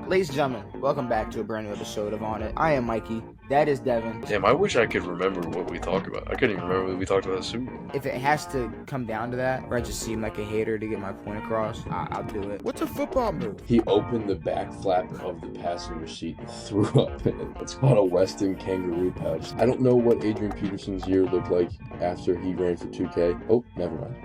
Ladies and gentlemen, welcome back to a brand new episode of On It. I am Mikey. That is Devin. Damn, I wish I could remember what we talked about. I couldn't even remember what we talked about the Super Bowl. If it has to come down to that, or I just seem like a hater to get my point across, I'll do it. What's a football move? He opened the back flap of the passenger seat and threw up in it. It's called a Weston kangaroo pouch. I don't know what Adrian Peterson's year looked like after he ran for 2K. Oh, never mind.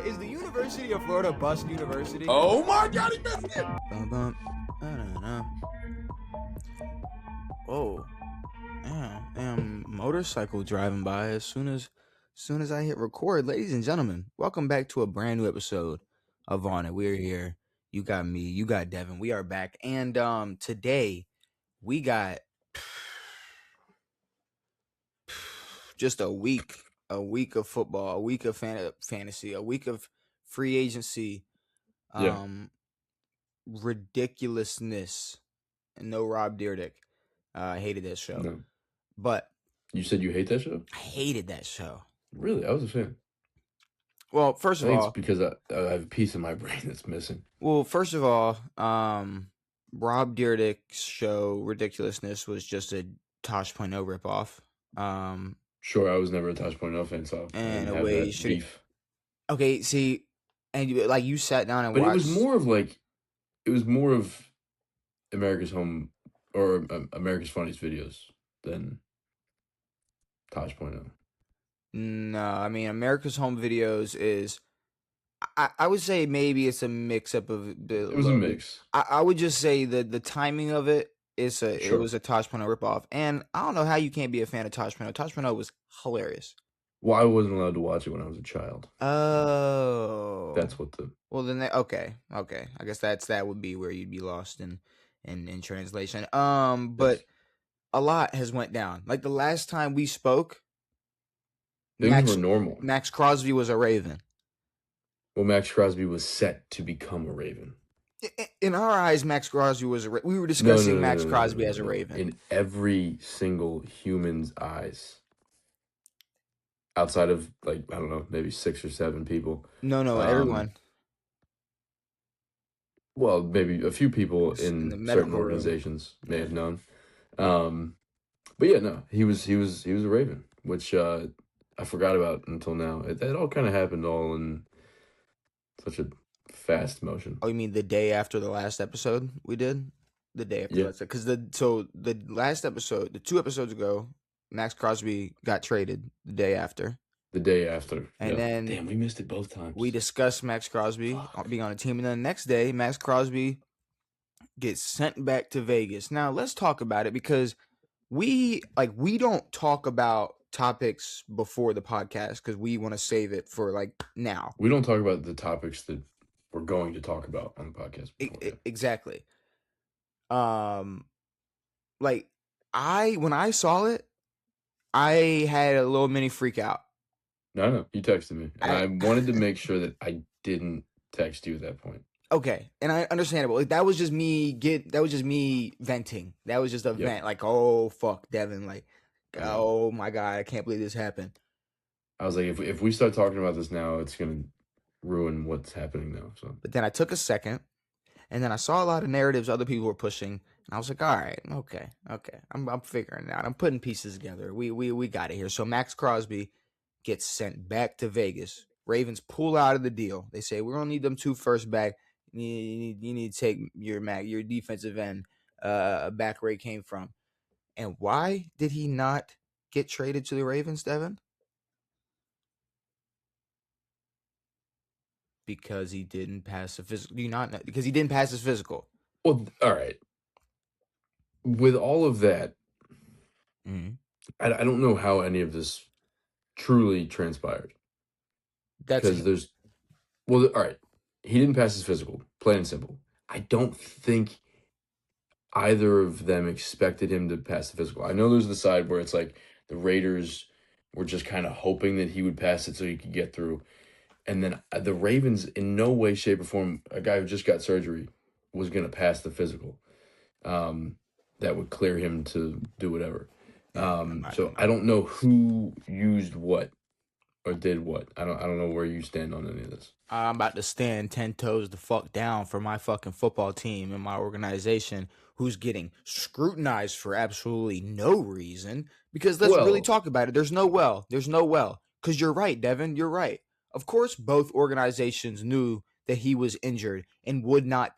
Is the University of Florida bust university? Oh my God, he missed it! Bum, bum. I don't know. Oh, damn! Motorcycle driving by as soon as I hit record. Ladies and gentlemen, welcome back to a brand new episode of On It. We're here. You got me. You got Devin. We are back, and today we got just a week of football, a week of fantasy, a week of free agency. Ridiculousness. And no Rob Dyrdek. I hated that show. No. But You said you hate that show? I hated that show. Really? I was a fan. Well, first I of think all, it's because I have a piece of my brain that's missing. Rob Dyrdek's show Ridiculousness was just a Tosh.0 ripoff. Sure, I was never a Tosh.0 fan, so I And didn't a have way that should- beef. Okay, see, and you sat down and But watched. it was more of America's Home or America's Funniest Videos than Tosh.0. No, I mean America's Home Videos is. I would say maybe it's a mix up of. It was a mix. I would just say that the timing of it is it Sure. was a Tosh.0 ripoff, and I don't know how you can't be a fan of Tosh.0. Tosh.0 was hilarious. Well, I wasn't allowed to watch it when I was a child. Oh, That's what the... well then. Okay. I guess that would be where you'd be lost in translation. But a lot has went down. Like the last time we spoke, Things were normal. Maxx Crosby was a Raven. Well, Maxx Crosby was set to become a Raven. In our eyes, Maxx Crosby was a Raven. We were discussing Maxx Crosby as a no. Raven. In every single human's eyes. Outside of, like, I don't know, maybe 6 or 7 people. No, everyone. Well, maybe a few people In the in medical certain room. organizations may have known. But yeah, no, he was a Raven, which I forgot about until now. It all kind of happened all in such a fast motion. Oh, you mean the day after the last episode we did? The day after Yeah. last, because the last episode, the 2 episodes ago, Maxx Crosby got traded the day after. The day after. And yeah. then Damn, we missed it both times. We discussed Maxx Crosby being on a team, and then the next day, Maxx Crosby gets sent back to Vegas. Now, let's talk about it because we don't talk about topics before the podcast because we want to save it for like now. We don't talk about the topics that we're going to talk about on the podcast. Exactly. When I saw it, I had a little mini freak out. No, you texted me. And I wanted to make sure that I didn't text you at that point. Okay, and I understandable. Like that was just me venting. That was just a vent. Like, oh fuck, Devin. Like, oh my God, I can't believe this happened. I was like, if we start talking about this now, it's gonna ruin what's happening now. So, but then I took a second, and then I saw a lot of narratives other people were pushing, and I was like, all right, okay, I'm figuring it out. I'm putting pieces together. We got it here. So Maxx Crosby gets sent back to Vegas. Ravens pull out of the deal. They say we're gonna need them 2 first back. You need to take your defensive end back where he came from. And why did he not get traded to the Ravens, Devin? Because he didn't pass the physical. Do you not know? Because he didn't pass his physical. well, all right. With all of that, Mm-hmm. I don't know how any of this truly transpired. Because all right. He didn't pass his physical, plain and simple. I don't think either of them expected him to pass the physical. I know there's the side where it's like the Raiders were just kind of hoping that he would pass it so he could get through. And then the Ravens, in no way, shape, or form, a guy who just got surgery was going to pass the physical. That would clear him to do whatever. So I don't know who used what or did what? I don't know where you stand on any of this. I'm about to stand 10 toes the fuck down for my fucking football team and my organization who's getting scrutinized for absolutely no reason. Because let's really talk about it. There's no well. Because you're right, Devin. You're right. Of course, both organizations knew that he was injured and would not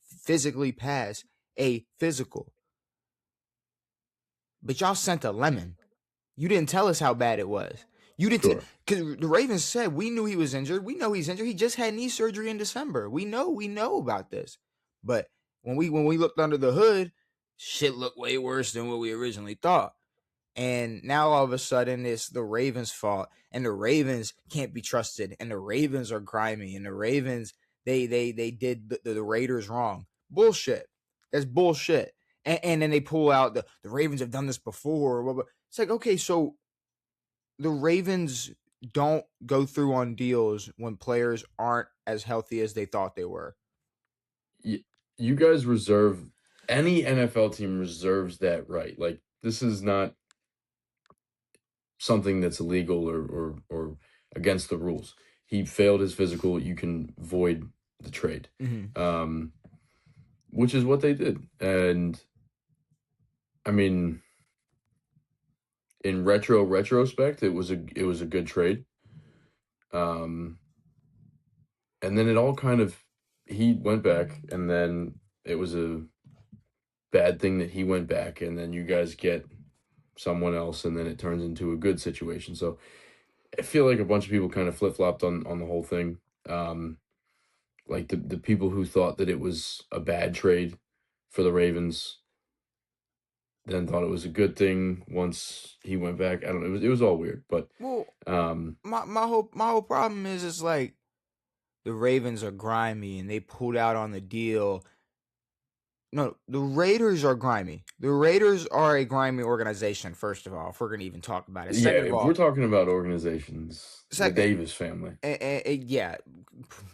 physically pass a physical. But y'all sent a lemon. You didn't tell us how bad it was. You didn't, because the Ravens said we knew he was injured. We know he's injured. He just had knee surgery in December. We know about this. But when we looked under the hood, shit looked way worse than what we originally thought. And now all of a sudden it's the Ravens' fault, and the Ravens can't be trusted, and the Ravens are grimy, and the Ravens they did the Raiders wrong. Bullshit. That's bullshit. And then they pull out the Ravens have done this before. It's like, okay, so the Ravens don't go through on deals when players aren't as healthy as they thought they were. You guys reserve, any NFL team reserves that right. Like, this is not something that's illegal or against the rules. He failed his physical. You can void the trade, which is what they did. And I mean, in retrospect, it was a good trade. And then it all kind of, he went back, and then it was a bad thing that he went back, and then you guys get someone else, and then it turns into a good situation. So I feel like a bunch of people kind of flip-flopped on the whole thing. Like the people who thought that it was a bad trade for the Ravens then thought it was a good thing once he went back. I don't know. It was all weird, but my whole problem is it's like the Ravens are grimy and they pulled out on the deal. No, the Raiders are grimy. The Raiders are a grimy organization, first of all, if we're going to even talk about it. Second of all, we're talking about organizations, the Davis family. Yeah,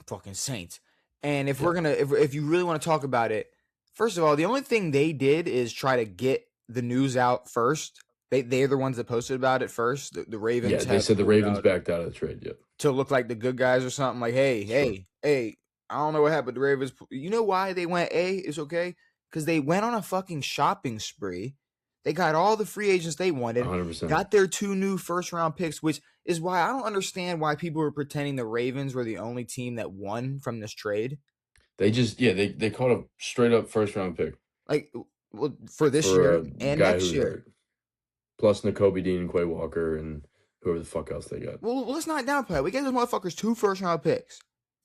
fucking Saints. And if we're going to, if you really want to talk about it, first of all, the only thing they did is try to get the news out first. They're the ones that posted about it first. The Ravens. Yeah, they said the Ravens backed out of the trade. Yep. To look like the good guys or something. Like, hey, I don't know what happened. The Ravens. You know why they went? It's okay, because they went on a fucking shopping spree. They got all the free agents they wanted. 100%. Got their 2 new first-round picks, which is why I don't understand why people were pretending the Ravens were the only team that won from this trade. They just they caught a straight-up first-round pick. Like, well, for this year and next year. Hurt. Plus Nakobe Dean and Quay Walker and whoever the fuck else they got. Well, let's not downplay it. We gave those motherfuckers 2 first-round picks.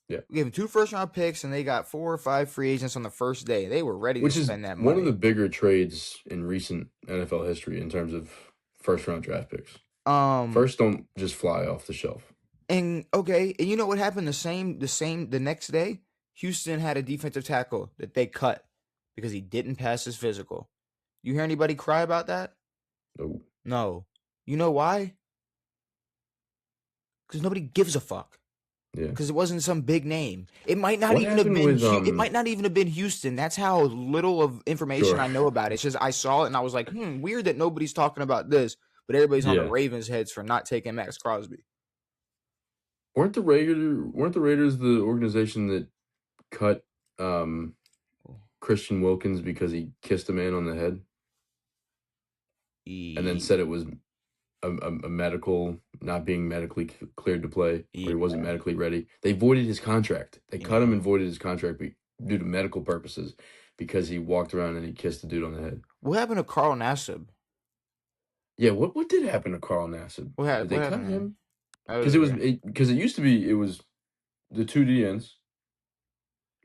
Yeah. We gave them 2 first-round picks, and they got 4 or 5 free agents on the first day. They were ready to spend that money. One of the bigger trades in recent NFL history in terms of first-round draft picks. First, don't just fly off the shelf. And you know what happened the next day? Houston had a defensive tackle that they cut because he didn't pass his physical. You hear anybody cry about that? No. You know why? Because nobody gives a fuck. Yeah. Because it wasn't some big name. It might not even have been. It might not even have been Houston. That's how little of information I know about it. It's just I saw it and I was like, weird that nobody's talking about this, but everybody's on the Ravens' heads for not taking Maxx Crosby. Weren't the Raiders the organization that cut Christian Wilkins because he kissed a man on the head? And then said it was a medical, not being medically cleared to play, or he wasn't medically ready. They voided his contract. They cut him and voided his contract due to medical purposes because he walked around and he kissed the dude on the head. What happened to Carl Nassib? Yeah, what did happen to Carl Nassib? Did they cut him? Because it used to be the 2 DNs,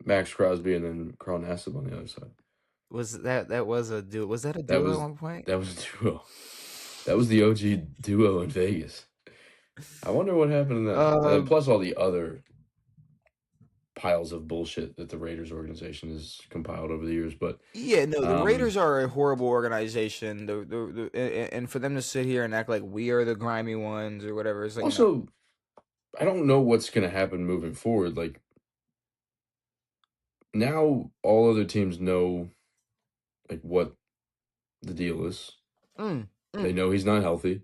Maxx Crosby and then Carl Nassib on the other side. Was a duo? Was that a duo at one point? That was a duo. That was the OG duo in Vegas. I wonder what happened to that. Plus all the other piles of bullshit that the Raiders organization has compiled over the years. But the Raiders are a horrible organization. And for them to sit here and act like we are the grimy ones or whatever, it's like also, I don't know what's going to happen moving forward. Like now, all other teams know like what the deal is. They know he's not healthy.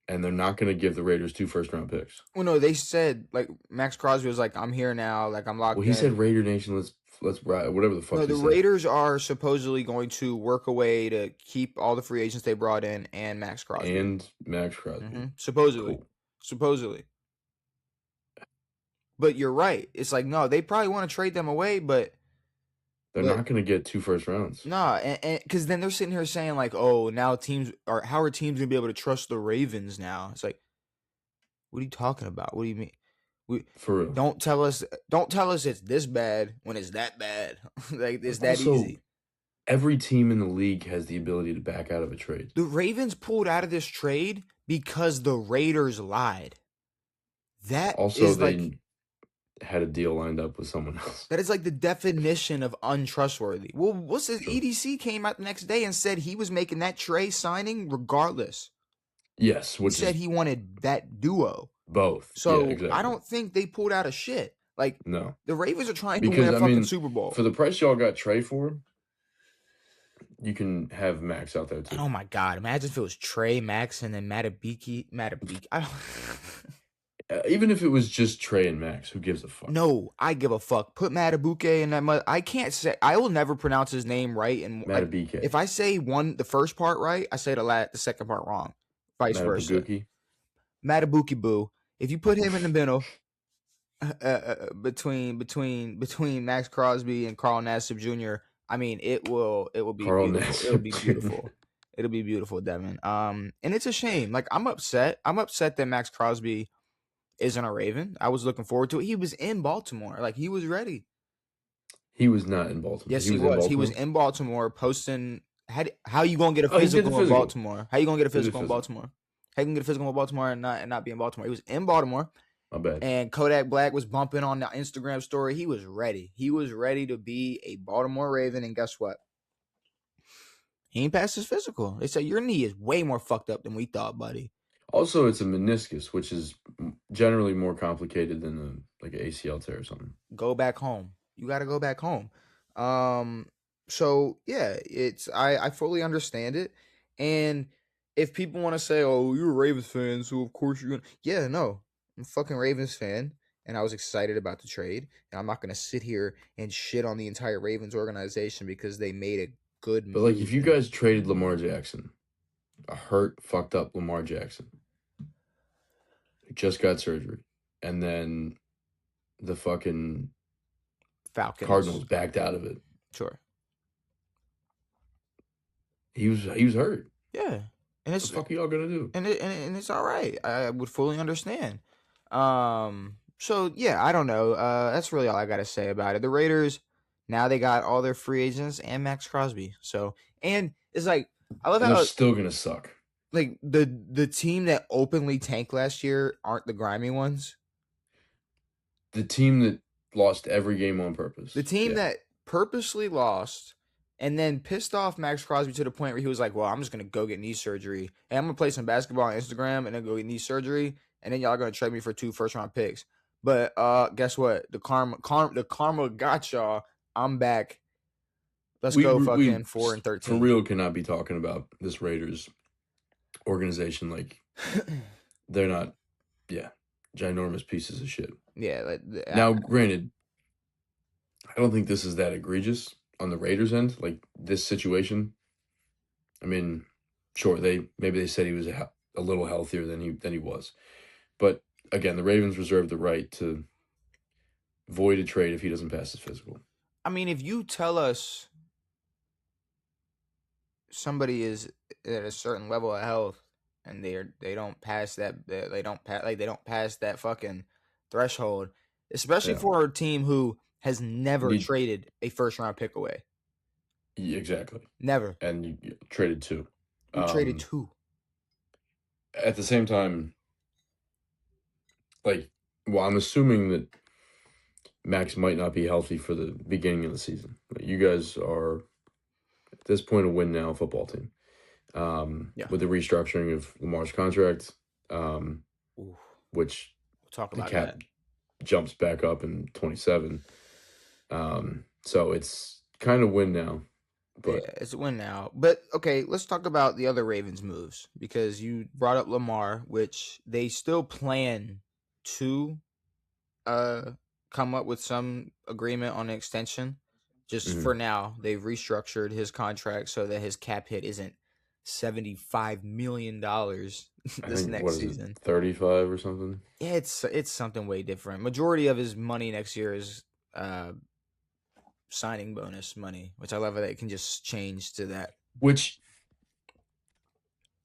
and they're not going to give the Raiders 2 first-round picks. Well, no, they said like Maxx Crosby was like, "I'm here now, like I'm locked in." Well, he said Raider Nation, let's ride, whatever the fuck. No, he the said. Raiders are supposedly going to work a way to keep all the free agents they brought in and Maxx Crosby. Supposedly, Cool. supposedly. But you're right. It's like no, they probably want to trade them away, but they're not going to get 2 first rounds. No, and because then they're sitting here saying like, "Oh, now how are teams gonna be able to trust the Ravens now?" It's like, what are you talking about? What do you mean? For real. Don't tell us it's this bad when it's that bad. Like it's that easy. Every team in the league has the ability to back out of a trade. The Ravens pulled out of this trade because the Raiders lied. That also is they like had a deal lined up with someone else. That is like the definition of untrustworthy. Well, what's his EDC came out the next day and said he was making that Trey signing regardless. Yes, he said he wanted that duo. Both. So yeah, exactly. I don't think they pulled out of shit. Like no, the Ravens are trying to win a fucking Super Bowl. For the price y'all got Trey for, you can have Maxx out there too. And oh my god, imagine if it was Trey, Maxx, and then Matabiki. Even if it was just Trey and Maxx, who gives a fuck? No, I give a fuck. Put Matabike in that. I can't say. I will never pronounce his name right. And Matabike. Like, if I say the first part right, I say the second part wrong. Vice versa. Matabuki Boo. If you put him in the middle, between Maxx Crosby and Carl Nassib Jr., I mean, it will be Carl beautiful. Nassib. It'll be beautiful. It'll be beautiful, Devin. And it's a shame. Like I'm upset. I'm upset that Maxx Crosby isn't a Raven. I was looking forward to it. He was in Baltimore. Like he was ready. He was not in Baltimore. Yes, he was. He was in Baltimore posting. How you gonna get a physical in Baltimore? How you gonna get a physical in Baltimore? How you gonna get a physical in Baltimore and not be in Baltimore? He was in Baltimore. My bad. And Kodak Black was bumping on the Instagram story. He was ready. He was ready to be a Baltimore Raven. And guess what? He ain't passed his physical. They said your knee is way more fucked up than we thought, buddy. Also, it's a meniscus, which is generally more complicated than an ACL tear or something. Go back home. You got to go back home. So yeah, I fully understand it. And if people want to say, "Oh, you're a Ravens fan, so of course you're gonna," yeah, no, I'm a fucking Ravens fan, and I was excited about the trade. And I'm not gonna sit here and shit on the entire Ravens organization because they made a good move. But like, if you guys traded Lamar Jackson, a hurt, fucked up Lamar Jackson, who just got surgery, and then the fucking Falcons Cardinals backed out of it. Sure. He was hurt. Yeah. And what the fuck are y'all gonna do? And it's all right. I would fully understand. So yeah, I don't know. That's really all I gotta say about it. The Raiders, now they got all their free agents and Maxx Crosby. So, and it's like I love how they're still gonna suck. Like the team that openly tanked last year aren't the grimy ones. The team that lost every game on purpose. The team that purposely lost and then pissed off Maxx Crosby to the point where he was like, "Well, I'm just gonna go get knee surgery and I'm gonna play some basketball on Instagram and then go get knee surgery and then y'all are gonna trade me for 2 first-round picks." But guess what? The karma got y'all. I'm back. Let's go fucking 4-13. For real, cannot be talking about this Raiders organization like they're not, ginormous pieces of shit. Yeah. Now, granted, I don't think this is that egregious on the Raiders' end, like this situation. I mean, sure, maybe they said he was a little healthier than he was, but again, the Ravens reserve the right to void a trade if he doesn't pass his physical. I mean, if you tell us somebody is at a certain level of health and they don't pass that fucking threshold, especially for a team who has never traded a first-round pick away. Yeah, exactly. Never. And you traded 2. You traded 2. At the same time, I'm assuming that Maxx might not be healthy for the beginning of the season. You guys are, at this point, a win-now football team. With the restructuring of Lamar's contract, which we'll talk about the cap jumps back up in 27. So it's kind of win now. But yeah, it's a win now. But okay, let's talk about the other Ravens moves because you brought up Lamar, which they still plan to uh come up with some agreement on an extension. Just for now, they've restructured his contract so that his cap hit isn't $75 million I this think, what next is it, season. 35 or something? Yeah, it's something way different. Majority of his money next year is uh signing bonus money, which I love that it can just change to that. Which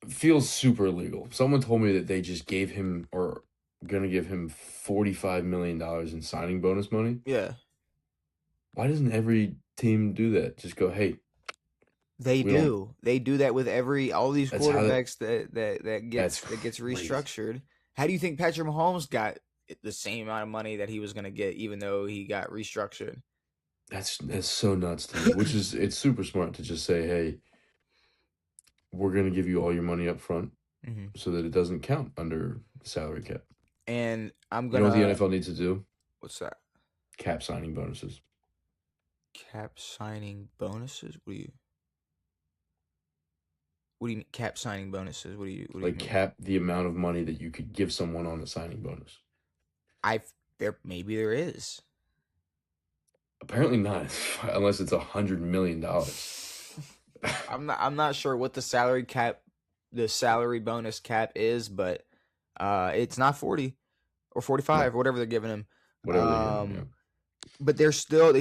feels super illegal. Someone told me that they just gave him, or gonna give him, $45 million in signing bonus money. Yeah. Why doesn't every team do that? Just go, hey. They do. They do that with all these quarterbacks that gets crazy. restructured. How do you think Patrick Mahomes got the same amount of money that he was going to get, even though he got restructured? That's so nuts to me. Which is, it's super smart to just say, hey, we're gonna give you all your money up front, so that it doesn't count under the salary cap. And I'm You gonna. know what the NFL needs to do? What's that? Cap signing bonuses. Cap signing bonuses? What do you mean cap signing bonuses? What do you mean? Cap the amount of money that you could give someone on a signing bonus. Maybe there is. Apparently not, unless it's $100 million. I'm not sure what the salary bonus cap is, but it's not 40 or 45 or whatever they're giving him. Whatever they're giving him, yeah. But they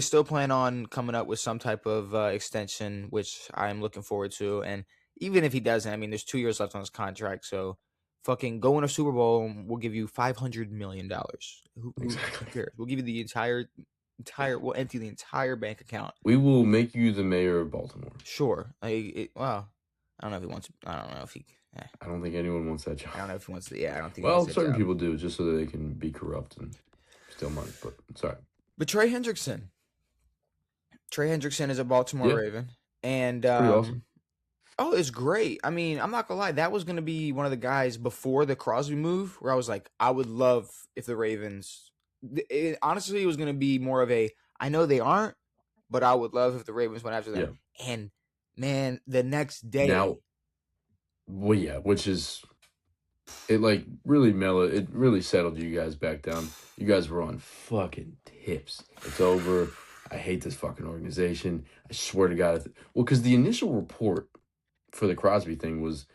still plan on coming up with some type of extension, which I'm looking forward to. And even if he doesn't, I mean, there's 2 years left on his contract, so fucking go win a Super Bowl, we'll give you $500 million. Who cares? We'll give you the we'll empty the entire bank account. We will make you the mayor of Baltimore. Sure. Well, I don't know if he wants. I don't know if he. I don't think anyone wants that job. I don't know if he wants to. Yeah, I don't think. Well, certain people do, just so that they can be corrupt and steal money. But sorry. But Trey Hendrickson is a Baltimore Raven, and pretty awesome. Oh, it's great. I mean, I'm not gonna lie. That was gonna be one of the guys before the Crosby move, where I was like, I would love if the Ravens. Honestly, it was gonna be more of a. I know they aren't, but I would love if the Ravens went after them. Yeah. And man, the next day. Now, well, yeah, which is, it like really mellowed. It really settled you guys back down. You guys were on fucking tips. It's over. I hate this fucking organization. I swear to God. Well, because the initial report for the Crosby thing was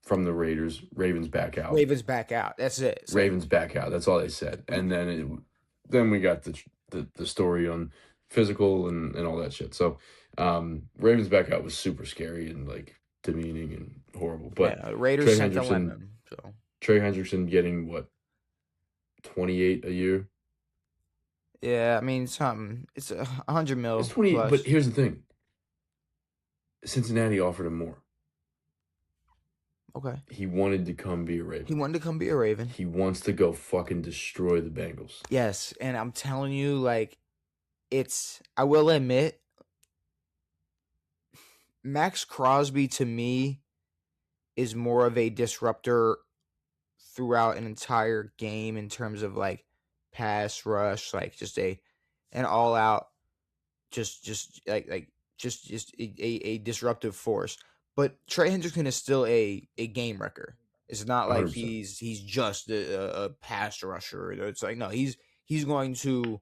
from the Raiders. Ravens back out. Ravens back out. That's it. So, Ravens back out. That's all they said. And then we got the story on physical and all that shit. So Ravens back out was super scary and like demeaning and horrible. But Raiders sent the lemon. So Trey Hendrickson getting what, 28 a year? Yeah, I mean something. It's $100 million. It's 28, plus. But here's the thing. Cincinnati offered him more. Okay. He wanted to come be a Raven. He wants to go fucking destroy the Bengals. Yes, and I'm telling you, like, I will admit, Maxx Crosby to me is more of a disruptor throughout an entire game in terms of like pass rush, like just an all out, just a disruptive force. But Trey Hendrickson is still a game wrecker. It's not like 100%. he's just a pass rusher. It's like no, he's going to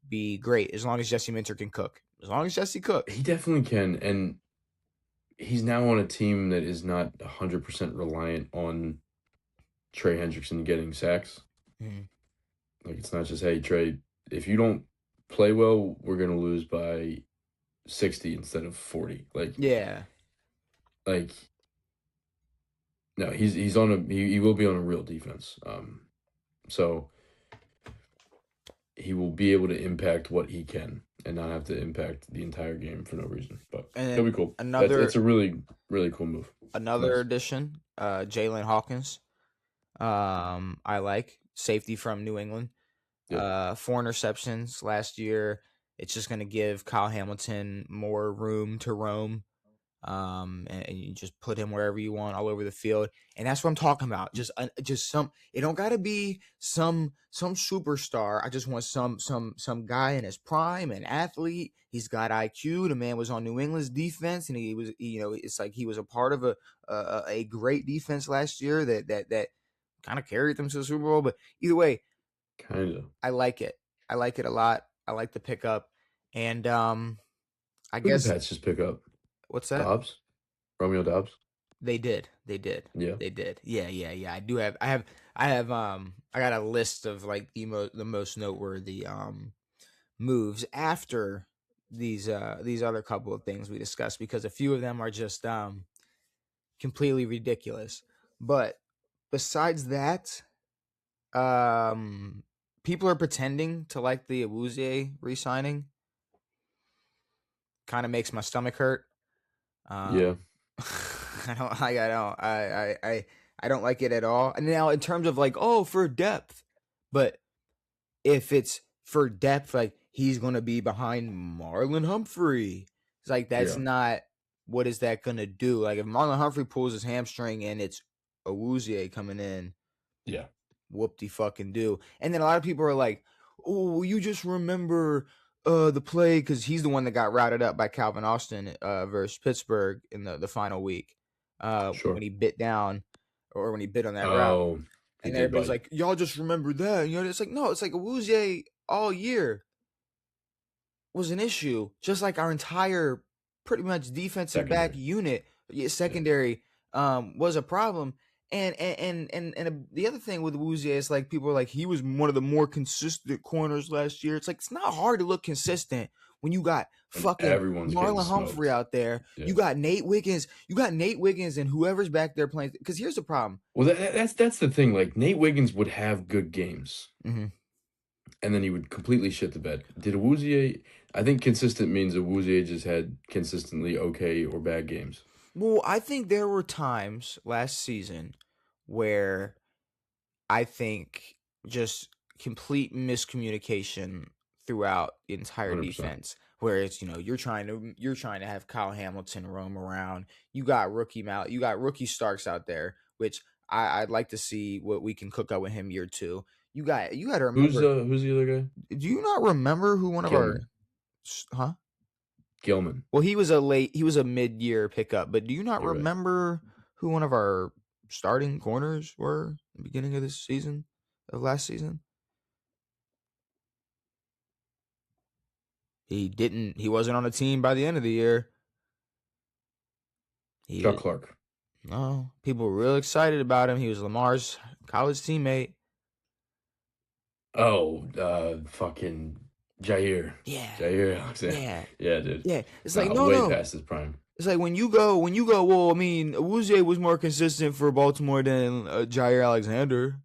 be great as long as Jesse Minter can cook. As long as Jesse cooks, he definitely can. And he's now on a team that is not 100% reliant on Trey Hendrickson getting sacks. Mm-hmm. Like it's not just, hey Trey, if you don't play well, we're gonna lose by 60 instead of 40. Like yeah, like no, he's on he will be on a real defense. So he will be able to impact what he can and not have to impact the entire game for no reason. But that'll be cool. That's a really, really cool move. Another addition, Jalen Hawkins. I like safety from New England. 4 interceptions last year. It's just going to give Kyle Hamilton more room to roam. and you just put him wherever you want, all over the field, and that's what I'm talking about. Just some. It don't gotta be some superstar. I just want some guy in his prime, an athlete. He's got IQ. The man was on New England's defense, and he was, it's like he was a part of a great defense last year that kind of carried them to the Super Bowl. But either way, kind of, I like it. I like it a lot. I like the pickup, and I Who guess did the Pats just pick up? What's that? Dobbs, Romeo Dobbs. They did. Yeah, they did. Yeah. I got a list of like the most noteworthy moves after these other couple of things we discussed, because a few of them are just completely ridiculous. But besides that, people are pretending to like the Awuzie re-signing. Kind of makes my stomach hurt. Yeah. I don't like it at all. And now in terms of like, for depth, but if it's for depth, like he's gonna be behind Marlon Humphrey. It's like that's not, what is that gonna do? Like if Marlon Humphrey pulls his hamstring and it's Awuzie coming in, yeah, whoop-de-fucking-do. And then a lot of people are like, oh, you just remember the play because he's the one that got routed up by Calvin Austin versus Pittsburgh in the final week when he bit down, or when he bit on that route. And everybody's like, y'all just remember that. It's like, no, it's like Awuzie all year was an issue, just like our entire pretty much defensive back unit, secondary was a problem. And the other thing with Awuzie is like people are like, he was one of the more consistent corners last year. It's like, it's not hard to look consistent when you got fucking Marlon Humphrey out there. Yeah. You got Nate Wiggins. And whoever's back there playing. Because here's the problem. Well, that's the thing. Like Nate Wiggins would have good games, and then he would completely shit the bed. Did Awuzie? I think consistent means Awuzie just had consistently okay or bad games. Well, I think there were times last season where I think just complete miscommunication throughout the entire 100%. Defense, where it's, you're trying to have Kyle Hamilton roam around. You got rookie Starks out there, which I'd like to see what we can cook up with him year 2. You got to remember who's the other guy? Do you not remember who one Gilman. of our Gilman? Well, he was a mid-year pickup, but do you not remember who one of our starting corners were in the beginning of last season? He wasn't on a team by the end of the year. Chuck Clark. No, people were real excited about him. He was Lamar's college teammate. Oh, fucking Jair. Yeah. Jair Alexander. Yeah, dude. Yeah. It's like, way past his prime. It's like when you go, well, I mean, Awuzie was more consistent for Baltimore than Jair Alexander.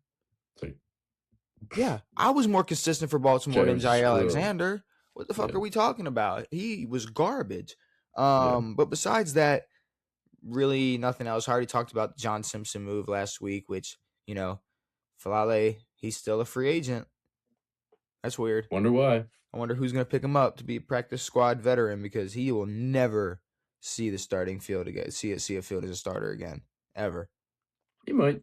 Yeah, I was more consistent for Baltimore than Jair Alexander. What the fuck are we talking about? He was garbage. But besides that, really nothing else. I already talked about the John Simpson move last week, which, Falale, he's still a free agent. That's weird. Wonder why. I wonder who's going to pick him up to be a practice squad veteran, because he will never see the starting field again, see a field as a starter again, ever. He might.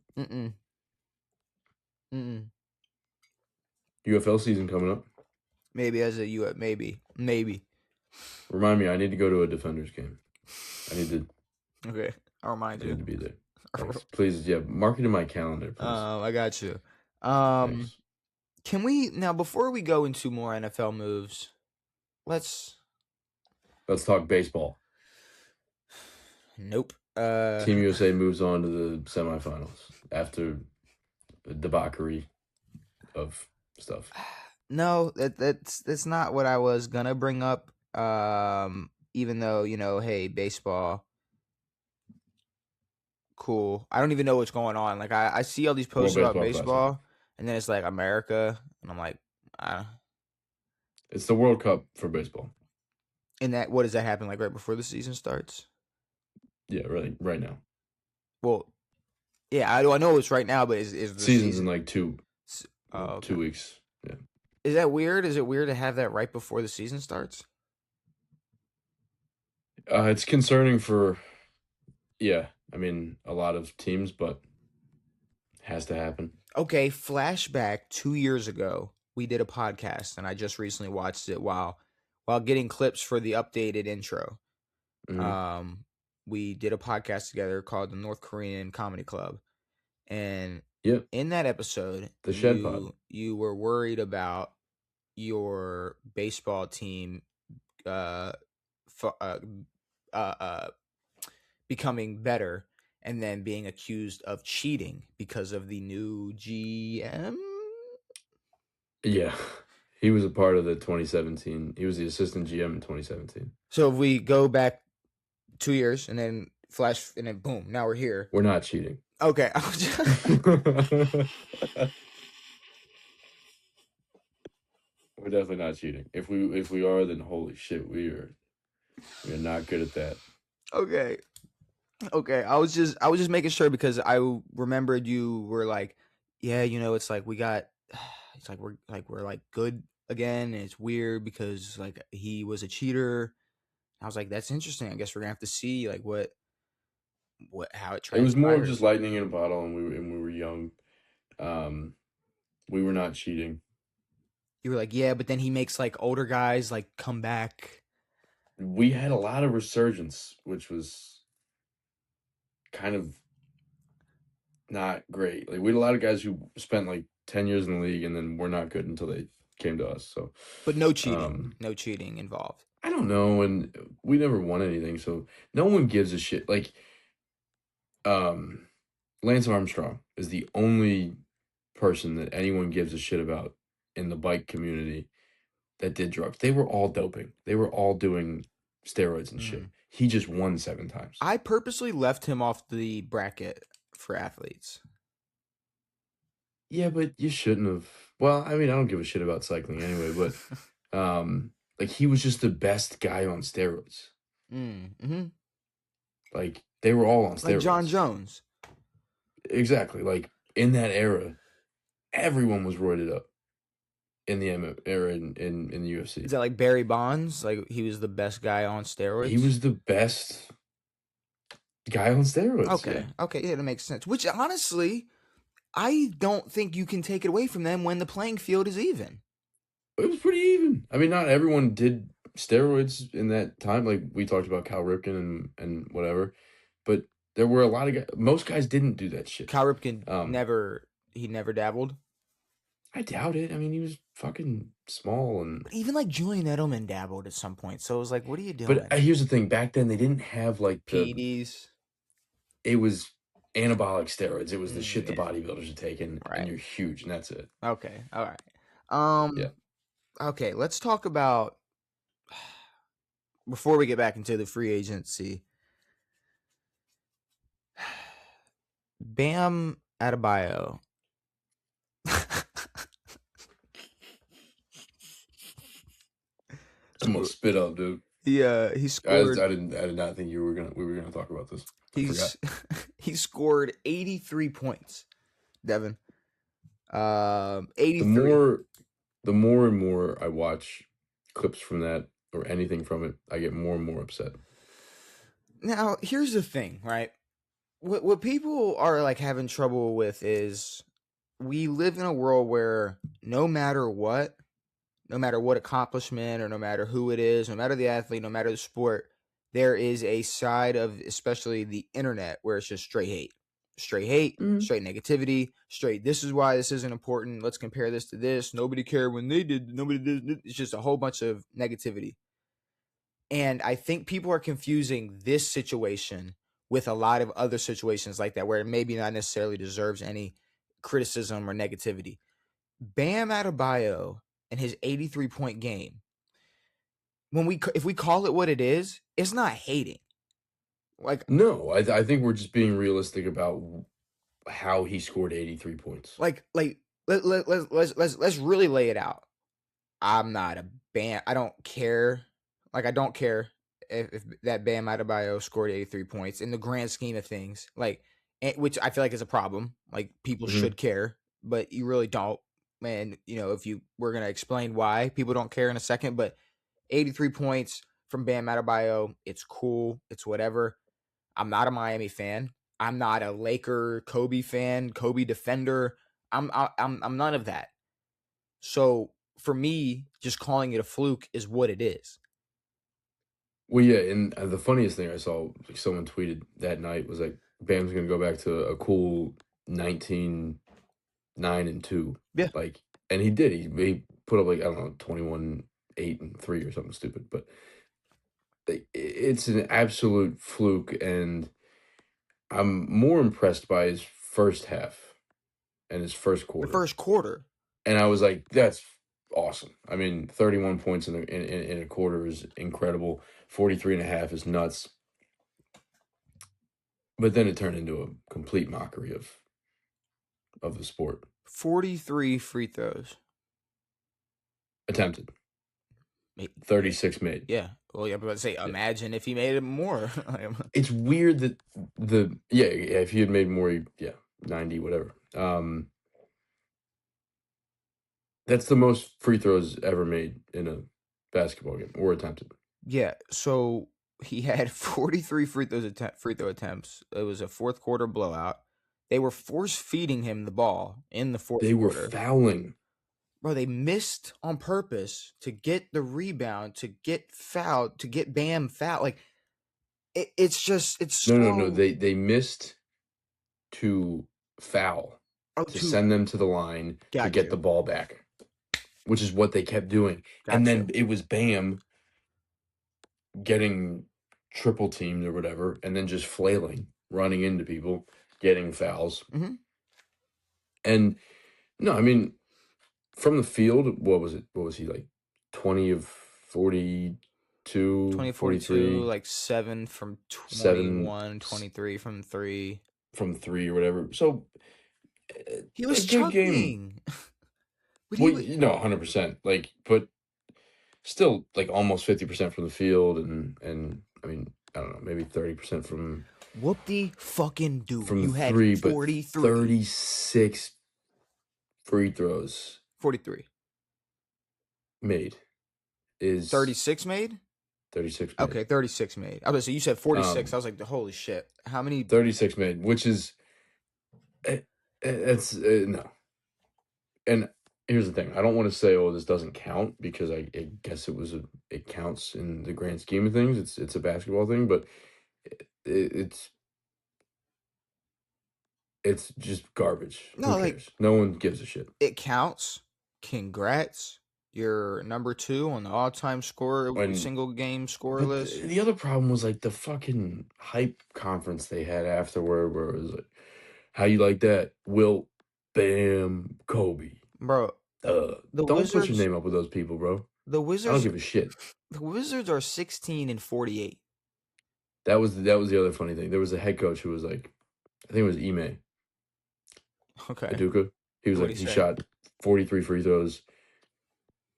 UFL season coming up. Maybe maybe. Remind me, I need to go to a Defenders game. I need to. Okay, I'll remind you. I need to be there. Thanks. Please, mark it in my calendar, please. I got you. Can we now, before we go into more NFL moves, let's talk baseball. Nope. Team USA moves on to the semifinals after the debauchery of stuff. No, that's not what I was gonna bring up. Even though, hey, baseball, cool. I don't even know what's going on. Like I see all these posts about baseball, and then it's like America, and I'm like, It's the World Cup for baseball. And what does that happen like right before the season starts? Yeah, really, right now. Well, yeah, I know it's right now, but is the season's in like 2 weeks? Yeah. Is that weird? Is it weird to have that right before the season starts? It's concerning for, a lot of teams, but it has to happen. Okay, flashback 2 years ago, we did a podcast, and I just recently watched it while getting clips for the updated intro. Mhm. We did a podcast together called the North Korean Comedy Club, and Yep. in that episode, The Shed Pod. you were worried about your baseball team becoming better and then being accused of cheating because of the new GM. Yeah. He was a part of the 2017. He was the assistant GM in 2017. So if we go back 2 years and then flash and then boom, now we're here. We're not cheating. Okay. We're definitely not cheating. If we are, then holy shit, we are not good at that. Okay. I was just making sure because I remembered you were like, yeah, it's like we're like good again, and it's weird because like he was a cheater. I was like, that's interesting. I guess we're gonna have to see like how it transpires. It was more of just lightning in a bottle, and we were young. We were not cheating. You were like, yeah, but then he makes like older guys like come back. We had a lot of resurgence, which was kind of not great. Like we had a lot of guys who spent like 10 years in the league and then were not good until they came to us. So, but no cheating, involved. I don't know, and we never won anything, so no one gives a shit. Like, Lance Armstrong is the only person that anyone gives a shit about in the bike community that did drugs. They were all doping. They were all doing steroids and shit. He just won 7 times. I purposely left him off the bracket for athletes. Yeah, but you shouldn't have. Well, I mean, I don't give a shit about cycling anyway, but like he was just the best guy on steroids. Mm-hmm. Like they were all on steroids. Like John Jones. Exactly. Like in that era, everyone was roided up in the era in the UFC. Is that like Barry Bonds? Like he was the best guy on steroids? He was the best guy on steroids. Okay. Yeah. Okay. Yeah, that makes sense. Which honestly, I don't think you can take it away from them when the playing field is even. It was pretty even. I mean, not everyone did steroids in that time. Like we talked about Cal Ripken and whatever, but there were a lot of guys. Most guys didn't do that shit. Cal Ripken never dabbled. I doubt it. I mean, he was fucking small and. But even like Julian Edelman dabbled at some point. So it was like, what are you doing? But here's the thing: back then, they didn't have like PEDs. It was anabolic steroids. It was the shit the bodybuilders are taking, right. And you're huge, and that's it. Okay, all right. Yeah. Okay, let's talk about before we get back into the free agency. Bam Adebayo. I'm gonna spit up, dude. Yeah, he scored. I did not think we were gonna talk about this. He scored 83 points, Devin. 83. The more and more I watch clips from that or anything from it, I get more and more upset. Now, here's the thing, right? What people are like having trouble with is we live in a world where no matter what accomplishment or no matter who it is, no matter the athlete, no matter the sport, there is a side of especially the internet where it's just straight hate, straight negativity, straight this is why this isn't important. Let's compare this to this. Nobody cared when they did. Nobody did. It's just a whole bunch of negativity. And I think people are confusing this situation with a lot of other situations like that where it maybe not necessarily deserves any criticism or negativity. Bam Adebayo and his 83-point game, if we call it what it is, it's not hating. Like no, I think we're just being realistic about how he scored 83 points. Let's really lay it out. I'm not a Bam. I don't care. Like I don't care if that Bam Adebayo scored 83 points in the grand scheme of things. Like, which I feel like is a problem. Like people should care, but you really don't. And we're gonna explain why people don't care in a second, but 83 points, from Bam Adebayo. It's cool. It's whatever. I'm not a Miami fan. I'm not a Laker Kobe fan, Kobe defender. I'm none of that. So for me, just calling it a fluke is what it is. Well, yeah, and the funniest thing I saw, like, someone tweeted that night was like, Bam's gonna go back to a cool 19-9-2. Yeah. Like, and he did. He put up, like, I don't know, 21-8-3 or something stupid. But it's an absolute fluke, and I'm more impressed by his first half and his first quarter. The first quarter. And I was like, that's awesome. I mean, 31 points in a quarter is incredible. 43.5 is nuts. But then it turned into a complete mockery of the sport. 43 free throws. Attempted. 36 made. Yeah. Well, yeah, but say, imagine if he made it more. It's weird that if he had made more, 90, whatever. That's the most free throws ever made in a basketball game or attempted. Yeah. So he had 43 free throw attempts. It was a fourth quarter blowout. They were force feeding him the ball in the fourth quarter. They were fouling. Bro, they missed on purpose to get the rebound, to get fouled, to get Bam fouled. Like, it's no. They missed to foul, to send them to the line to get the ball back, which is what they kept doing. And then it was Bam getting triple teamed or whatever, and then just flailing, running into people, getting fouls. Mm-hmm. And no, I mean, from the field, what was it? What was he, like? 20 of 42, 20 43, like 7 from 21, 23 from 3. From 3 or whatever. So he was chucking. Well, 100%. Like, but still, like, almost 50% from the field, and I mean, I don't know, maybe 30% from. Whoop-de-fucking-do. From you had 43. 36 free throws. 43. Made. Is 36 made? 36 made. Okay, 36 made. I was so you said 46. I was like, holy shit. How many? 36 made, which is. It's no. And here's the thing. I don't want to say, this doesn't count, because I guess it counts in the grand scheme of things. It's a basketball thing, but it's just garbage. No, Who cares? No one gives a shit. It counts. Congrats. You're number 2 on the all-time single game score list. The other problem was, like, the fucking hype conference they had afterward, where it was like, how you like that? Wilt, Bam, Kobe. Bro, don't put your name up with those people, bro. The Wizards. I don't give a shit. The Wizards are 16-48. That was the other funny thing. There was a head coach who was like, I think it was Ime. Okay. Aduka. He was he shot 43 free throws,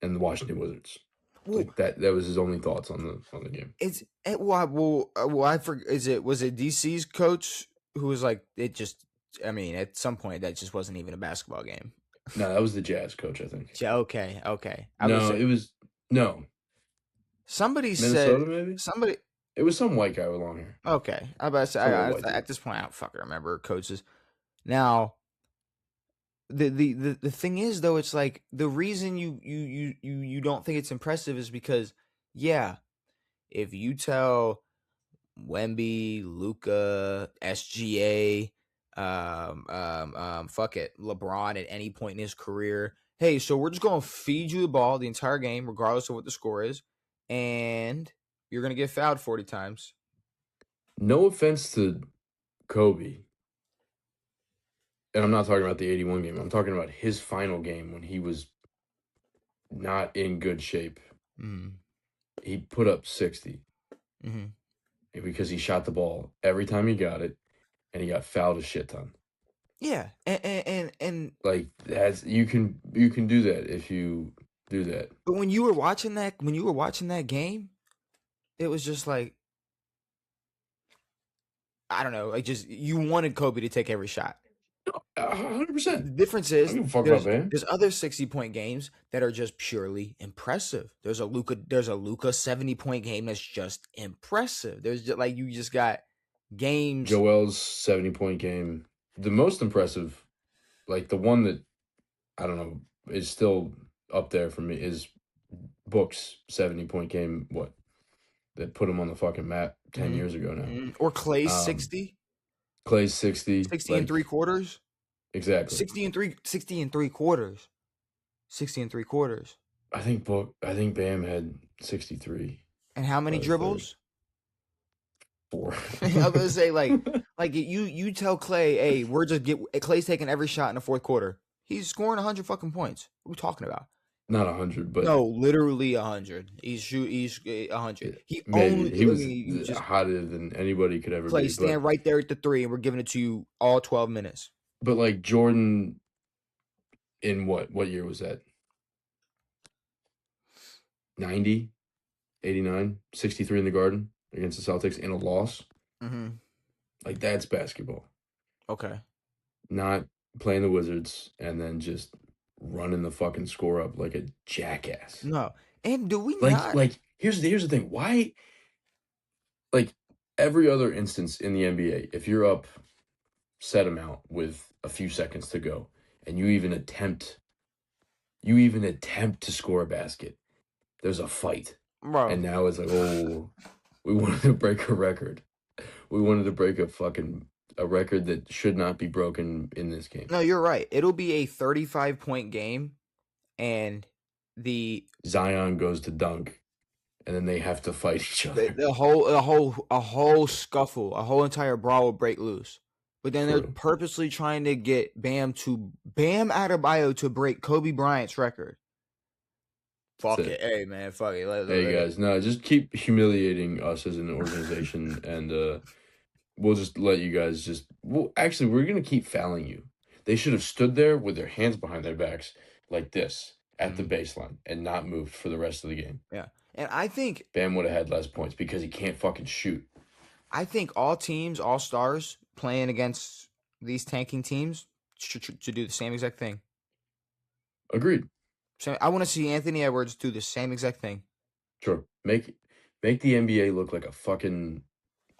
and the Washington Wizards. Like, that was his only thoughts on the game. Was it DC's coach who was like, it just, I mean, at some point that just wasn't even a basketball game. No, that was the Jazz coach, I think. Okay. No. Somebody Minnesota, said maybe? somebody. It was some white guy with long hair. Okay, I about to say, at this point I don't fucking remember coaches. Now, the thing is, though, it's like the reason you don't think it's impressive is because, if you tell Wemby, Luka, SGA, LeBron at any point in his career, hey, so we're just gonna feed you the ball the entire game, regardless of what the score is, and you're gonna get fouled 40 times. No offense to Kobe. And I'm not talking about the 81 game. I'm talking about his final game when he was not in good shape. Mm-hmm. He put up 60. Mm-hmm. Because he shot the ball every time he got it, and he got fouled a shit ton. Yeah, and like, that's you can do that if you do that. But when you were watching that game, it was just like, I don't know, like, just you wanted Kobe to take every shot. 100%. The difference I is don't give a fuck about Bam. there's other 60-point games that are just purely impressive. There's a Luka 70-point game that's just impressive. There's just like you just got games. Joel's 70-point game. The most impressive, like the one that I don't know is still up there for me is Book's 70-point game. What that put him on the fucking map 10 years ago now. Or Clay's 60. Clay's 60. 60 and 3/4. Exactly. 60 and 3/4. 60 and 3/4. I think Bam had 63. And how many dribbles? 4. I was gonna say like you tell Clay, hey, Clay's taking every shot in the fourth quarter. He's scoring 100 fucking points. What are we talking about? Not 100, but no, literally 100. He's 100. He was hotter than anybody could ever Clay, be. stand right there at the 3, and we're giving it to you all 12 minutes. But like Jordan, in what year was that? 90, 89, 63 in the Garden against the Celtics in a loss. Mm-hmm. Like that's basketball. Okay. Not playing the Wizards and then just running the fucking score up like a jackass. No. And do we like here's the thing. Why like every other instance in the NBA, if you're up set amount with a few seconds to go and you even attempt to score a basket, there's a fight. Bro. And now it's like, oh, we wanted to break a record. We wanted to break a record that should not be broken in this game. No, you're right. It'll be a 35-point game, and Zion goes to dunk, and then they have to fight each other. A whole scuffle, a whole entire brawl will break loose. But then they're purposely trying to get Bam Adebayo to break Kobe Bryant's record. Fuck it. Hey, man, fuck it. Hey, guys, no, just keep humiliating us as an organization, and we'll just let you guys actually, we're going to keep fouling you. They should have stood there with their hands behind their backs like this at the baseline and not moved for the rest of the game. Yeah. And I think Bam would have had less points because he can't fucking shoot. I think all teams, all stars playing against these tanking teams should do the same exact thing. Agreed. So I want to see Anthony Edwards do the same exact thing. Sure. Make the NBA look like a fucking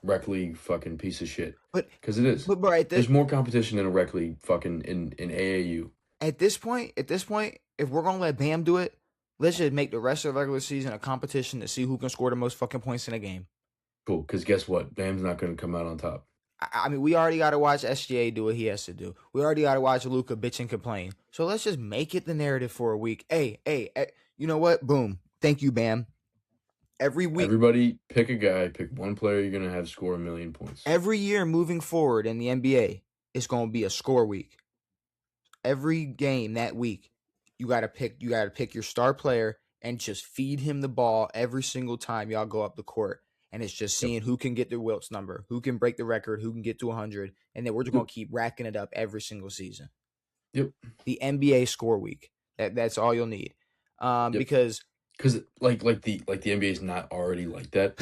rec league fucking piece of shit. Because it is. But right, there's more competition in a rec league fucking in AAU. At this point, if we're gonna let Bam do it, let's just make the rest of the regular season a competition to see who can score the most fucking points in a game. Cool. Because guess what? Bam's not going to come out on top. I mean, we already got to watch SGA do what he has to do. We already got to watch Luka bitch and complain. So let's just make it the narrative for a week. Hey, you know what? Boom. Thank you, Bam. Every week. Everybody pick a guy, pick one player you're going to have score 1 million points. Every year moving forward in the NBA, it's going to be a score week. Every game that week, you got to pick your star player and just feed him the ball every single time y'all go up the court. And it's just seeing who can get the Wilt's number, who can break the record, who can get to 100. And then we're just going to keep racking it up every single season. Yep. The NBA score week. That's all you'll need. Because like the NBA is not already like that.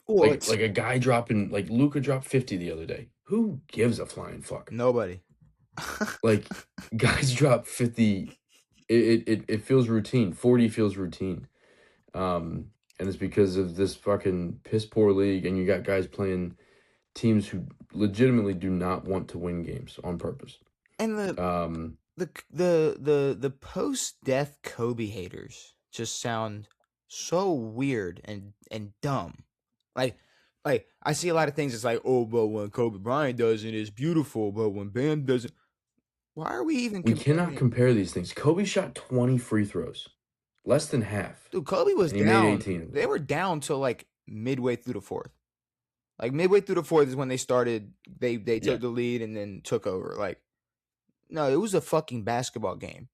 like a guy dropping, like Luka dropped 50 the other day. Who gives a flying fuck? Nobody. Like guys drop 50. It feels routine. 40 feels routine. And it's because of this fucking piss poor league, and you got guys playing teams who legitimately do not want to win games on purpose. And the post-death Kobe haters just sound so weird and dumb. Like I see a lot of things. It's like, oh, but when Kobe Bryant does it, it's beautiful. But when Bam does it, why are we even? We cannot compare these things. Kobe shot 20 free throws. Less than half. Dude, Kobe was down. They were down till like midway through the fourth. Like midway through the fourth is when they started. They took the lead and then took over. Like, no, it was a fucking basketball game.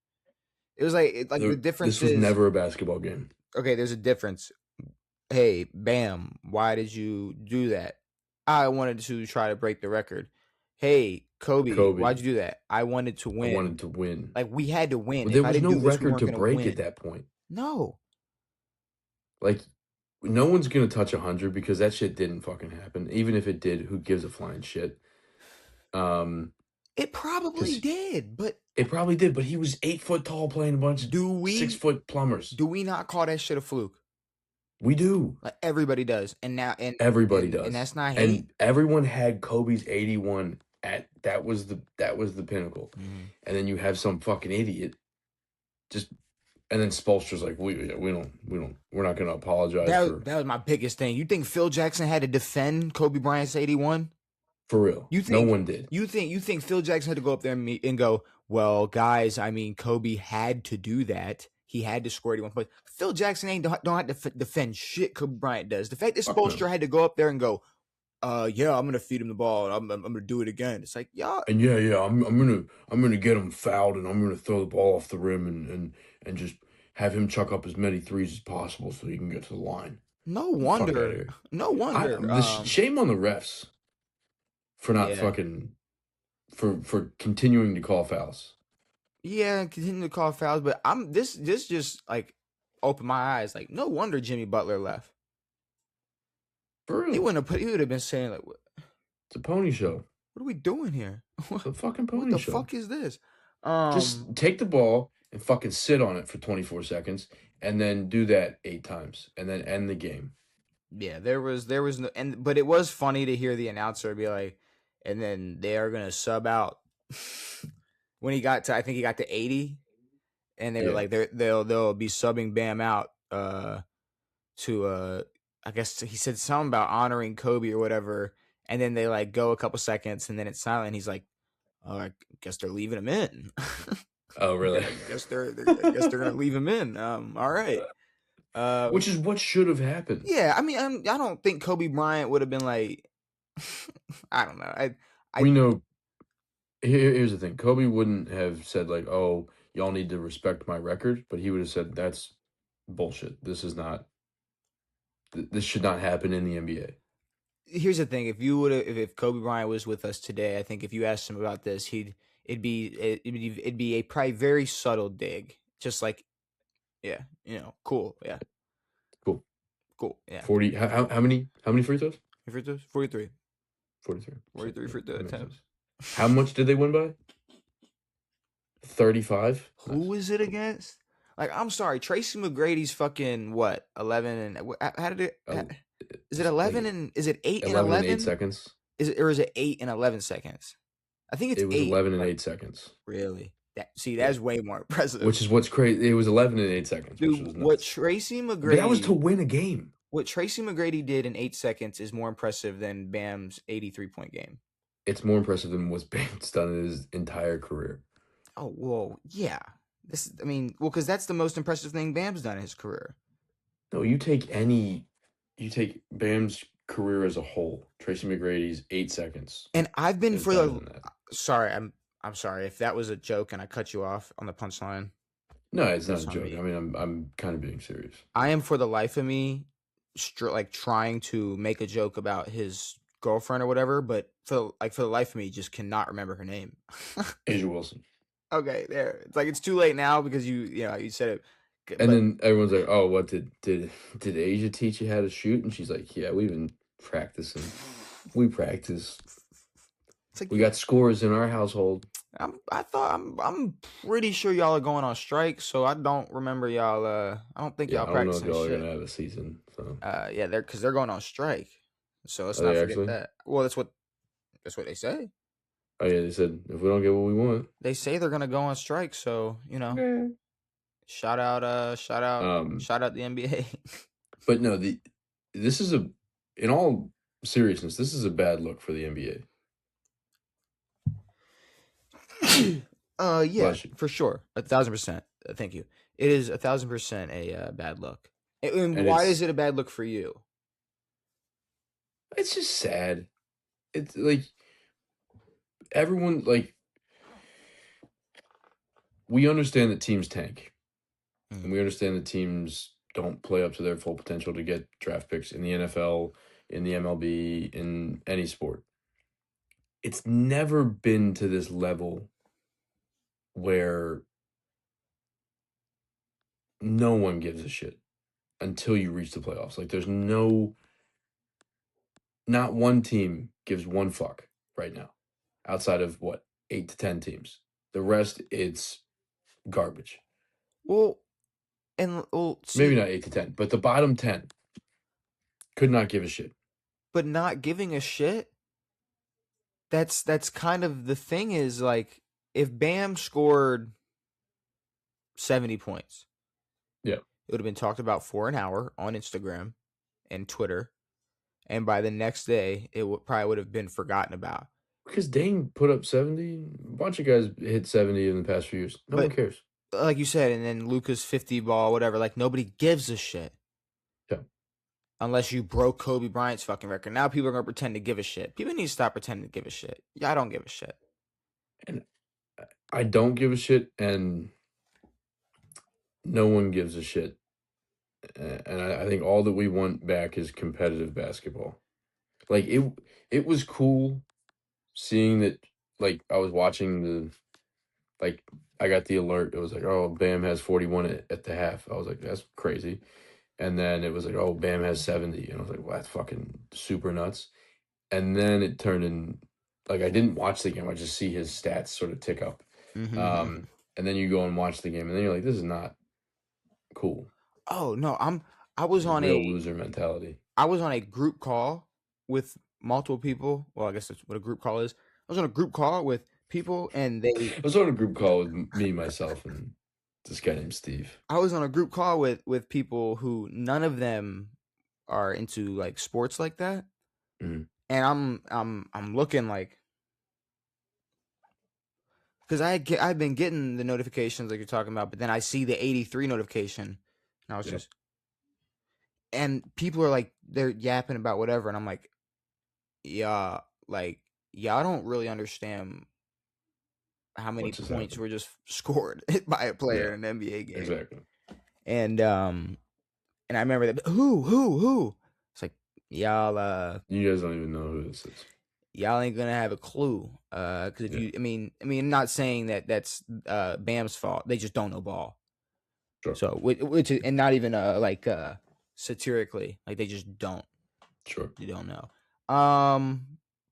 It was the difference. This was never a basketball game. Okay, there's a difference. Hey, Bam, why did you do that? I wanted to try to break the record. Hey, Kobe, why'd you do that? I wanted to win. I wanted to win. Like, we had to win. Well, there was no record to break at that point. No. Like, no one's going to touch 100 because that shit didn't fucking happen. Even if it did, who gives a flying shit? It probably did, but it probably did. But he was 8 foot tall playing a bunch of 6 foot plumbers. Do we not call that shit a fluke? We do. Like everybody does, and now everybody does, and that's not hate. And everyone had Kobe's 81 at that was the pinnacle, and then you have some fucking idiot just. And then Spoelstra's like, we're not going to apologize. That was my biggest thing. You think Phil Jackson had to defend Kobe Bryant's 81? For real. No one did. You think Phil Jackson had to go up there and go, well, guys, I mean, Kobe had to do that. He had to score 81 points. Phil Jackson don't have to defend shit Kobe Bryant does. The fact that Spoelstra had to go up there and go, yeah, I'm gonna feed him the ball. I'm gonna do it again. It's like, y'all. And I'm gonna get him fouled, and I'm gonna throw the ball off the rim and just have him chuck up as many threes as possible so he can get to the line. No wonder. Shame on the refs for not fucking for continuing to call fouls. Yeah, continue to call fouls, but this just like opened my eyes. Like, no wonder Jimmy Butler left. For real. He would have been saying like, it's a pony show. What are we doing here? It's a fucking pony show. What the fuck is this? Just take the ball and fucking sit on it for 24 seconds, and then do that 8 times, and then end the game. Yeah, there was no, but it was funny to hear the announcer be like, and then they are gonna sub out when he got to, I think he got to 80, and they were like, they'll be subbing Bam out to I guess he said something about honoring Kobe or whatever, and then they like go a couple seconds, and then it's silent. He's like, oh, I guess they're leaving him in. Oh, really? I guess they're gonna leave him in. All right. Which is what should have happened. Yeah, I mean, I don't think Kobe Bryant would have been like, I don't know. We know. Here's the thing: Kobe wouldn't have said like, "Oh, y'all need to respect my record," but he would have said, "That's bullshit. This is not. This should not happen in the NBA." Here's the thing: if Kobe Bryant was with us today, I think if you asked him about this, it'd be a probably very subtle dig, just like, yeah, cool, yeah, cool, yeah. 40. How many free throws? Free throws? 43. 43. 43 free throw attempts. How much did they win by? 35. Who is it against? Like, I'm sorry, Tracy McGrady's fucking what? 11 and how did it? Is it 11 and is it 8 and 11? 8 seconds. Is it 8 and 11 seconds? I think it was 8. 11 and 8 seconds. Really? That's way more impressive. Which is what's crazy. It was 11 and 8 seconds. Dude, which was nuts. What Tracy McGrady? But that was to win a game. What Tracy McGrady did in 8 seconds is more impressive than Bam's 83-point game. It's more impressive than what Bam's done in his entire career. Oh, whoa, yeah. Because that's the most impressive thing Bam's done in his career. No, you take Bam's career as a whole. Tracy McGrady's 8 seconds. And I've been sorry, I'm sorry if that was a joke and I cut you off on the punchline. No, it's not a joke. I mean, I'm kind of being serious. I am, for the life of me, trying to make a joke about his girlfriend or whatever, but for the life of me, just cannot remember her name. Asia Wilson. Okay, there. It's like it's too late now because you said it. And then everyone's like, "Oh, what did Asia teach you how to shoot?" And she's like, "Yeah, we've been practicing. We practice. Like, we got scores in our household." I'm pretty sure y'all are going on strike, so I don't remember y'all. I don't think y'all practicing. I don't know if y'all are gonna have a season. So. Yeah, they're going on strike, so let's not forget that. Well, that's what they say. Oh yeah, they said if we don't get what we want, they say they're gonna go on strike. So shout out the NBA. But no, this is in all seriousness, this is a bad look for the NBA. Yeah, for sure, 1,000%. Thank you. It is 1,000% a bad look. And why is it a bad look for you? It's just sad. It's like everyone, like, we understand that teams tank, and we understand that teams don't play up to their full potential to get draft picks in the NFL, in the MLB, in any sport. It's never been to this level where no one gives a shit until you reach the playoffs. Like, there's not one team gives one fuck right now, outside of 8 to 10 teams. The rest, it's garbage. Well, see, maybe not 8 to 10, but the bottom 10 could not give a shit. But not giving a shit. That's kind of the thing is like if Bam scored 70 points, yeah, it would have been talked about for an hour on Instagram and Twitter, and by the next day, it probably would have been forgotten about. Because Dame put up 70. A bunch of guys hit 70 in the past few years. No one cares. Like you said, and then Luka's 50 ball, whatever. Like nobody gives a shit. Yeah. Unless you broke Kobe Bryant's fucking record. Now people are gonna pretend to give a shit. People need to stop pretending to give a shit. Yeah, I don't give a shit. And I don't give a shit, and no one gives a shit. And I think all that we want back is competitive basketball. Like it was cool seeing that. Like I was watching I got the alert. It was like, oh, Bam has 41 at the half. I was like, that's crazy. And then it was like, oh, Bam has 70. And I was like, well, that's fucking super nuts. And then it turned in, like, I didn't watch the game. I just see his stats sort of tick up. Mm-hmm. And then you go and watch the game, and then you're like, this is not cool. Oh, no, I was on real loser mentality. I was on a group call with multiple people. Well, I guess that's what a group call is. I was on a group call with people, and I was on a group call with me, myself, and this guy named Steve. I was on a group call with people who none of them are into like sports like that, mm-hmm. and I'm looking like because I've been getting the notifications like you're talking about, but then I see the 83 notification, and I was just, and people are like they're yapping about whatever, and I'm like, yeah, like y'all don't really understand how many points were just scored by a player in an NBA game. Exactly. And I remember that who? It's like y'all you guys don't even know who this is. Y'all ain't gonna have a clue. Because if you I mean I'm not saying that that's Bam's fault. They just don't know ball. Sure. So which is, and not even like satirically, like they just don't. Sure. You don't know.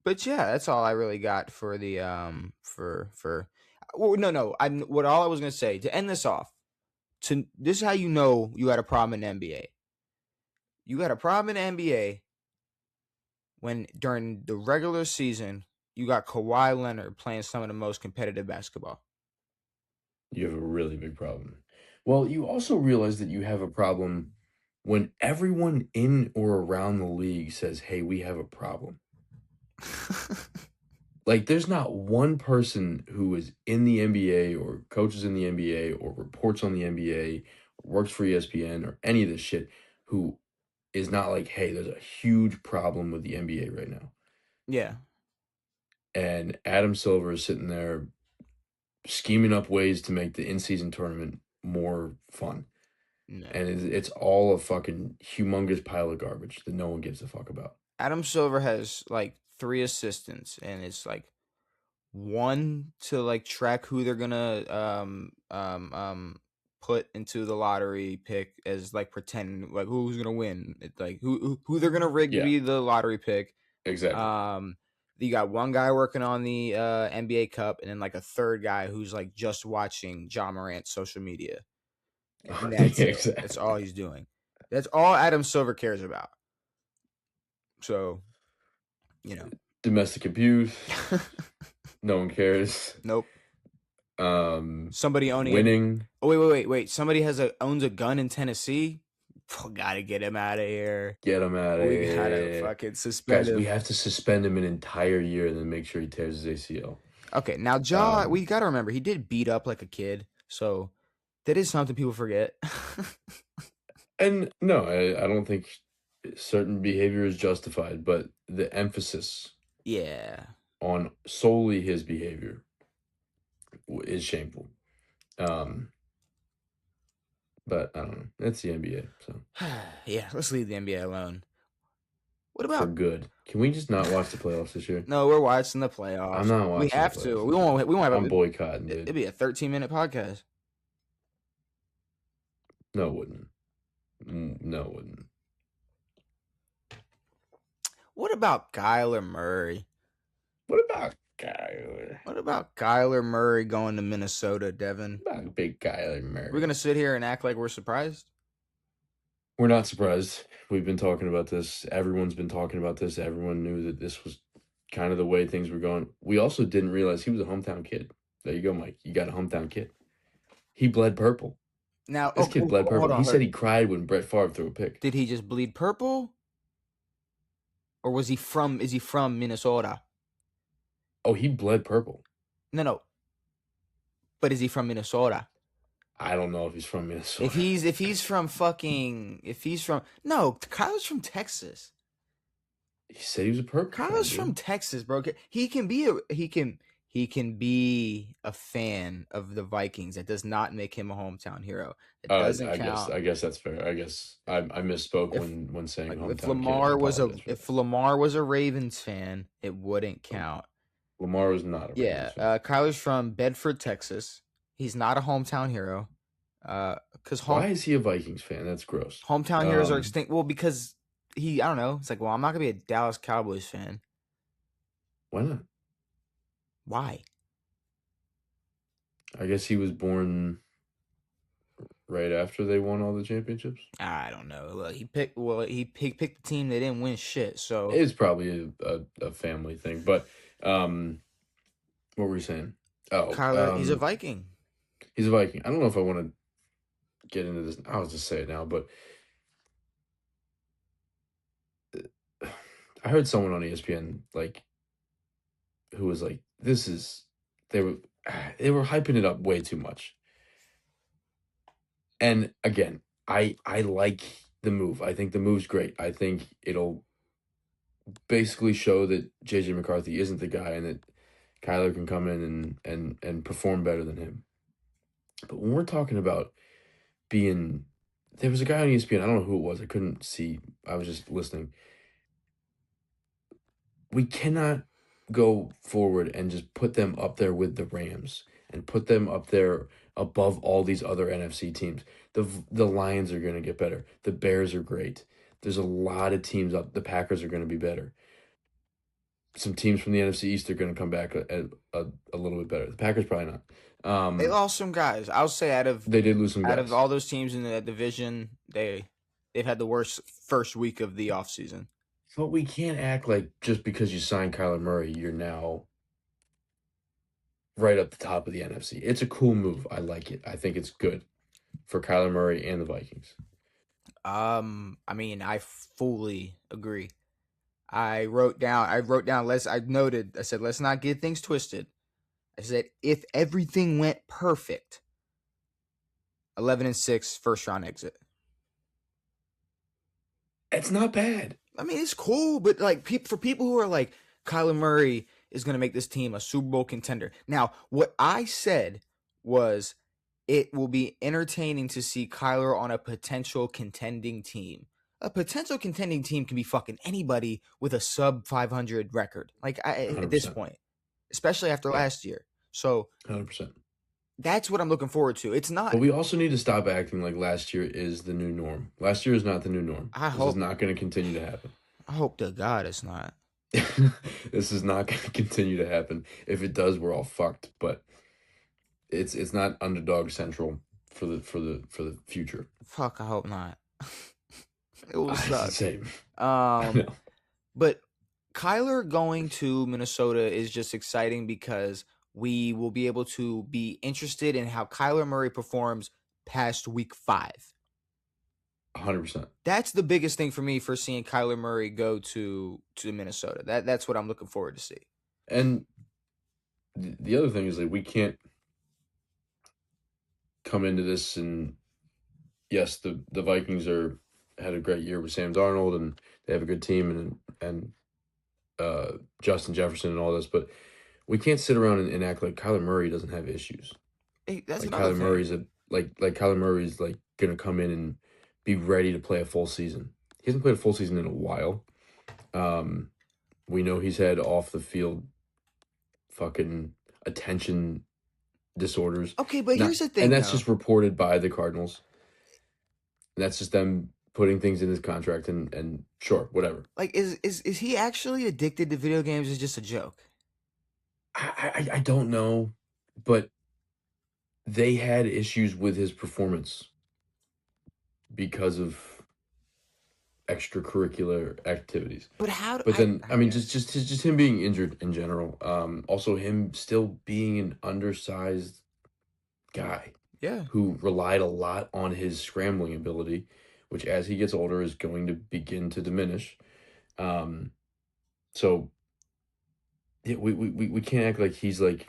But yeah, that's all I really got for the well, no. All I was gonna say to end this off. This is how you know you got a problem in the NBA. You got a problem in the NBA when during the regular season you got Kawhi Leonard playing some of the most competitive basketball. You have a really big problem. Well, you also realize that you have a problem when everyone in or around the league says, hey, we have a problem. Like, there's not one person who is in the NBA or coaches in the NBA or reports on the NBA or works for ESPN or any of this shit who is not like, hey, there's a huge problem with the NBA right now. Yeah. And Adam Silver is sitting there scheming up ways to make the in-season tournament more fun. No. And it's all a fucking humongous pile of garbage that no one gives a fuck about. Adam Silver has like 3 assistants, and it's like one to like track who they're gonna put into the lottery pick as like pretend like who's gonna win. It's like who they're gonna rig to be the lottery pick. Exactly. You got one guy working on the NBA Cup, and then like a third guy who's like just watching Ja Morant's social media. And that's exactly. That's all he's doing. That's all Adam Silver cares about. So, you know, domestic abuse. No one cares. Nope. Somebody owning winning. Wait. Somebody owns a gun in Tennessee. Oh, gotta get him out of here. Get him out of here. We gotta fucking suspend him. We have to suspend him an entire year and then make sure he tears his ACL. Okay, now Ja, we gotta remember he did beat up like a kid, so that is something people forget. And no, I don't think certain behavior is justified, but the emphasis, on solely his behavior is shameful. But I don't know. It's the NBA, so yeah. Let's leave the NBA alone. What about for good? Can we just not watch the playoffs this year? No, we're watching the playoffs. I'm not watching. We have to. We won't have. I'm boycotting, dude. It'd be a 13-minute podcast. No, it wouldn't. No, it wouldn't. What about Kyler Murray? What about Kyler. What about Kyler Murray going to Minnesota, Devin? What about big Kyler Murray? We're going to sit here and act like we're surprised? We're not surprised. We've been talking about this. Everyone's been talking about this. Everyone knew that this was kind of the way things were going. We also didn't realize he was a hometown kid. There you go, Mike. You got a hometown kid. He bled purple. Now, this kid bled purple. He said he cried when Brett Favre threw a pick. Did he just bleed purple? Or is he from Minnesota? Oh, he bled purple. No. But is he from Minnesota? I don't know if he's from Minnesota. If he's from no, Kyler's from Texas. He said he was a purple. Kyler's from Texas, bro. He can be a fan of the Vikings. That does not make him a hometown hero. It doesn't count. I guess that's fair. I guess I misspoke when saying like, hometown. If Lamar was a Ravens fan, it wouldn't count. Lamar was not a Ravens fan. Kyler's from Bedford, Texas. He's not a hometown hero. Why is he a Vikings fan? That's gross. Hometown heroes are extinct. Well, because I don't know. It's like, well, I'm not gonna be a Dallas Cowboys fan. Why not? Why? I guess he was born right after they won all the championships. I don't know. Look, he picked the team that didn't win shit. So it's probably a family thing. But what were you saying? Oh, Kyler, he's a Viking. He's a Viking. I don't know if I want to get into this. I'll just say it now, but I heard someone on ESPN who was like, they were hyping it up way too much. And again, I like the move. I think the move's great. I think it'll basically show that JJ McCarthy isn't the guy and that Kyler can come in and perform better than him. But when we're talking about there was a guy on ESPN, I don't know who it was, I couldn't see, I was just listening. We cannot go forward and just put them up there with the Rams and put them up there above all these other NFC teams. The Lions are going to get better. The Bears are great. There's a lot of teams up. The Packers are going to be better. Some teams from the NFC East are going to come back a little bit better. The Packers probably not. They lost some guys. I'll say they did lose some guys. Out of all those teams in that division, they've had the worst first week of the offseason. But we can't act like just because you signed Kyler Murray, you're now right up the top of the NFC. It's a cool move. I like it. I think it's good for Kyler Murray and the Vikings. I mean, I fully agree. I said, let's not get things twisted. I said, if everything went perfect, 11-6 first round exit. It's not bad. I mean, it's cool, but for people who are like, Kyler Murray is going to make this team a Super Bowl contender. Now, what I said was it will be entertaining to see Kyler on a potential contending team. A potential contending team can be fucking anybody with a sub 500 record. At this point, especially after last year. So 100%. That's what I'm looking forward to. It's not. But we also need to stop acting like last year is the new norm. Last year is not the new norm. This is not going to continue to happen. I hope to God it's not. This is not going to continue to happen. If it does, we're all fucked. But it's not underdog central for the future. Fuck, I hope not. It will suck. Same. But Kyler going to Minnesota is just exciting because we will be able to be interested in how Kyler Murray performs past week 5. 100%. That's the biggest thing for me for seeing Kyler Murray go to Minnesota. That's what I'm looking forward to see. And the other thing is we can't come into this and yes, the Vikings had a great year with Sam Darnold and they have a good team and Justin Jefferson and all this, but we can't sit around and act like Kyler Murray doesn't have issues. Hey, that's Kyler Murray's Kyler Murray's gonna come in and be ready to play a full season. He hasn't played a full season in a while. We know he's had off the field fucking attention disorders. Okay, but here's the thing. And that's just reported by the Cardinals. And that's just them putting things in his contract and sure, whatever. Is he actually addicted to video games? Is just a joke? I don't know, but they had issues with his performance because of extracurricular activities. But how do But then, I mean, yeah. just him being injured in general. Also him still being an undersized guy Yeah. who relied a lot on his scrambling ability, which as he gets older is going to begin to diminish. Um, so yeah, we can't act like he's like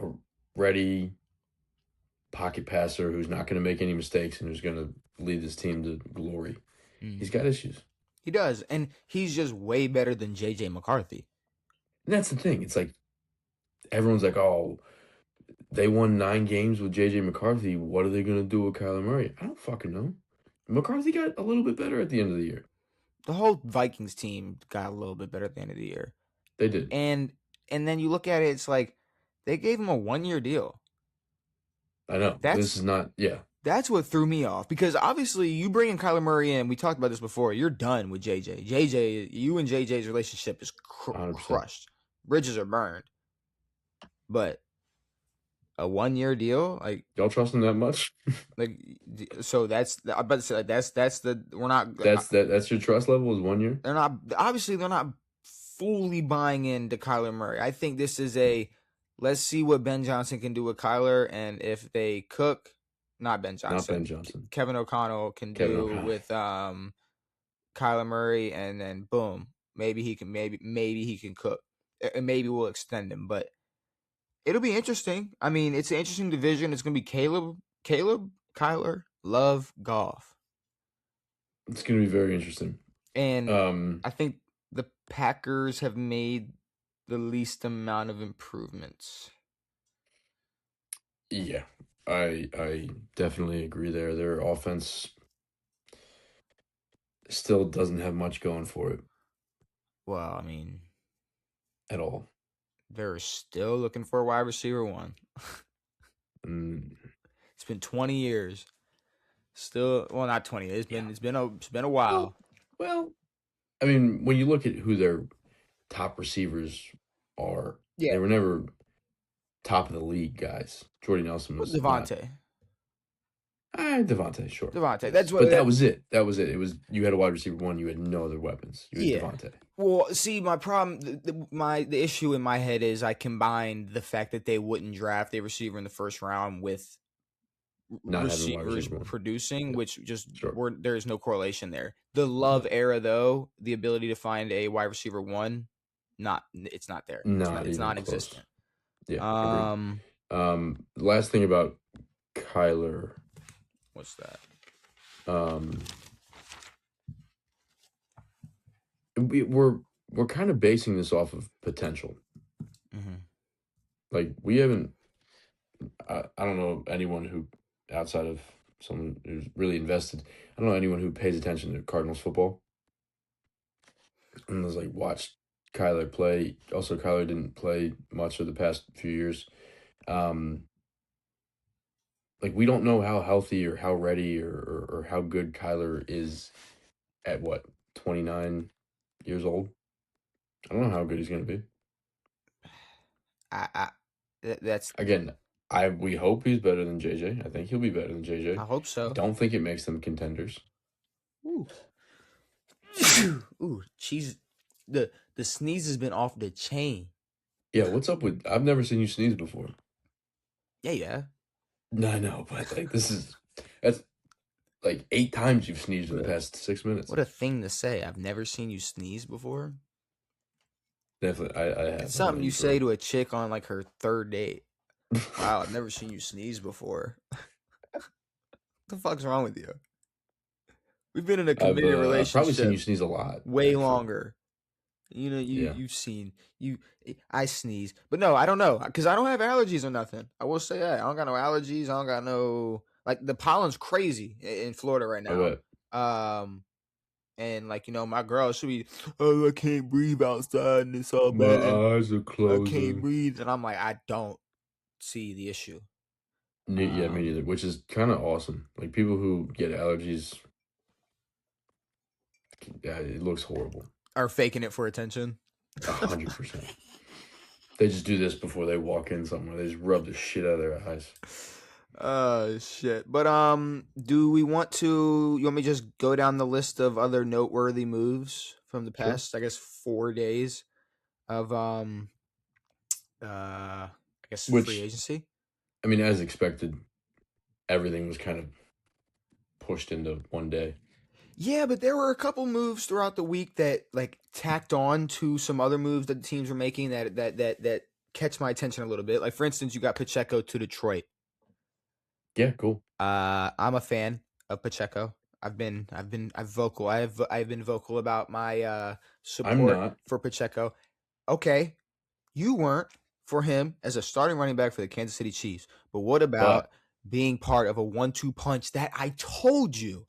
a ready pocket passer who's not going to make any mistakes and who's going to lead this team to glory. He's got issues. He does, and he's just way better than JJ McCarthy. And that's the thing. It's like everyone's like, "Oh, they won 9 games with JJ McCarthy. What are they going to do with Kyler Murray?" I don't fucking know. McCarthy got a little bit better at the end of the year. The whole Vikings team got a little bit better at the end of the year. They did. And then you look at it, it's like they gave him a 1-year deal. I know. This is not, yeah. That's what threw me off, because obviously you bring in Kyler Murray in. We talked about this before. You're done with JJ. You and JJ's relationship is crushed. Bridges are burned. But a 1-year deal, like, y'all trust him that much? like, so that's I about to say, like, that's the we're not. That's your trust level is 1 year. They're not fully buying into Kyler Murray. I think this is let's see what Ben Johnson can do with Kyler, and if they cook, not Ben Johnson, Kevin O'Connell can do with Kyler Murray, and then boom, maybe he can cook, and maybe we'll extend him. But it'll be interesting. I mean, it's an interesting division. It's gonna be Caleb, Kyler, Love, Goff. It's gonna be very interesting. And I think the Packers have made the least amount of improvements. Yeah, I definitely agree there. Their offense still doesn't have much going for it. Well, I mean, at all. They're still looking for a wide receiver one. It's been 20 years. Still, well, not 20. It's been a while. Well, I mean, when you look at who their top receivers are, they were never top of the league guys. Jordy Nelson was Devontae. Devontae, sure. Devontae. That's what. But that was it. That was it. It was, you had a wide receiver one. You had no other weapons. You had Devontae. Well, see, my problem, the issue in my head is I combined the fact that they wouldn't draft a receiver in the first round with receivers producing, which just there is no correlation there. The Love era, though, the ability to find a wide receiver one, it's not there. It's non-existent. Yeah. Last thing about Kyler. What's that? We're kind of basing this off of potential. Like, we haven't. I don't know anyone who, outside of someone who's really invested, I don't know anyone who pays attention to Cardinals football and has like watched Kyler play. Also, Kyler didn't play much of the past few years. Like, we don't know how healthy or how ready or how good Kyler is at 29 years old. I don't know how good he's going to be. That's again. We hope he's better than JJ. I think he'll be better than JJ. I hope so. I don't think it makes them contenders. Ooh, jeez, the sneeze has been off the chain. Yeah, what's up with? I've never seen you sneeze before. Yeah. No, I know, but like that's like 8 times you've sneezed in the past 6 minutes. What a thing to say! I've never seen you sneeze before. Definitely, I have. It's something you say to a chick on like her 3rd date. Wow, I've never seen you sneeze before. What the fuck's wrong with you? We've been in a committed relationship. I've probably seen you sneeze a lot. Way longer. You know, you've seen I sneeze, but no, I don't know, because I don't have allergies or nothing. I will say that I don't got no allergies. I don't got no, like, the pollen's crazy in Florida right now. And like, my girl, she'll be, I can't breathe outside and it's all bad. My eyes are closed. I can't breathe, and I'm like, I don't see the issue. Yeah, me neither. Which is kind of awesome. Like, people who get allergies, yeah, it looks horrible. Are faking it for attention. 100%. They just do this before they walk in somewhere. They just rub the shit out of their eyes. Oh shit. But do we want to you want me to just go down the list of other noteworthy moves from the Sure. past, I guess 4 days of I guess free agency? I mean, as expected, everything was kind of pushed into one day. Yeah, but there were a couple moves throughout the week that like tacked on to some other moves that the teams were making that catch my attention a little bit. Like for instance, you got Pacheco to Detroit. Yeah, cool. I'm a fan of Pacheco. I've been vocal. I've been vocal about my support for Pacheco. Okay, you weren't for him as a starting running back for the Kansas City Chiefs. But what about being part of a 1-2 punch that I told you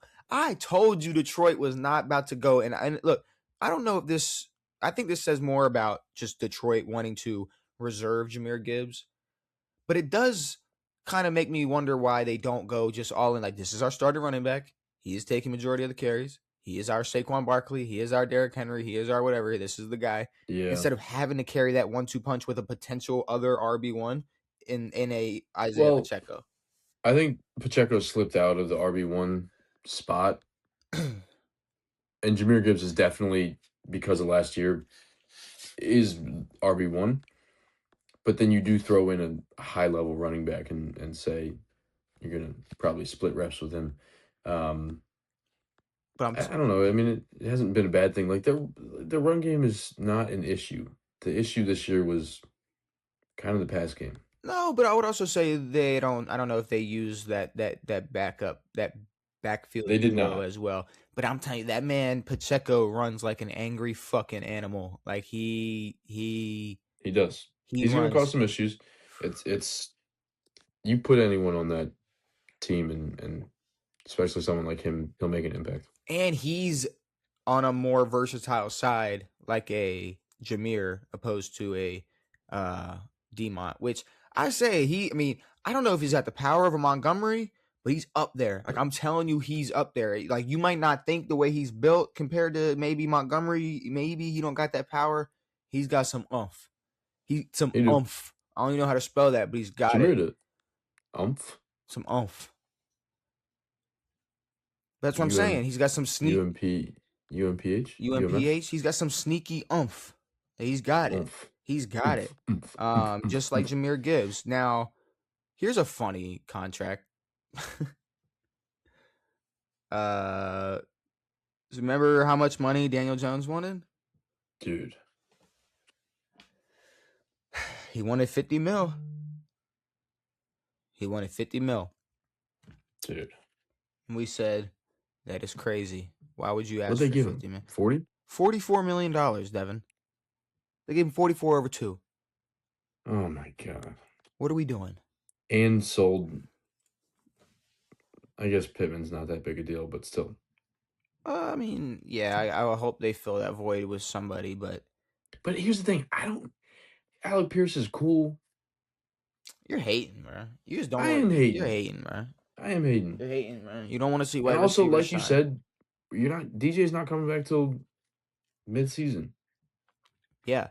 Detroit was not about to go. And look, I don't know if this. I think this says more about just Detroit wanting to reserve Jahmyr Gibbs, but it does kind of make me wonder why they don't go just all in. Like, this is our starting running back. He is taking majority of the carries. He is our Saquon Barkley. He is our Derrick Henry. He is our whatever. This is the guy. Yeah. Instead of having to carry that 1-2 punch with a potential other RB1 in a Isaiah Pacheco. I think Pacheco slipped out of the RB1 spot. And Jahmyr Gibbs is definitely, because of last year, is RB1. But then you do throw in a high-level running back and say you're going to probably split reps with him. But I don't know. I mean, it hasn't been a bad thing. Like, the run game is not an issue. The issue this year was kind of the pass game. No, but I would also say they don't. I don't know if they use that backup, that backfield. They did not as well. But I'm telling you, that man Pacheco runs like an angry fucking animal. Like he does. He's going to cause some issues. It's you put anyone on that team and especially someone like him, he'll make an impact. And he's on a more versatile side, like a Jahmyr, opposed to a Demont, which I say I don't know if he's got the power of a Montgomery, but he's up there. Like, I'm telling you, he's up there. Like, you might not think the way he's built compared to maybe Montgomery, maybe he don't got that power. He's got some oomph. Oomph. I don't even know how to spell that, but he's got it. Oomph? Some oomph. That's what I'm saying. He's got some sneak. UMPH? UMPH? He's got some sneaky oomph. He's got it. He's got it. Just like Jahmyr Gibbs. Now, here's a funny contract. Remember how much money Daniel Jones wanted? Dude. He wanted $50 million. He wanted $50 million. Dude. And we said, that is crazy. Why would you ask for $50 million? 40? $44 million, Devin. They gave him 44 over 2. Oh my god. What are we doing? And sold. I guess Pittman's not that big a deal, but still. I mean, yeah, I hope they fill that void with somebody, but. But here's the thing. Alec Pierce is cool. You're hating, bro. You just don't. I am hating. You're hating, bro. I am hating. You're hating, man. You don't want to see wide receivers. And also, like shine. You said, DJ's not coming back till mid-season. Yeah.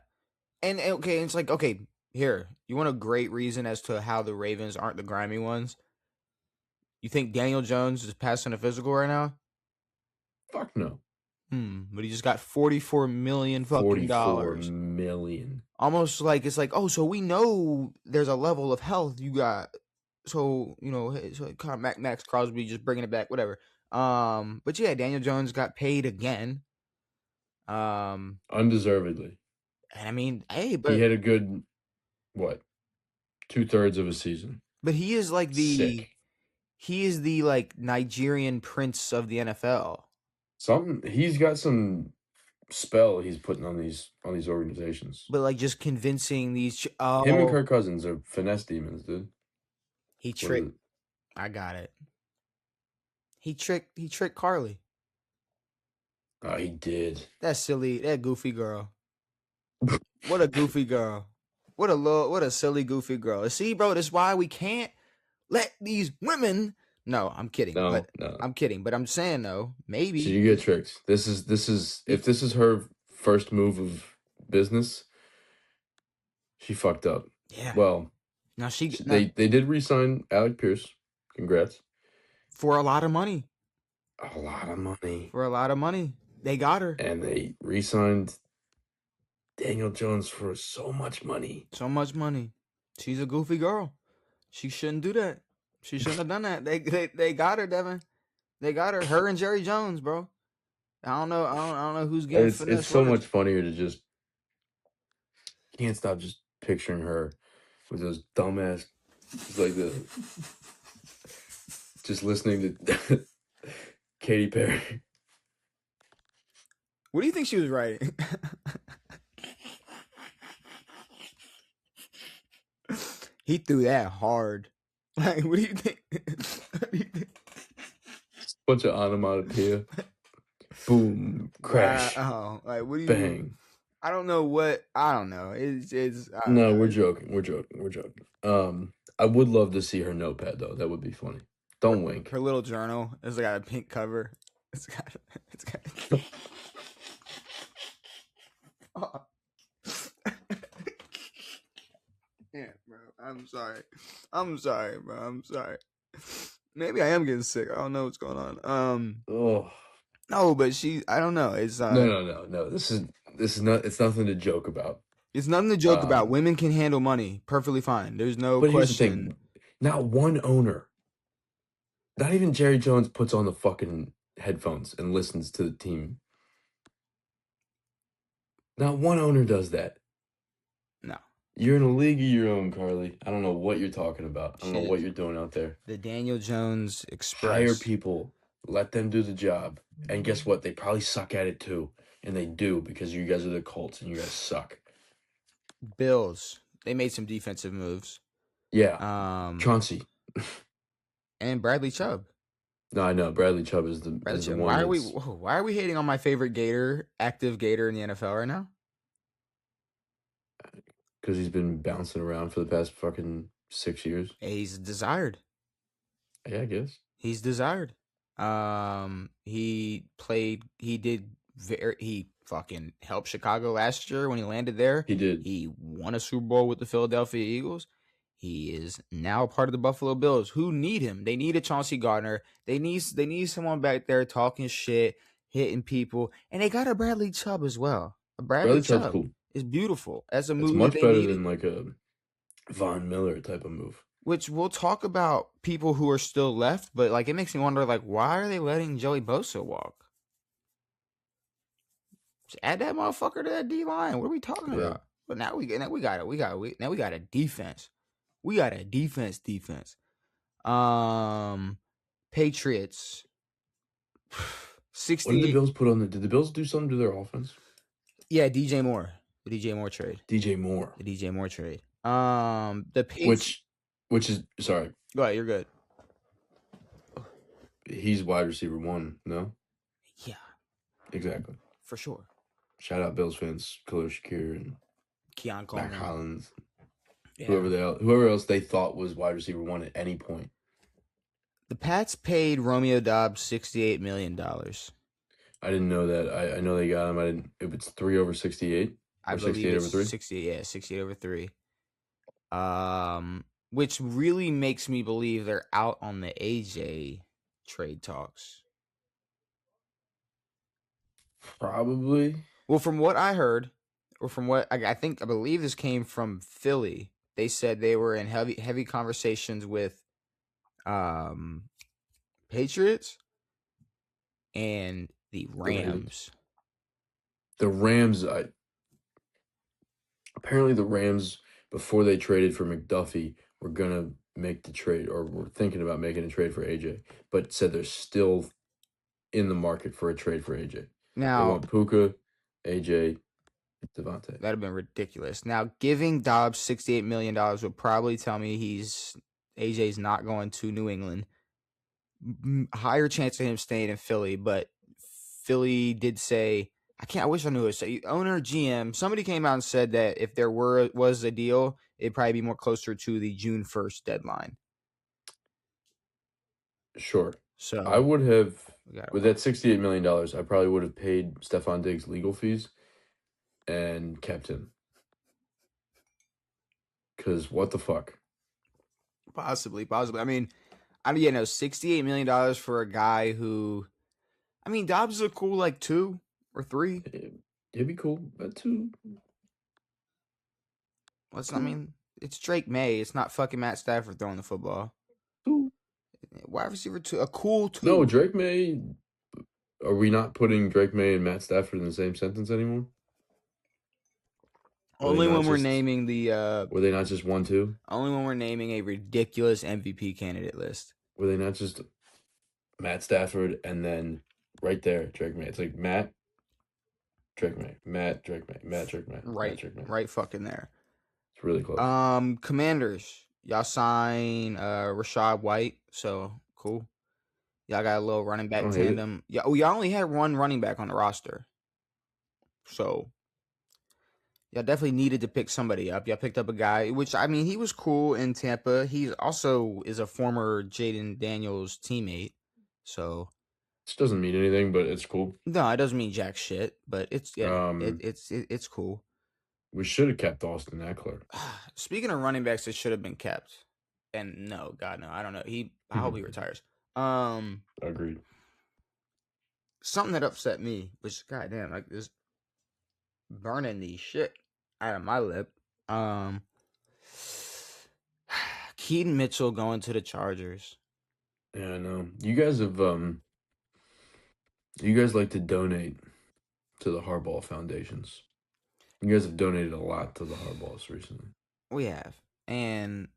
And okay, it's like, okay, here. You want a great reason as to how the Ravens aren't the grimy ones? You think Daniel Jones is passing a physical right now? Fuck no. But he just got $44 million fucking dollars. $44 million. Almost like it's like, oh, so we know there's a level of health you got. So, so kind of Maxx Crosby just bringing it back, whatever. But yeah, Daniel Jones got paid again. Undeservedly. And I mean, hey, but he had a good 2/3 of a season. But he is like he is the like Nigerian prince of the NFL. He's got some spell he's putting on these organizations. But like just convincing these him and Kirk Cousins are finesse demons, dude. He tricked. I got it. He tricked Carly. Oh, he did. That goofy girl. What a goofy girl. What a silly goofy girl. See, bro, that's why we can't let these women. No, I'm kidding. No. I'm kidding. But I'm saying though, maybe. So you get tricked. This is if this is her first move of business, She fucked up. Yeah. Well, Now they did re-sign Alec Pierce. Congrats. For a lot of money. A lot of money. For a lot of money. They got her. And they re-signed Daniel Jones for so much money. So much money. She's a goofy girl. She shouldn't do that. She shouldn't have done that. They got her, Devin. They got her. Her and Jerry Jones, bro. I don't know who's getting finesse. It's so much funnier to just can't stop just picturing her with those dumbass like just listening to Katy Perry. What do you think she was writing? He threw that hard. Like, what do you think? Bunch of onomatopoeia. Boom, crash. Wow. Like, what do you? Bang. I don't know what. I don't know. It's. No, we're joking. We're joking. I would love to see her notepad though. That would be funny. Don't wink. Her little journal. It's got a pink cover. It's got. Oh. Yeah, bro. I'm sorry, bro. I'm sorry. Maybe I am getting sick. I don't know what's going on. Oh. No, but I don't know. It's No. This is not. It's nothing to joke about. It's nothing to joke about. Women can handle money perfectly fine. There's no but question. Here's the thing. Not one owner, not even Jerry Jones, puts on the fucking headphones and listens to the team. Not one owner does that. No. You're in a league of your own, Carly. I don't know what you're talking about. I don't know what you're doing out there. The Daniel Jones Express. Hire people. Let them do the job. And guess what? They probably suck at it too. And they do because you guys are the Colts and you guys suck. Bills. They made some defensive moves. Yeah. Chauncey. And Bradley Chubb. No, I know. Bradley Chubb is the one. Why are we hating on my favorite active Gator in the NFL right now? Because he's been bouncing around for the past fucking 6 years. He's desired. Yeah, I guess. He's desired. He fucking helped Chicago last year when he landed there. He did. He won a Super Bowl with the Philadelphia Eagles. He is now part of the Buffalo Bills, who need him. They need a Chauncey Gardner. They need someone back there talking shit, hitting people, and they got a Bradley Chubb as well. Bradley Chubb cool. Is beautiful as a move. It's much better than like a Von Miller type of move. Which we'll talk about people who are still left, but like it makes me wonder, like, why are they letting Joey Bosa walk? Just add that motherfucker to that D line. What are we talking about? But now we got a defense. We got a defense. Patriots. 60. What did the Bills put on did the Bills do something to their offense? Yeah, DJ Moore. The DJ Moore trade. The DJ Moore trade. The Patriots. Which is sorry. Go ahead, you're good. He's wide receiver 1, no? Yeah. Exactly. For sure. Shout out Bills fans, Khalil Shakir and Keon Coleman. Mac Hollins. Yeah. Whoever else they thought was wide receiver 1 at any point. The Pats paid Romeo Doubs $68 million. I didn't know that. I know they got him. If it's 3 over 68? I believe 68 over 3? 68 over 3. Which really makes me believe they're out on the AJ trade talks. Probably. Well, from what I heard, or from what I believe this came from Philly. They said they were in heavy conversations with Patriots and the Rams. The Rams, apparently the Rams, before they traded for McDuffie, were going to make the trade, or were thinking about making a trade for AJ, but said they're still in the market for a trade for AJ. Now, they want Puka, AJ, Devontae. That'd have been ridiculous. Now, giving Dobbs $68 million would probably tell me AJ's not going to New England. Higher chance of him staying in Philly, but Philly did say, I wish I knew it. So owner, GM, somebody came out and said that if there was a deal, it'd probably be more closer to the June 1st deadline. Sure. So I would have, with that $68 million, I probably would have paid Stephon Diggs legal fees and kept him. Because what the fuck? Possibly. I mean, $68 million for a guy who, I mean, Dobbs is a cool like 2 or 3. It'd be cool. But 2. I mean, it's Drake May. It's not fucking Matt Stafford throwing the football. 2. Wide receiver 2, a cool 2. No, Drake May. Are we not putting Drake May and Matt Stafford in the same sentence anymore? Only when we're naming the. Were they not just 1-2? Only when we're naming a ridiculous MVP candidate list. Were they not just Matt Stafford and then right there Drake May? It's like Matt, Drake May, Matt, Drake May, Matt, Drake May, right, Matt, Drake May. Right, fucking there. It's really close. Commanders, y'all sign Rachaad White, so cool. Y'all got a little running back tandem. Yeah, y'all only had one running back on the roster, so y'all definitely needed to pick somebody up. Y'all picked up a guy, which I mean, he was cool in Tampa. He also is a former Jaden Daniels teammate, so. This doesn't mean anything, but it's cool. No, it doesn't mean jack shit, but it's it's cool. We should have kept Austin Eckler. Speaking of running backs that should have been kept, and no, God no, I don't know. I hope he retires. Agreed. Something that upset me, which goddamn, like this burning the shit out of my lip. Keaton Mitchell going to the Chargers. Yeah, I know. You guys have you guys like to donate to the Harbaugh Foundations. You guys have donated a lot to the Harbaughs recently. We have. And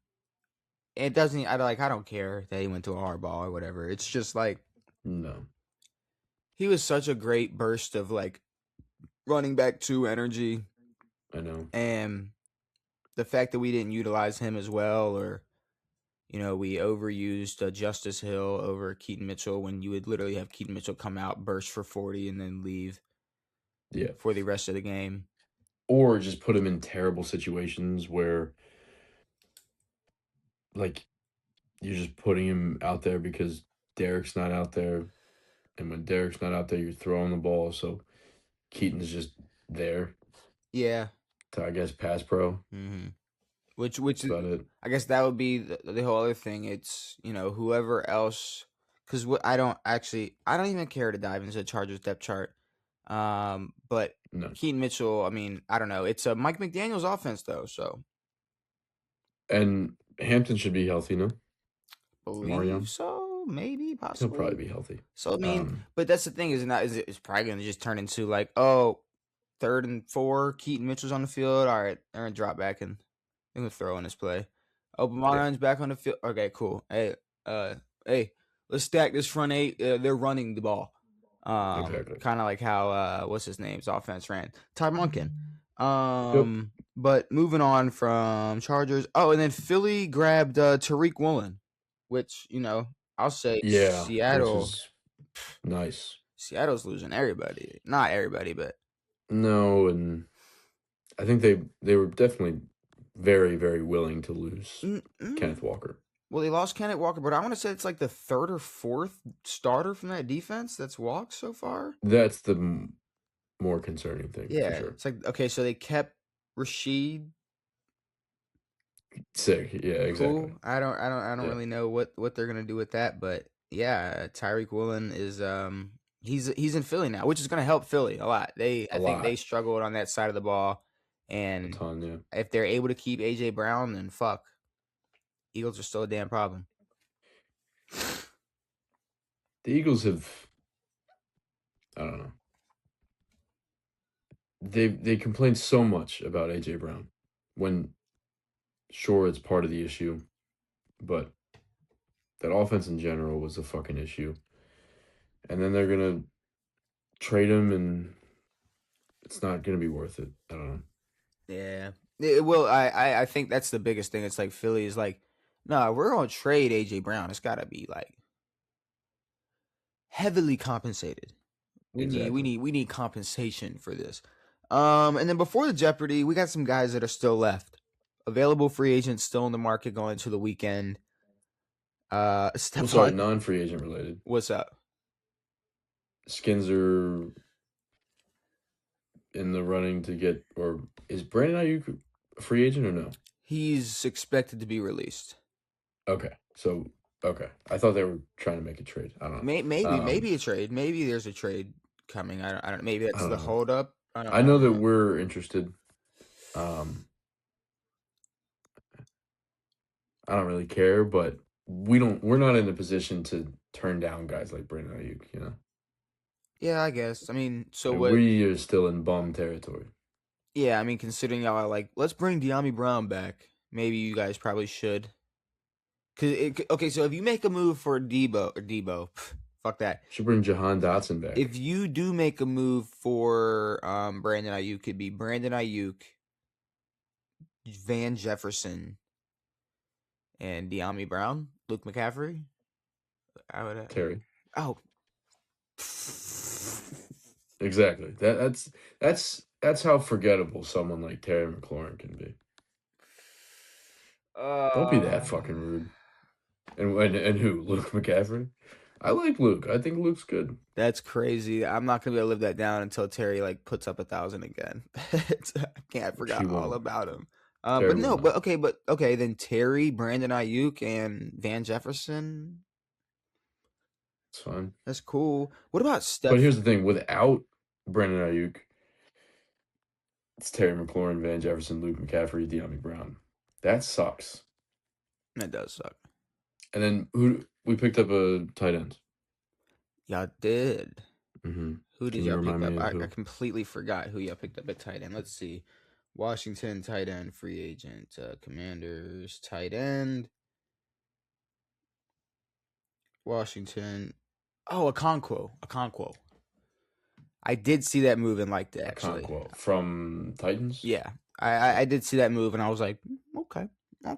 it doesn't, I don't care that he went to a Harbaugh or whatever. It's just like, no. He was such a great burst of like running back 2 energy. I know. And the fact that we didn't utilize him as well, or, we overused Justice Hill over Keaton Mitchell when you would literally have Keaton Mitchell come out, burst for 40, and then leave for the rest of the game. Or just put him in terrible situations where, like, you're just putting him out there because Derek's not out there. And when Derek's not out there, you're throwing the ball. So Keaton's just there. Yeah. To, I guess, pass pro. Mm-hmm. Which is about it. I guess that would be the whole other thing. It's, whoever else. Because I don't even care to dive into the Chargers depth chart. But no. Keaton Mitchell, I mean, I don't know. It's a Mike McDaniel's offense, though, so. And Hampton should be healthy, no? Believe so, maybe, possibly. He'll probably be healthy. So, I mean, but that's the thing, it's probably going to just turn into like, 3rd and 4, Keaton Mitchell's on the field. All right, they're going to drop back and they're going to throw in this play. Bamaran's back on the field. Okay, cool. Hey, let's stack this front 8. They're running the ball. Exactly. Kind of like how what's his name's offense ran. Ty Monken. But moving on from Chargers. Oh, and then Philly grabbed Tariq Woolen, which I'll say Seattle. Nice. Seattle's losing everybody. Not everybody, but no, and I think they were definitely very, very willing to lose Kenneth Walker. Well, they lost Kenneth Walker, but I want to say it's like the 3rd or 4th starter from that defense that's walked so far. That's the more concerning thing. Yeah, for sure. It's like, okay, so they kept Rashid. Sick, yeah, exactly. Cool. I don't really know what they're gonna do with that, but yeah, Tariq Woolen is he's in Philly now, which is gonna help Philly a lot. I think they struggled on that side of the ball, and a ton, yeah. If they're able to keep AJ Brown, then fuck. Eagles are still a damn problem. The Eagles have, I don't know. They complain so much about AJ Brown when, sure, it's part of the issue, but that offense in general was a fucking issue. And then they're gonna trade him, and it's not gonna be worth it. I don't know. Yeah, it will. I think that's the biggest thing. It's like Philly is like, no, we're gonna trade AJ Brown. It's gotta be like heavily compensated. We need compensation for this. And then before the Jeopardy, we got some guys that are still left. Available free agents still in the market going into the weekend. Sorry, non-free agent related. What's up? Skins are in the running to get, or is Brandon Ayuk a free agent or no? He's expected to be released. Okay, so I thought they were trying to make a trade. I don't know. Maybe a trade. Maybe there's a trade coming. I don't. Maybe that's I the don't know. holdup. I don't. I know that we're interested. I don't really care, but we're not in a position to turn down guys like Brandon Ayuk, you know? Yeah, I guess. I mean, so what? We are still in bum territory. Yeah, I mean, considering y'all are like, let's bring De'Ami Brown back. Maybe you guys probably should. Okay, so if you make a move for Debo, fuck that. Should bring Jahan Dotson back. If you do make a move for Brandon Ayuk, could be Brandon Ayuk, Van Jefferson, and De'Ami Brown, Luke McCaffrey. I would Terry. Oh. Exactly. That's how forgettable someone like Terry McLaurin can be. Don't be that fucking rude. And who? Luke McCaffrey? I like Luke. I think Luke's good. That's crazy. I'm not gonna be able to live that down until Terry like puts up 1,000 again. I forgot all about him. But okay. Then Terry, Brandon Ayuk, and Van Jefferson. It's fine. That's cool. What about Steph? But here's the thing: without Brandon Ayuk, it's Terry McLaurin, Van Jefferson, Luke McCaffrey, De'Ami Brown. That sucks. That does suck. And then we picked up a tight end. Y'all did. Mm-hmm. Who did y'all pick up? I completely forgot who y'all picked up at tight end. Let's see. Washington tight end, free agent. Commanders tight end. Washington. Oh, Okonkwo. I did see that move and liked it, actually. Okonkwo from Titans? Yeah. I did see that move and I was like, okay. All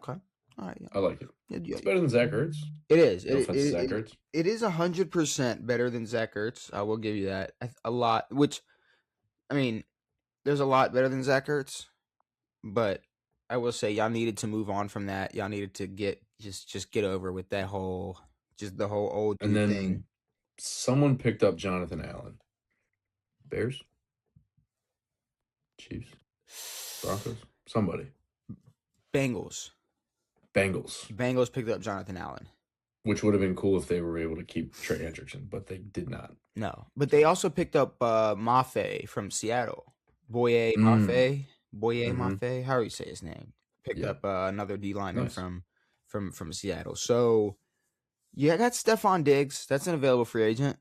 right. Yeah. I like it. It's better than Zach Ertz. It is. No offense to Zach Ertz. It is 100% better than Zach Ertz. I will give you that. A lot, which, I mean, there's a lot better than Zach Ertz, but I will say y'all needed to move on from that. Y'all needed to just get over with that whole, just the whole old dude thing. And then someone picked up Jonathan Allen. Bears? Chiefs? Broncos? Somebody. Bengals picked up Jonathan Allen. Which would have been cool if they were able to keep Trey Hendrickson, but they did not. No. But they also picked up Mafe from Seattle. Boye Mafe. Mafe. How do you say his name? Picked up another D lineman from Seattle. So I got Stephon Diggs. That's an available free agent.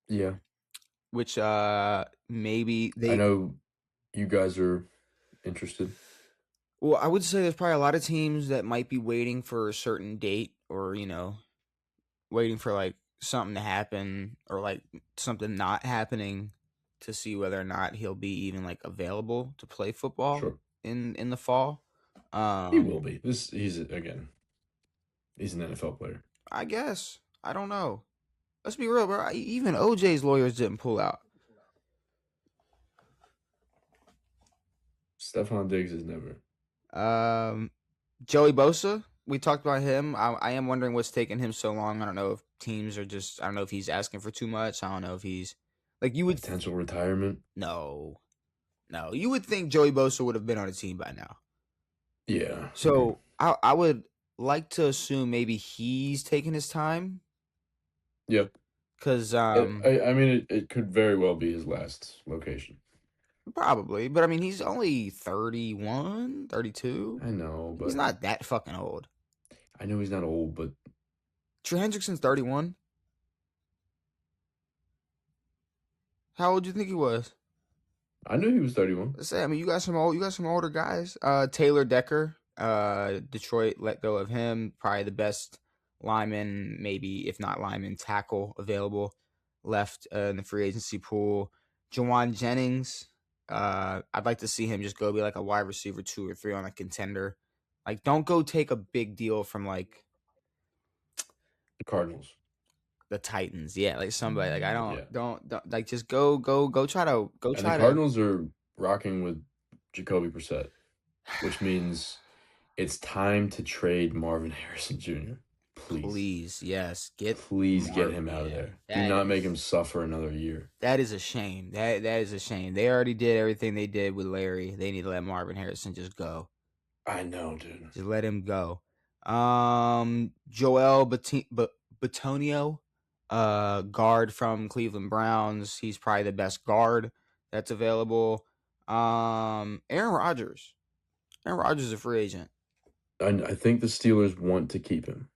Yeah. Which maybe I know you guys are interested. Well, I would say there's probably a lot of teams that might be waiting for a certain date or, waiting for like something to happen or like something not happening to see whether or not he'll be even like available to play football in the fall. He will be. He's an NFL player. I guess. I don't know. Let's be real, bro. Even OJ's lawyers didn't pull out. Stephon Diggs is never. Joey Bosa, we talked about him. I am wondering what's taking him so long. I don't know if teams are I don't know if he's asking for too much. I don't know if he's like you would potential retirement. No, you would think Joey Bosa would have been on a team by now. Yeah. So I would like to assume maybe he's taking his time. Yeah. Because I mean, it could very well be his last location. Probably, but I mean, he's only 31, 32. I know, but he's not that fucking old. I know he's not old, but Trey Hendrickson's 31. How old do you think he was? I knew he was 31. Let's say, I mean, you got some older guys. Taylor Decker, Detroit let go of him. Probably the best lineman, maybe if not lineman, tackle available left in the free agency pool. Jawan Jennings. I'd like to see him just go be like a wide receiver 2 or 3 on a contender. Like, don't go take a big deal from like the Cardinals, the Titans. Yeah, like somebody. Like don't like just go try to go. And the Cardinals are rocking with Jacoby Brissett, which means it's time to trade Marvin Harrison Jr. Please, yes, Please get him out of there. Do not make him suffer another year. That is a shame. That is a shame. They already did everything they did with Larry. They need to let Marvin Harrison just go. I know, dude. Just let him go. Joel Bitonio, guard from Cleveland Browns. He's probably the best guard that's available. Aaron Rodgers. Aaron Rodgers is a free agent. I think the Steelers want to keep him.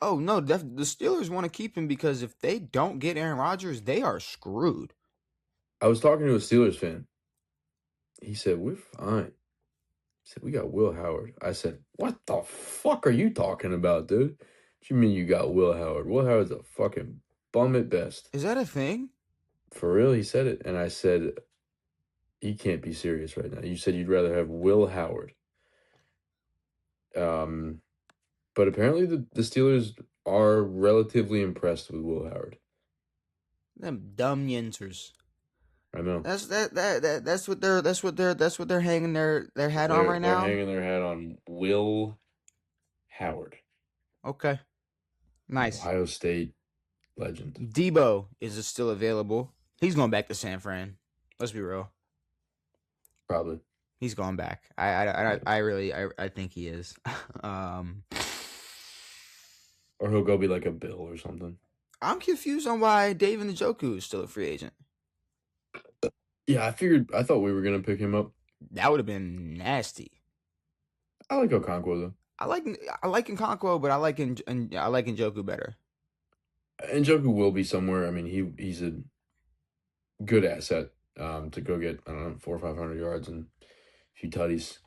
Oh, no, the Steelers want to keep him because if they don't get Aaron Rodgers, they are screwed. I was talking to a Steelers fan. He said, we're fine. He said, we got Will Howard. I said, what the fuck are you talking about, dude? What you mean you got Will Howard? Will Howard's a fucking bum at best. Is that a thing? For real? He said it. And I said, you can't be serious right now. You said you'd rather have Will Howard. But apparently the Steelers are relatively impressed with Will Howard. Them dumb yinters. I know. That's what they're hanging their hat on right now. They're hanging their hat on Will Howard. Okay. Nice. Ohio State legend. Debo is still available. He's going back to San Fran. Let's be real. Probably. He's going back. I think he is. Or he'll go be like a Bill or something. I'm confused on why David Njoku is still a free agent. Yeah, I thought we were gonna pick him up. That would have been nasty. I like Okonkwo though. I like Okonkwo, but I like Njoku better. Njoku will be somewhere. I mean, he's a good asset to go get 400 or 500 yards and a few tutties.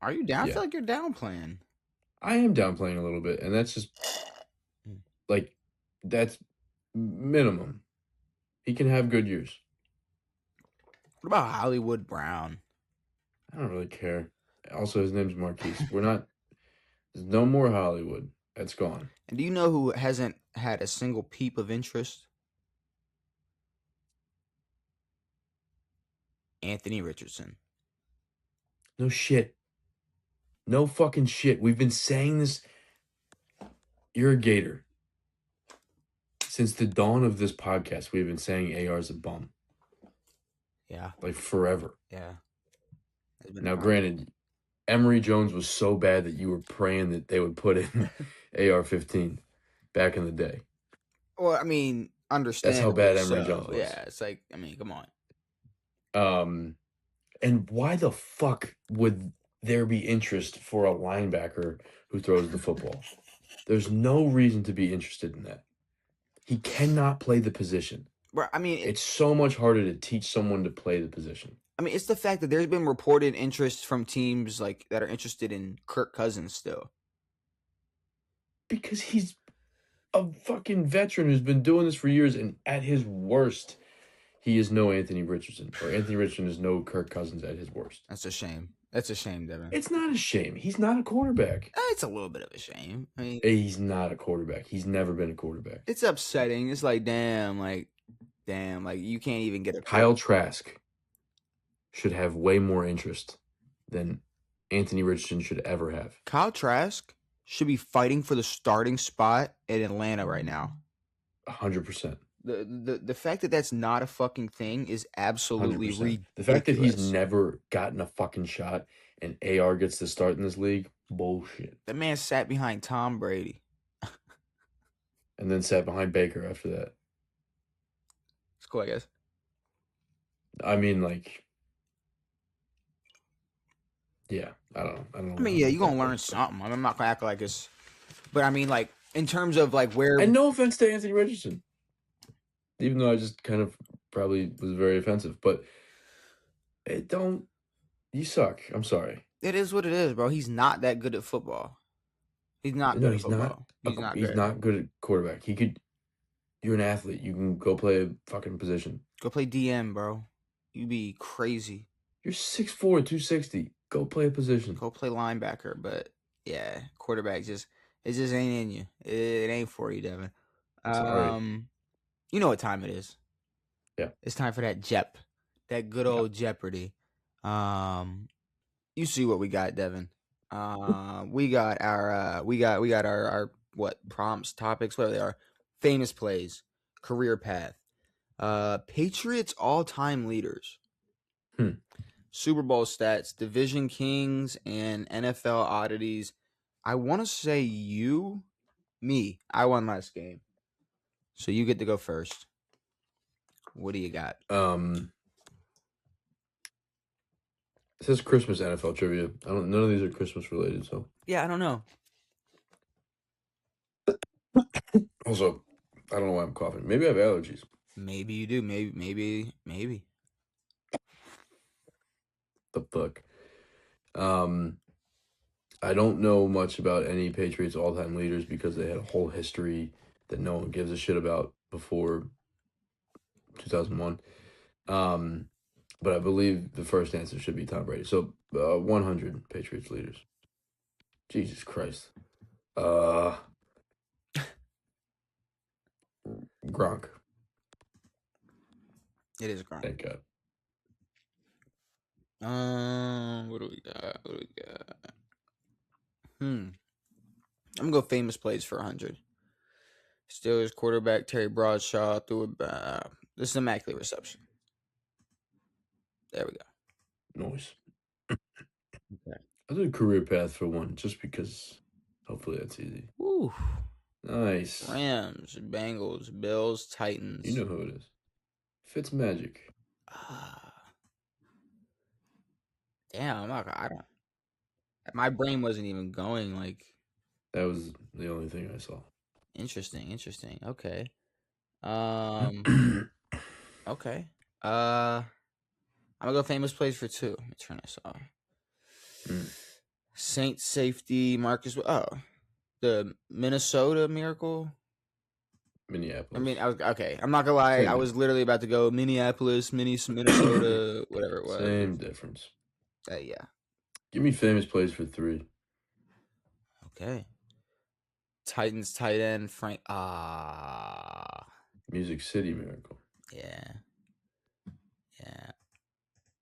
Are you down? Yeah. I feel like you're downplaying. I am downplaying a little bit, and that's just like that's minimum. He can have good years. What about Hollywood Brown? I don't really care. Also, his name's Marquise. There's no more Hollywood. That's gone. And do you know who hasn't had a single peep of interest? Anthony Richardson. No shit. No fucking shit. We've been saying this. You're a Gator. Since the dawn of this podcast, we've been saying AR's a bum. Yeah. Like forever. Yeah. Now, granted, Emory Jones was so bad that you were praying that they would put in AR-15 back in the day. Well, I mean, understand. That's how bad Emory Jones was. Yeah, it's like, I mean, come on. And why the fuck would there be interest for a linebacker who throws the football? There's no reason to be interested in that. He cannot play the position. Bro, I mean, it's so much harder to teach someone to play the position. I mean, it's the fact that there's been reported interest from teams like that are interested in Kirk Cousins still. Because he's a fucking veteran who's been doing this for years, and at his worst, he is no Anthony Richardson, or Anthony Richardson is no Kirk Cousins at his worst. That's a shame. That's a shame, Devin. It's not a shame. He's not a quarterback. It's a little bit of a shame. I mean, he's not a quarterback. He's never been a quarterback. It's upsetting. It's like, damn, like you can't even get a Kyle Trask should have way more interest than Anthony Richardson should ever have. Kyle Trask should be fighting for the starting spot in Atlanta right now. 100%. The fact that that's not a fucking thing is absolutely 100%. Ridiculous. The fact that he's never gotten a fucking shot and AR gets to start in this league, bullshit. That man sat behind Tom Brady. And then sat behind Baker after that. It's cool, I guess. I mean, like, yeah, I don't know. I mean, yeah, you're going to learn something. I'm not going to act like it's... But, I mean, like, in terms of, like, where... And no offense to Anthony Richardson. Even though I just kind of probably was very offensive. But you suck. I'm sorry. It is what it is, bro. He's not that good at football. He's not good at football. He's not good at quarterback. You're an athlete. You can go play a fucking position. Go play DM, bro. You be crazy. You're 6'4", 260. Go play a position. Go play linebacker. But, yeah, quarterback it just ain't in you. It ain't for you, Devin. Sorry. You know what time it is. Yeah. It's time for that that good old Jeopardy. You see what we got, Devin. We got our what prompts, topics, whatever they are. Famous plays, career path, Patriots all-time leaders, Super Bowl stats, division kings, and NFL oddities. I want to say me. I won last game, so you get to go first. What do you got? It says Christmas NFL trivia. None of these are Christmas related, so. Yeah, I don't know. Also, I don't know why I'm coughing. Maybe I have allergies. Maybe you do. Maybe. The fuck. I don't know much about any Patriots all-time leaders because they had a whole history that no one gives a shit about before 2001. But I believe the first answer should be Tom Brady. So 100 Patriots leaders. Jesus Christ. Gronk. It is Gronk. Thank God. What do we got? I'm gonna go famous plays for 100. Steelers quarterback Terry Bradshaw threw it. This is immaculate reception. There we go. Nice. Okay. I'll do a career path for one, just because hopefully that's easy. Ooh. Nice. Rams, Bengals, Bills, Titans. You know who it is. Fitz Magic. Damn, I don't. My brain wasn't even going like. That was the only thing I saw. Interesting. Okay. Okay. I'm gonna go famous plays for 2. Let me turn this off. Saints safety Marcus. The Minnesota Miracle. Minneapolis. I mean, I was okay. I'm not gonna lie. I was literally about to go Minneapolis, Minnesota, whatever it was. Same difference. Yeah. Give me famous plays for 3. Okay. Titans tight end Frank. Music City Miracle. Yeah.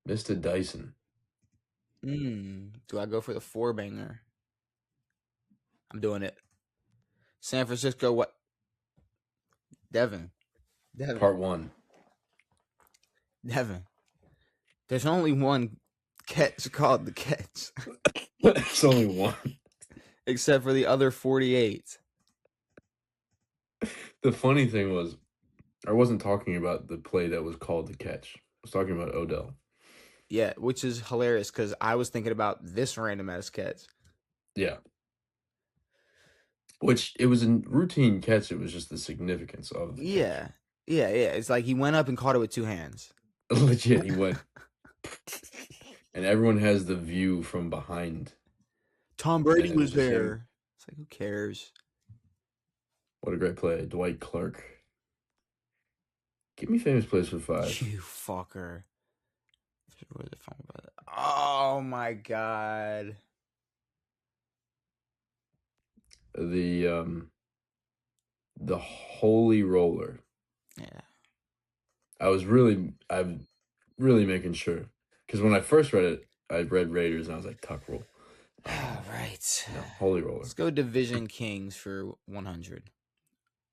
Mr. Dyson. Do I go for the 4-banger? I'm doing it. San Francisco. What? Devan. Part 1. Devan. There's only one catch called the catch. It's only one. Except for the other 48. The funny thing was, I wasn't talking about the play that was called the catch. I was talking about Odell. Yeah, which is hilarious because I was thinking about this random ass catch. Yeah. Which, it was a routine catch. It was just the significance of the catch. Yeah. It's like he went up and caught it with 2 hands. Legit, he went. And everyone has the view from behind. Tom Brady was there. It's like, who cares? What a great play. Dwight Clark. Give me famous plays for 5. You fucker. Oh my God. The Holy Roller. Yeah. I'm really making sure. Because when I first read it, I read Raiders and I was like, tuck roll. All right. No, Holy Roller. Let's go Division Kings for 100.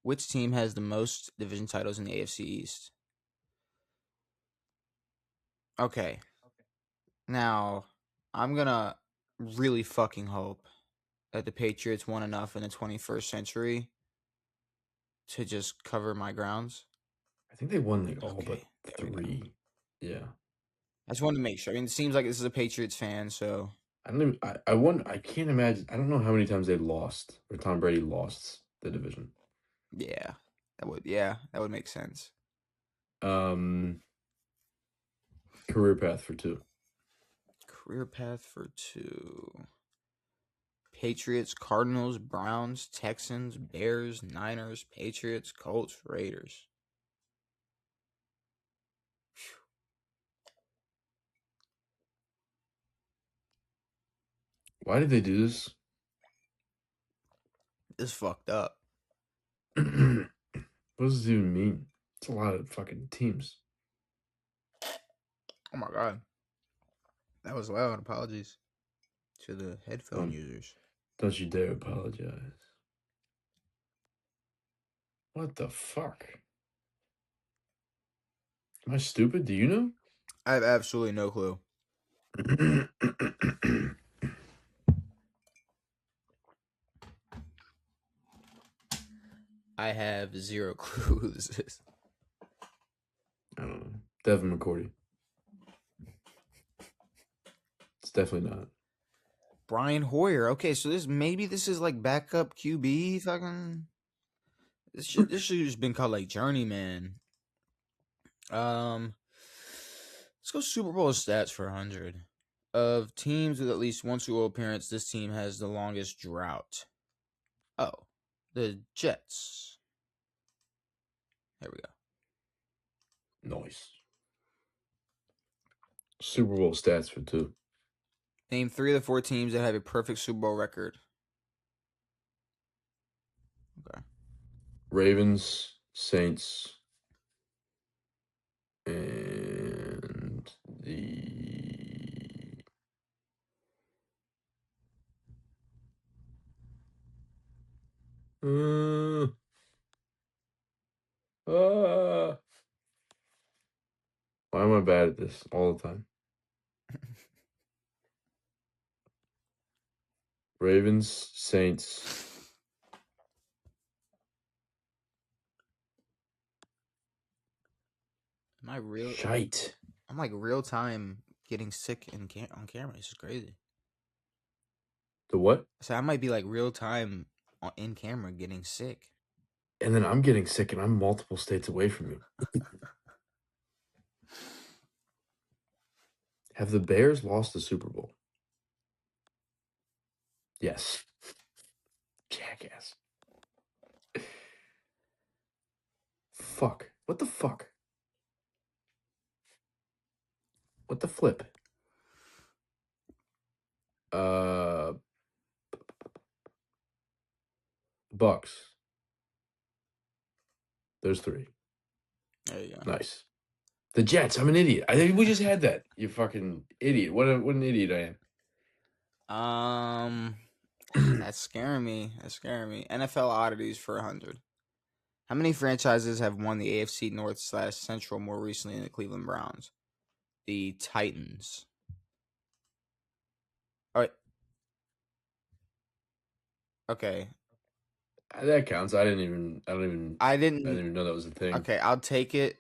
Which team has the most division titles in the AFC East? Okay. Now, I'm going to really fucking hope that the Patriots won enough in the 21st century to just cover my grounds. I think they won like all but 3. Yeah. I just wanted to make sure. I mean, it seems like this is a Patriots fan, so. I can't imagine. I don't know how many times they lost or Tom Brady lost the division. Yeah. That would make sense. Career path for 2. Patriots, Cardinals, Browns, Texans, Bears, Niners, Patriots, Colts, Raiders. Why did they do this? It's fucked up. What does this even mean? It's a lot of fucking teams. Oh my God. That was loud. Apologies. To the headphone users. Don't you dare apologize. What the fuck? Am I stupid? Do you know? I have absolutely no clue. I have zero clue who this is. I don't know. Devan McCourty. It's definitely not. Brian Hoyer. Okay, so this is like backup QB. Fucking. This should just been called like journeyman. Let's go Super Bowl stats for 100. Of teams with at least one Super Bowl appearance, this team has the longest drought. Oh, the Jets. There we go. Nice. Super Bowl stats for 2. Name 3 of the 4 teams that have a perfect Super Bowl record. Okay. Ravens, Saints, and the why am I bad at this all the time? Ravens, Saints. Am I real? Shite. I'm like real time getting sick on camera. This is crazy. The what? So I might be like real time in camera getting sick. And then I'm getting sick and I'm multiple states away from you. Have the Bears lost the Super Bowl? Yes. Jackass. Fuck. What the fuck? What the flip? Bucks. There's 3. There you go. Nice. The Jets. I'm an idiot. I think we just had that. You fucking idiot. What an idiot I am. That's scaring me. NFL oddities for 100. How many franchises have won the AFC North/Central more recently than the Cleveland Browns? The Titans. All right. Okay. That counts. I didn't even know that was a thing. Okay, I'll take it.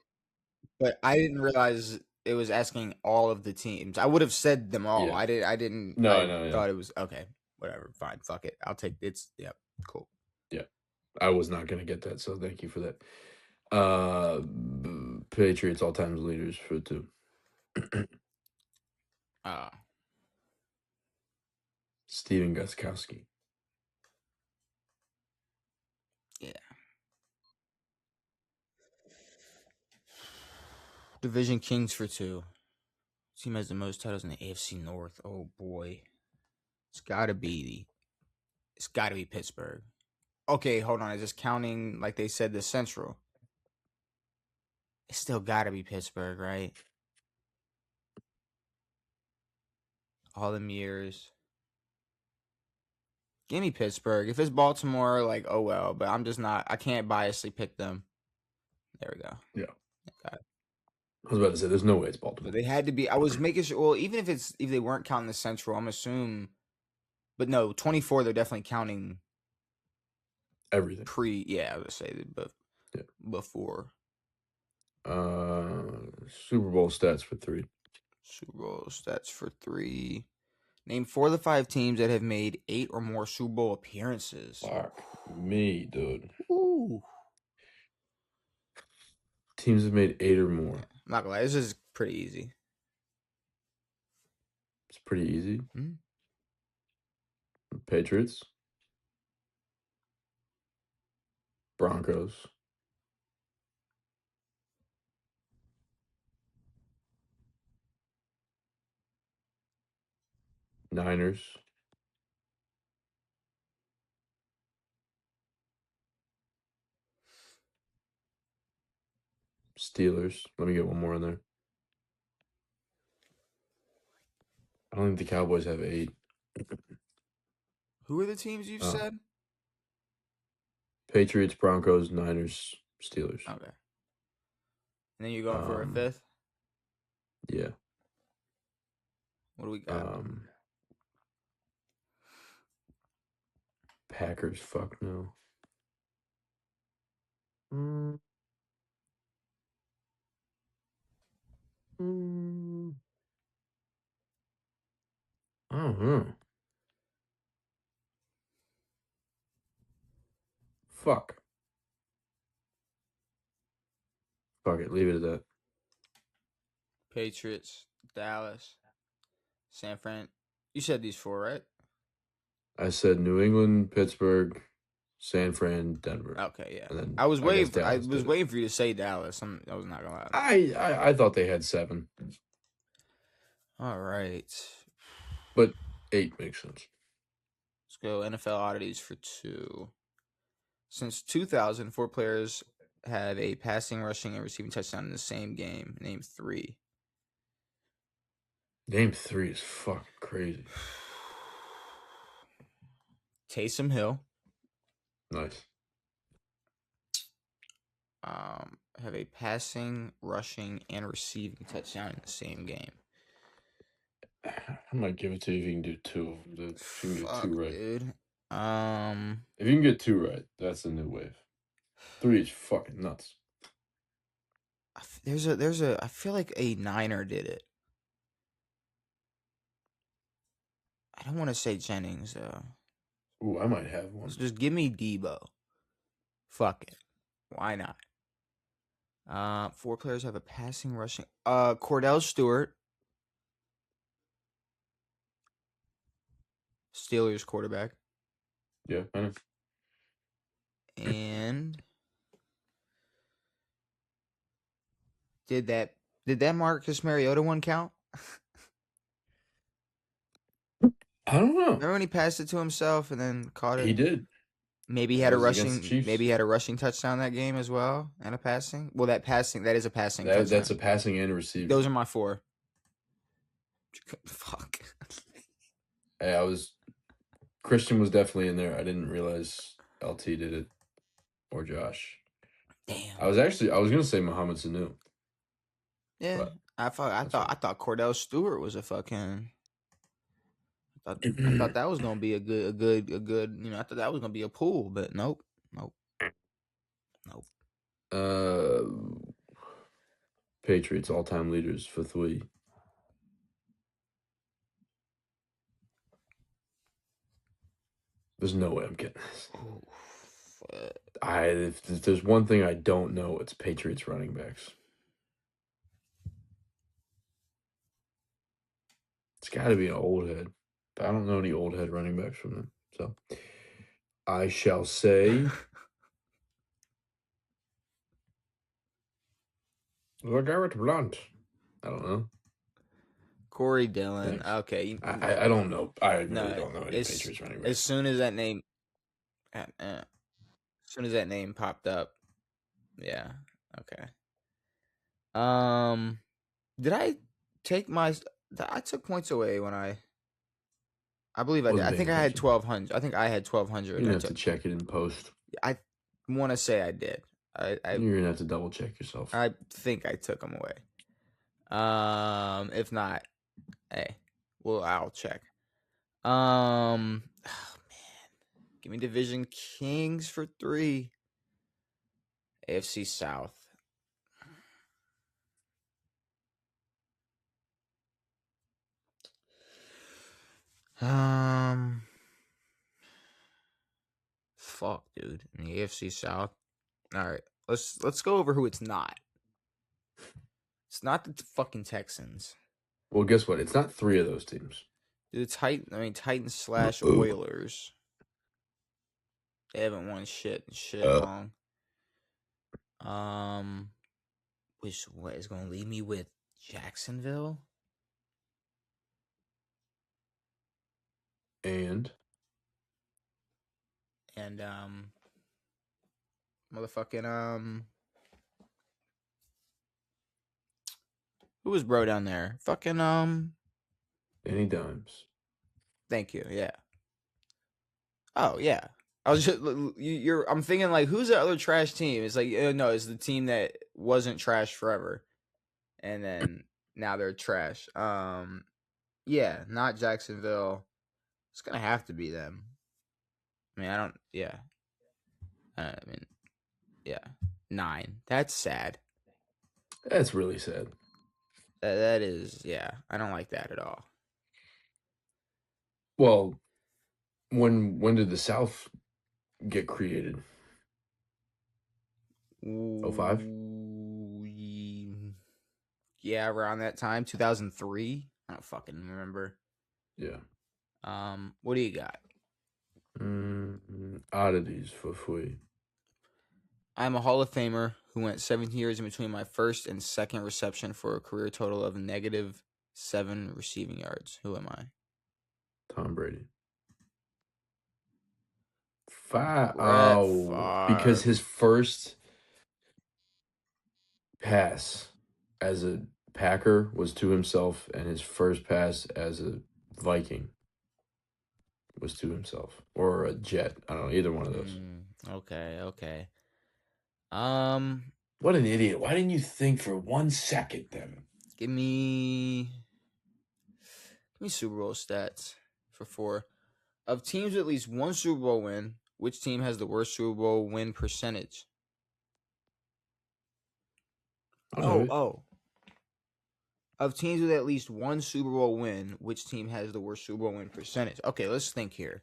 But I didn't realize it was asking all of the teams. I would have said them all. Yeah. I didn't. No, I thought it was okay. Whatever. Fine. Fuck it. I'll take it. Yep. Cool. Yeah. I was not gonna get that, so thank you for that. Patriots all time leaders for 2. Steven Gostkowski. Yeah. Division Kings for 2. Team has the most titles in the AFC North. Oh boy. It's gotta be Pittsburgh. Okay, hold on. Is this counting like they said the Central? It's still gotta be Pittsburgh, right? All them years. Give me Pittsburgh. If it's Baltimore, like, oh well. But I'm just not. I can't biasly pick them. There we go. Yeah. Got it. I was about to say, there's no way it's Baltimore. But they had to be. I was making sure. Well, even if they weren't counting the Central, I'm assuming. But no, 24. They're definitely counting everything. Yeah, I would say, but yeah. Before. Super Bowl stats for 3. Super Bowl stats for 3. Name 4 of the 5 teams that have made 8 or more Super Bowl appearances. Fuck me, dude. Ooh. Teams have made 8 or more. Yeah, I'm not gonna lie, this is pretty easy. It's pretty easy. Mm-hmm. Patriots. Broncos. Niners. Steelers. Let me get one more in there. I don't think the Cowboys have 8. Who are the teams you've said? Patriots, Broncos, Niners, Steelers. Okay. And then you're going for a fifth? Yeah. What do we got? Packers, fuck no. I don't know. Fuck it. Leave it at that. Patriots, Dallas, San Fran. You said these four, right? I said New England, Pittsburgh, San Fran, Denver. Okay, yeah. And then I was waiting for you to say Dallas. I was not gonna lie. I thought they had 7. All right. But 8 makes sense. Let's go NFL oddities for 2. Since 2000, 4 players have a passing, rushing, and receiving touchdown in the same game. Name 3. Name 3 is fucking crazy. Taysom Hill. Nice. Have a passing, rushing, and receiving touchdown in the same game. I might give it to you if you can do 2 of them. If you can get 2 right. Dude. If you can get 2 right, that's the new wave. 3 is fucking nuts. I feel like a Niner did it. I don't want to say Jennings though. Ooh, I might have one. So just give me Debo. Fuck it. Why not? 4 players have a passing, rushing. Cordell Stewart. Steelers quarterback. Yeah, I know. And did that Marcus Mariota one count? I don't know. Remember when he passed it to himself and then caught it? He did. Maybe he had a rushing touchdown that game as well, and a passing. Well, that is a passing touchdown. That's a passing and a receiving. Those are my 4. Fuck. Hey, Christian was definitely in there. I didn't realize LT did it, or Josh. Damn. I was gonna say Mohamed Sanu. Yeah, I thought Cordell Stewart was a fucking. I thought that was gonna be a good. I thought that was gonna be a pool, but nope. Patriots all-time leaders for 3. There's no way I'm getting this. If there's one thing I don't know, it's Patriots running backs. It's got to be an old head. But I don't know any old head running backs from them. So I shall say LeGarrette Blount. I don't know. Corey Dillon. Thanks. Okay. I don't know. I really don't know any Patriots running backs. As soon as that name popped up, yeah. Okay. Did I take I took points away when I believe I did. I think I had 1,200. I think I had 1,200. You're gonna have to check it in post. I want to say I did. You're gonna have to double check yourself. I think I took them away. If not, hey, well, I'll check. Oh man, give me Division Kings for 3. AFC South. Fuck, dude. In the AFC South. All right, let's go over who it's not. It's not the fucking Texans. Well, guess what? It's not 3 of those teams. Dude, Titans / Oilers. They haven't won shit long. Which what is going to leave me with Jacksonville? And motherfucking who was bro down there? Fucking Danny Dimes. Thank you. Yeah. Oh yeah. I was just I'm thinking like, who's the other trash team? It's like no, it's the team that wasn't trash forever, and then now they're trash. Yeah, not Jacksonville. It's gonna have to be them. I mean, I don't. Yeah. I mean, yeah. 9. That's sad. That's really sad. That is. Yeah, I don't like that at all. Well, when did the South get created? 05? Yeah, around that time, 2003. I don't fucking remember. Yeah. What do you got? Oddities for free. I'm a Hall of Famer who went 17 years in between my first and second reception for a career total of -7 receiving yards. Who am I? Tom Brady. 5. Brett Oh, because Favre. his first pass as a Packer was to himself, and his first pass as a Viking was to himself, or a Jet. I don't know, either one of those. Okay. What an idiot! Why didn't you think for 1 second then? Give me Super Bowl stats for 4. Of teams with at least one Super Bowl win, which team has the worst Super Bowl win percentage? Oh. Of teams with at least one Super Bowl win, which team has the worst Super Bowl win percentage? Okay, let's think here.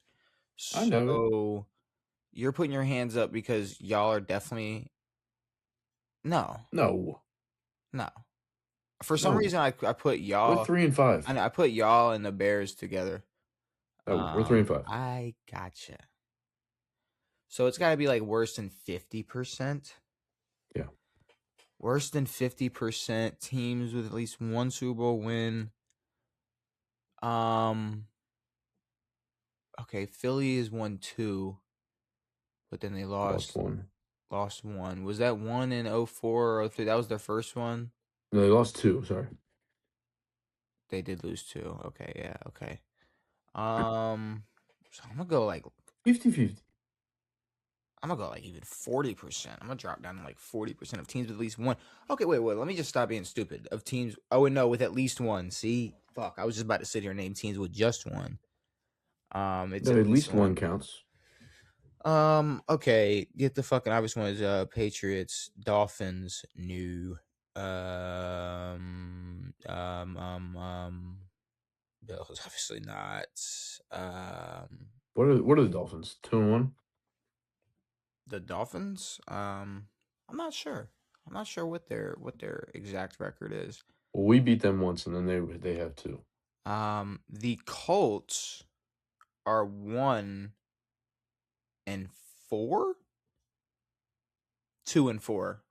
I know So you're putting your hands up because y'all are definitely no. For some reason, I put y'all. We're 3 and 5. I put y'all and the Bears together. No, we're 3 and 5. I gotcha. So it's got to be like worse than 50%. Yeah. Worse than 50% teams with at least one Super Bowl win. Okay, Philly is 1-2, but then they lost 1. Lost 1. Was that 1 in 04 or 03? That was their first one. No, they lost 2. Sorry. They did lose 2. Okay, yeah, okay. So I'm gonna go like 50-50. I'm gonna go like even 40%. I'm gonna drop down to like 40% of teams with at least one. Okay, wait. Let me just stop being stupid. Of teams, no, with at least one. See, fuck. I was just about to sit here and name teams with just one. It's No, at least one counts. Okay. Get the fucking obvious one is Patriots, Dolphins, new. Bills, obviously not. What are the Dolphins? 2-1. The Dolphins? I'm not sure. I'm not sure what their exact record is. Well, we beat them once, and then they have 2. The Colts are 1-4, 2-4.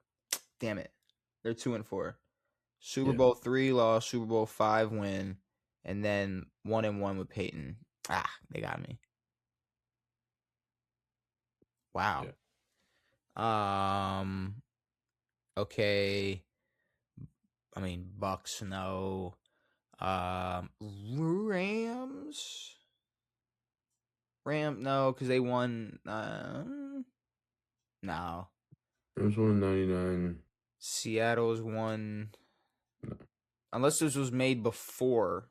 Damn it, they're 2-4. Super Bowl 3 loss, Super Bowl 5 win, and then 1-1 with Peyton. They got me. Wow. Yeah. Okay. I mean, Bucks, no. Rams, no, because they won. No. Rams won in 99. Seattle's won. No. Unless this was made before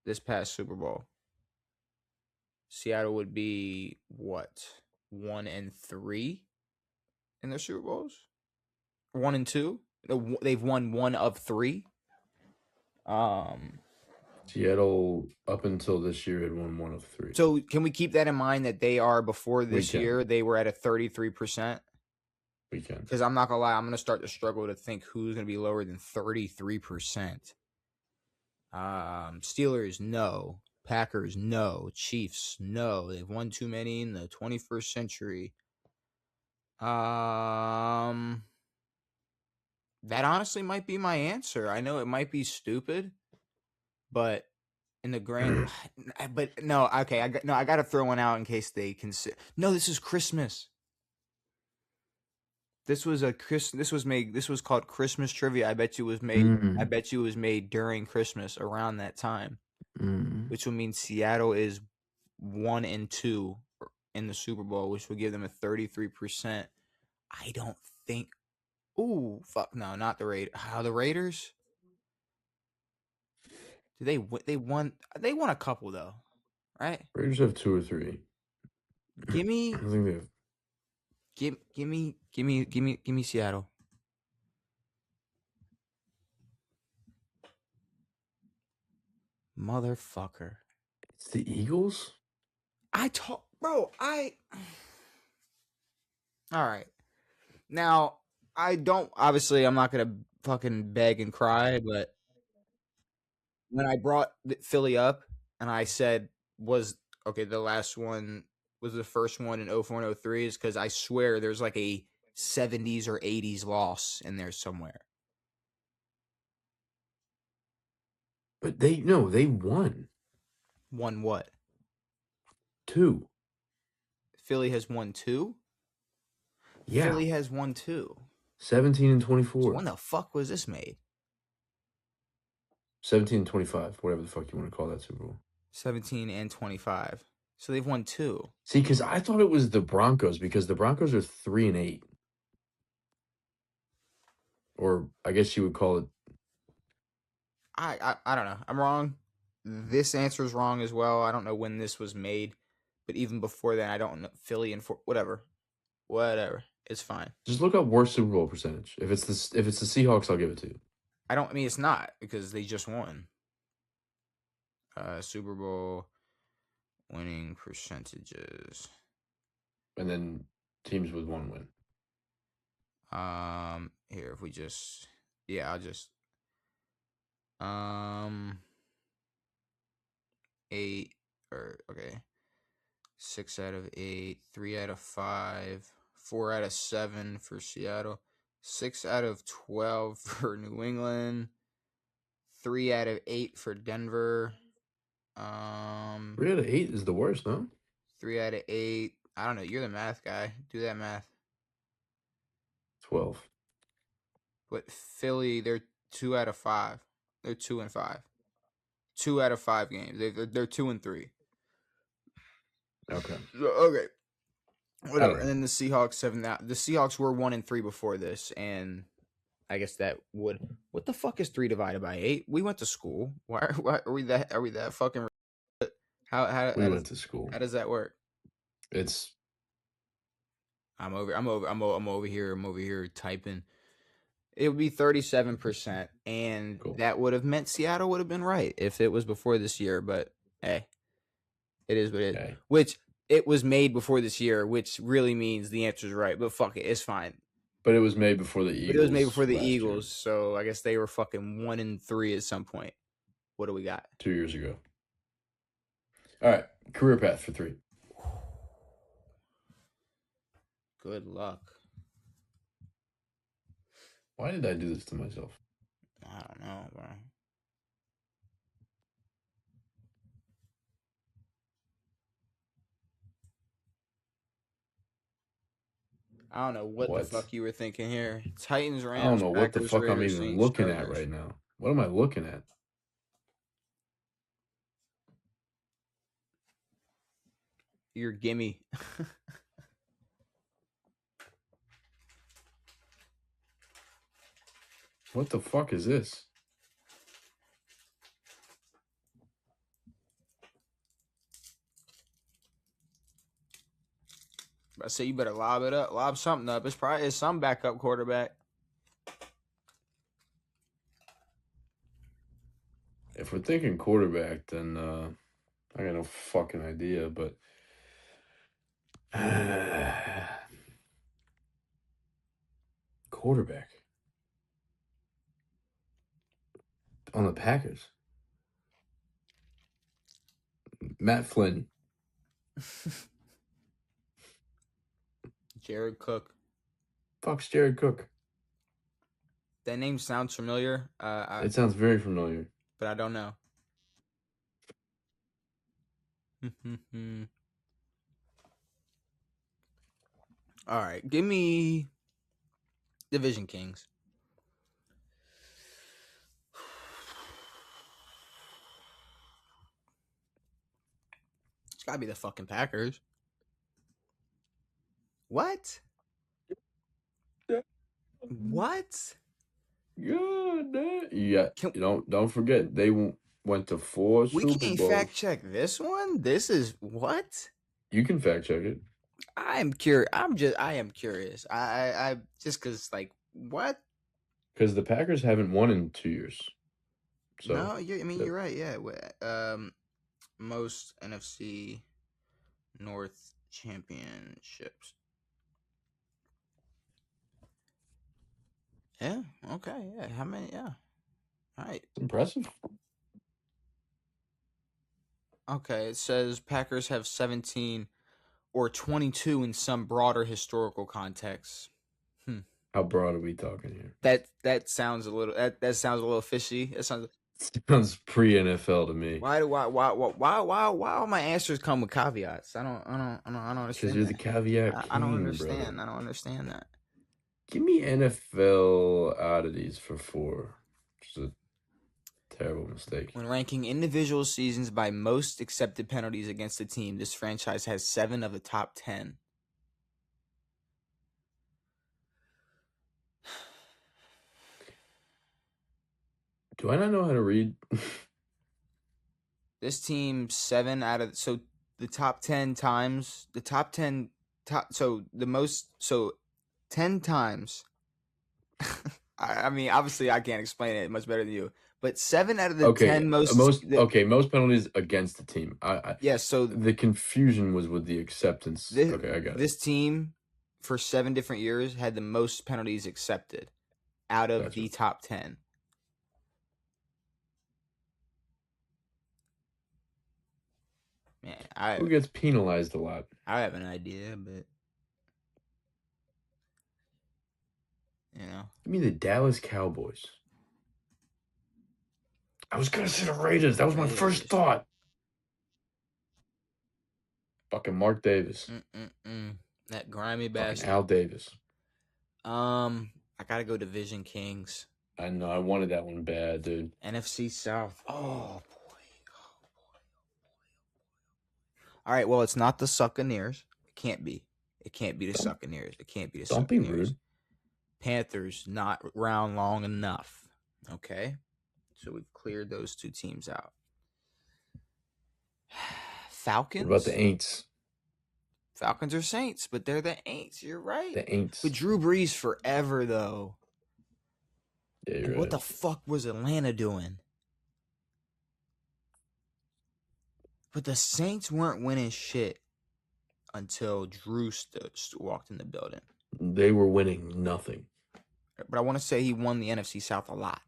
this past Super Bowl. Seattle would be what? 1-3 in their Super Bowls? 1-2? They've won 1 of 3. Seattle up until this year had won 1 of 3. So can we keep that in mind that they are before this year they were at a 33%? We can. Because I'm not gonna lie, I'm gonna start to struggle to think who's gonna be lower than 33%. Steelers, no. Packers, no. Chiefs, no. They've won too many in the 21st century. That honestly might be my answer. I know it might be stupid, but in the grand, but no, okay, I got to throw one out in case they consider. No, this is Christmas. This was called Christmas trivia. I bet you it was made. I bet you it was made during Christmas, around that time. which would mean Seattle is 1-2 in the Super Bowl, which would give them a 33%. I don't think. Ooh, fuck no, not the Raiders. How the Raiders? Do they won a couple though, right? Raiders have 2 or 3. Give me. I think they have. Give me Seattle. Motherfucker. It's the Eagles? All right. Now, I'm not going to fucking beg and cry, but when I brought Philly up and I said, the last one was the first one in 04 and 03 is because I swear there's like a 70s or 80s loss in there somewhere. But they won. Won what? 2. Philly has won 2? Yeah. Philly has won 2. 17 and 24. So when the fuck was this made? 17 and 25, whatever the fuck you want to call that Super Bowl. 17 and 25. So they've won 2. See, because I thought it was the Broncos because the Broncos are 3 and 8. Or I guess you would call it. I don't know. I'm wrong. This answer is wrong as well. I don't know when this was made, but even before that, I don't know. Philly and whatever. It's fine. Just look up worst Super Bowl percentage. If it's the Seahawks, I'll give it to you. It's not because they just won. Super Bowl winning percentages. And then teams with 1 win. Here if we just I'll just 8 or okay. 6 out of 8, 3 out of 5, 4 out of 7 for Seattle, 6 out of 12 for New England, 3 out of 8 for Denver. 3 out of 8 is the worst, no? 3 out of 8. I don't know. You're the math guy. Do that math. 12. But Philly, they're 2 out of 5. They're 2 and 5. 2 out of 5 games. They're 2 and 3. Okay. Okay. Whatever. And then the Seahawks the Seahawks were 1 and 3 before this, and I guess that would. What the fuck is 3 divided by 8? We went to school. Why are we that? Are we that fucking? We went to school. How does that work? It's. I'm over here typing. It would be 37%, and that would have meant Seattle would have been right if it was before this year. But hey, it is what it is. Okay. Which it was made before this year, which really means the answer is right. But fuck it, it's fine. But it was made before the Eagles. Year. So I guess they were fucking 1 and 3 at some point. What do we got? 2 years ago. All right, career path for 3. Good luck. Why did I do this to myself? I don't know, bro. I don't know what the fuck you were thinking here. Titans, Rams. I don't know what the fuck Raiders, I'm even looking at right now. What am I looking at? Your gimme. What the fuck is this? I say you better lob something up. It's some backup quarterback. If we're thinking quarterback, then I got no fucking idea, but quarterback on the Packers. Matt Flynn. Jared Cook. Fuck's Jared Cook. That name sounds familiar. It sounds very familiar. But I don't know. All right. Give me Division Kings. Gotta be the fucking Packers. What? What? Yeah. Don't forget they went to 4 We Super can't Bowls. fact check this one. This is what? You can fact check it. I am curious. I am curious. I just because like what? Because the Packers haven't won in 2 years. So No, you're right. Yeah. Most NFC North championships. Yeah. Okay. Yeah. How many? Yeah. All right. It's impressive. Okay. It says Packers have 17 or 22 in some broader historical contexts. How broad are we talking here? That sounds a little that sounds a little fishy. That sounds pre NFL to me. Why all my answers come with caveats? I don't understand. Because you're the caveat king, I don't understand. brother. I don't understand that. Give me NFL oddities for 4. Which is a terrible mistake. When ranking individual seasons by most accepted penalties against a team, this franchise has 7 of the top 10. Do I not know how to read? This team 7 out of the top 10 times, the top 10 so the most 10 times. I mean, obviously I can't explain it much better than you, but 7 out of the 10 most penalties against the team. So the confusion was with the acceptance. Okay, I got it. This team for 7 different years had the most penalties accepted out of the top 10. Man, who gets penalized a lot? I have an idea, but Give me the Dallas Cowboys. I was gonna say the Raiders. That was my first thought. Fucking Mark Davis. That grimy bastard. Fucking Al Davis. I gotta go Division Kings. I know. I wanted that one bad, dude. NFC South. Oh boy. All right. Well, it's not the Succaneers. It can't be. It can't be the Succaneers. It can't be the Succaneers. Don't be rude. Panthers not around long enough. Okay. So we've cleared those 2 teams out. Falcons. What about the Aints? Falcons are Saints, but they're the Aints. You're right. The Aints. But Drew Brees forever, though. Yeah, you're right. What the fuck was Atlanta doing? But the Saints weren't winning shit until Drew walked in the building. They were winning nothing. But I want to say he won the NFC South a lot.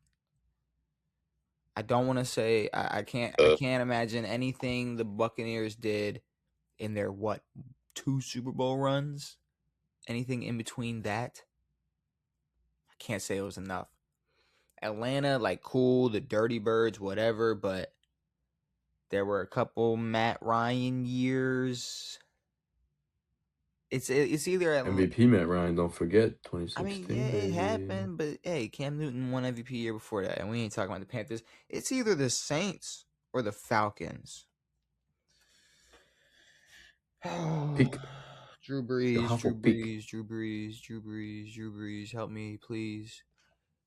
I don't want to say I can't imagine anything the Buccaneers did in their 2 Super Bowl runs. Anything in between that, I can't say it was enough. Atlanta, cool, the Dirty Birds, whatever, but there were a couple Matt Ryan years. It's either MVP Matt Ryan, don't forget 2016. I mean, yeah, it happened, but hey, Cam Newton won MVP year before that, and we ain't talking about the Panthers. It's either the Saints or the Falcons. Pick. Drew Brees, Drew Brees, help me, please.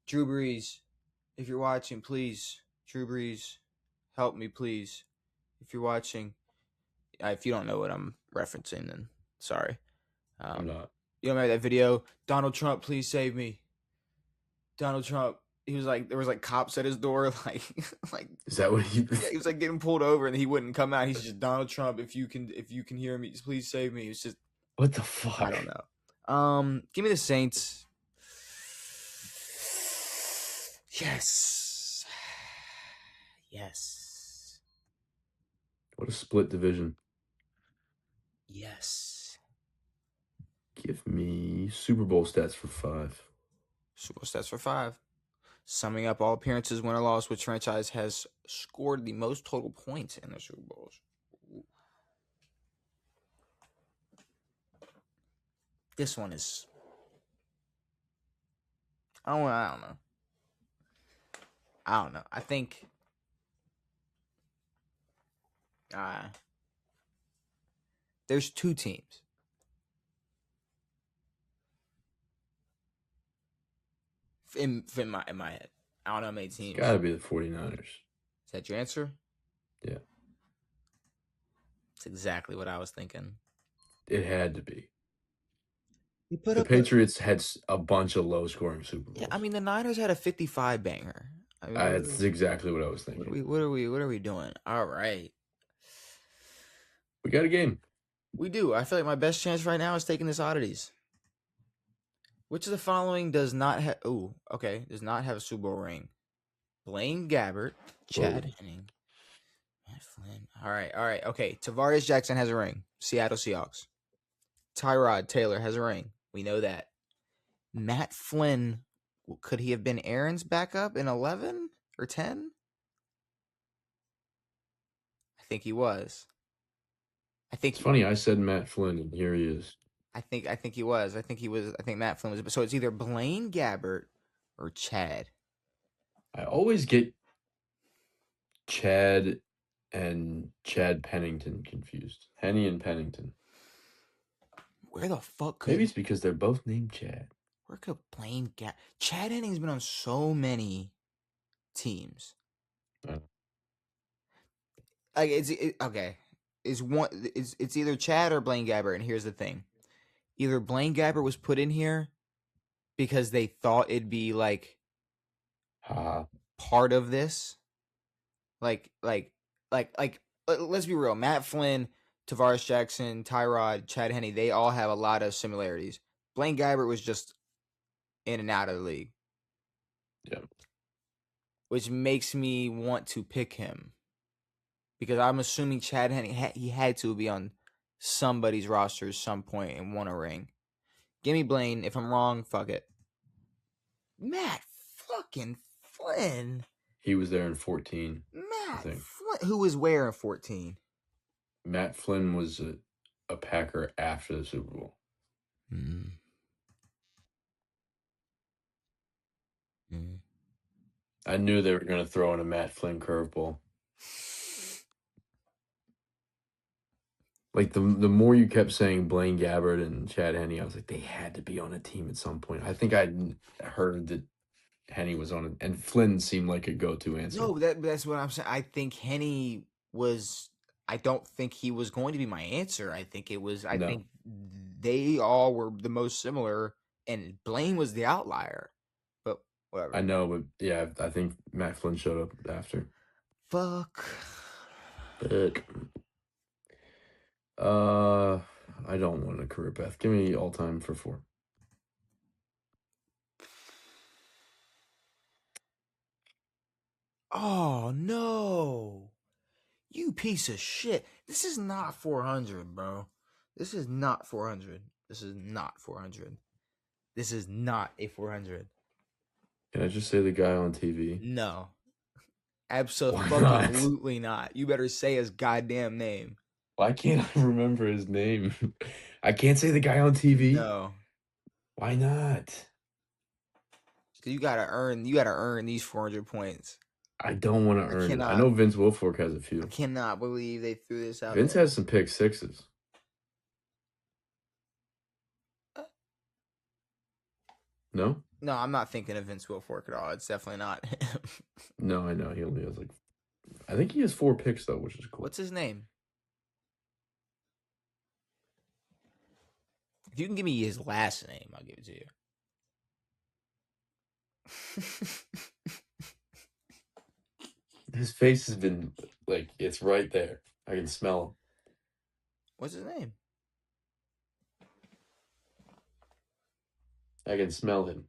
Drew Brees, if you're watching, please. Drew Brees, help me, please. If you're watching, if you don't know what I'm referencing, then sorry. I'm not. You don't remember that video? Donald Trump, please save me. Donald Trump. He was there was cops at his door, Is that what he? Yeah, he was getting pulled over, and he wouldn't come out. He's just Donald Trump. If you can hear me, please save me. It's just what the fuck. I don't know. Give me the Saints. Yes. Yes. What a split division. Yes. Give me Super Bowl stats for 5. Super Bowl stats for 5. Summing up all appearances, win or loss, which franchise has scored the most total points in the Super Bowls? This one is. I don't know. I think. There's 2 teams. In my head. I don't know how many teams. It's got to be the 49ers. Is that your answer? Yeah. That's exactly what I was thinking. It had to be. The Patriots had a bunch of low-scoring Super Bowls. Yeah, I mean, the Niners had a 55 banger. I mean, that's exactly what I was thinking. What are we doing? All right. We got a game. We do. I feel like my best chance right now is taking this oddities. Which of the following does not have... does not have a Super Bowl ring? Blaine Gabbert, Chad Henning, Matt Flynn. All right. Okay, Tavares Jackson has a ring. Seattle Seahawks. Tyrod Taylor has a ring. We know that. Matt Flynn, could he have been Aaron's backup in 11 or 10? I think he was. It's funny. I said Matt Flynn, and here he is. I think he was. I think Matt Flynn was. So it's either Blaine Gabbert or Chad. I always get Chad and Chad Pennington confused. Henny and Pennington. Where the fuck could... Maybe it's because they're both named Chad. Where could Blaine Gabbert... Chad Henning's been on so many teams. Like okay. It's either Chad or Blaine Gabbert, and here's the thing. Either Blaine Gabbert was put in here because they thought it'd be like part of this. Like let's be real. Matt Flynn, Tavares Jackson, Tyrod, Chad Henne, they all have a lot of similarities. Blaine Gabbert was just in and out of the league. Yeah. Which makes me want to pick him. Because I'm assuming Chad Henne, he had to be on somebody's roster at some point and won a ring. Give me Blaine. If I'm wrong, fuck it. Matt fucking Flynn. He was there in 14. Matt Flynn. Who was where in 14? Matt Flynn was a Packer after the Super Bowl. I knew they were going to throw in a Matt Flynn curveball. Like, the more you kept saying Blaine Gabbert and Chad Henne, I was like, they had to be on a team at some point. I think I'd heard that Henne was on it, and Flynn seemed like a go-to answer. No, that's what I'm saying. I think Henne was... I don't think he was going to be my answer. I think it was... I think they all were the most similar, and Blaine was the outlier. But whatever. I know, but yeah, I think Matt Flynn showed up after. Fuck. I don't want a career path. Give me all time for 4. Oh, no. You piece of shit. This is not 400, bro. This is not 400. This is not 400. This is not a 400. Can I just say the guy on TV? No. Absolutely not. You better say his goddamn name. Why can't I remember his name? I can't say the guy on TV? No. Why not? Because you gotta earn these 400 points. I don't want to earn it. I know Vince Wilfork has a few. I cannot believe they threw this out. Vince has some pick sixes. No? No, I'm not thinking of Vince Wilfork at all. It's definitely not him. No, I know. He only has I think he has 4 picks, though, which is cool. What's his name? If you can give me his last name, I'll give it to you. His face has been, it's right there. I can smell him. What's his name? I can smell him.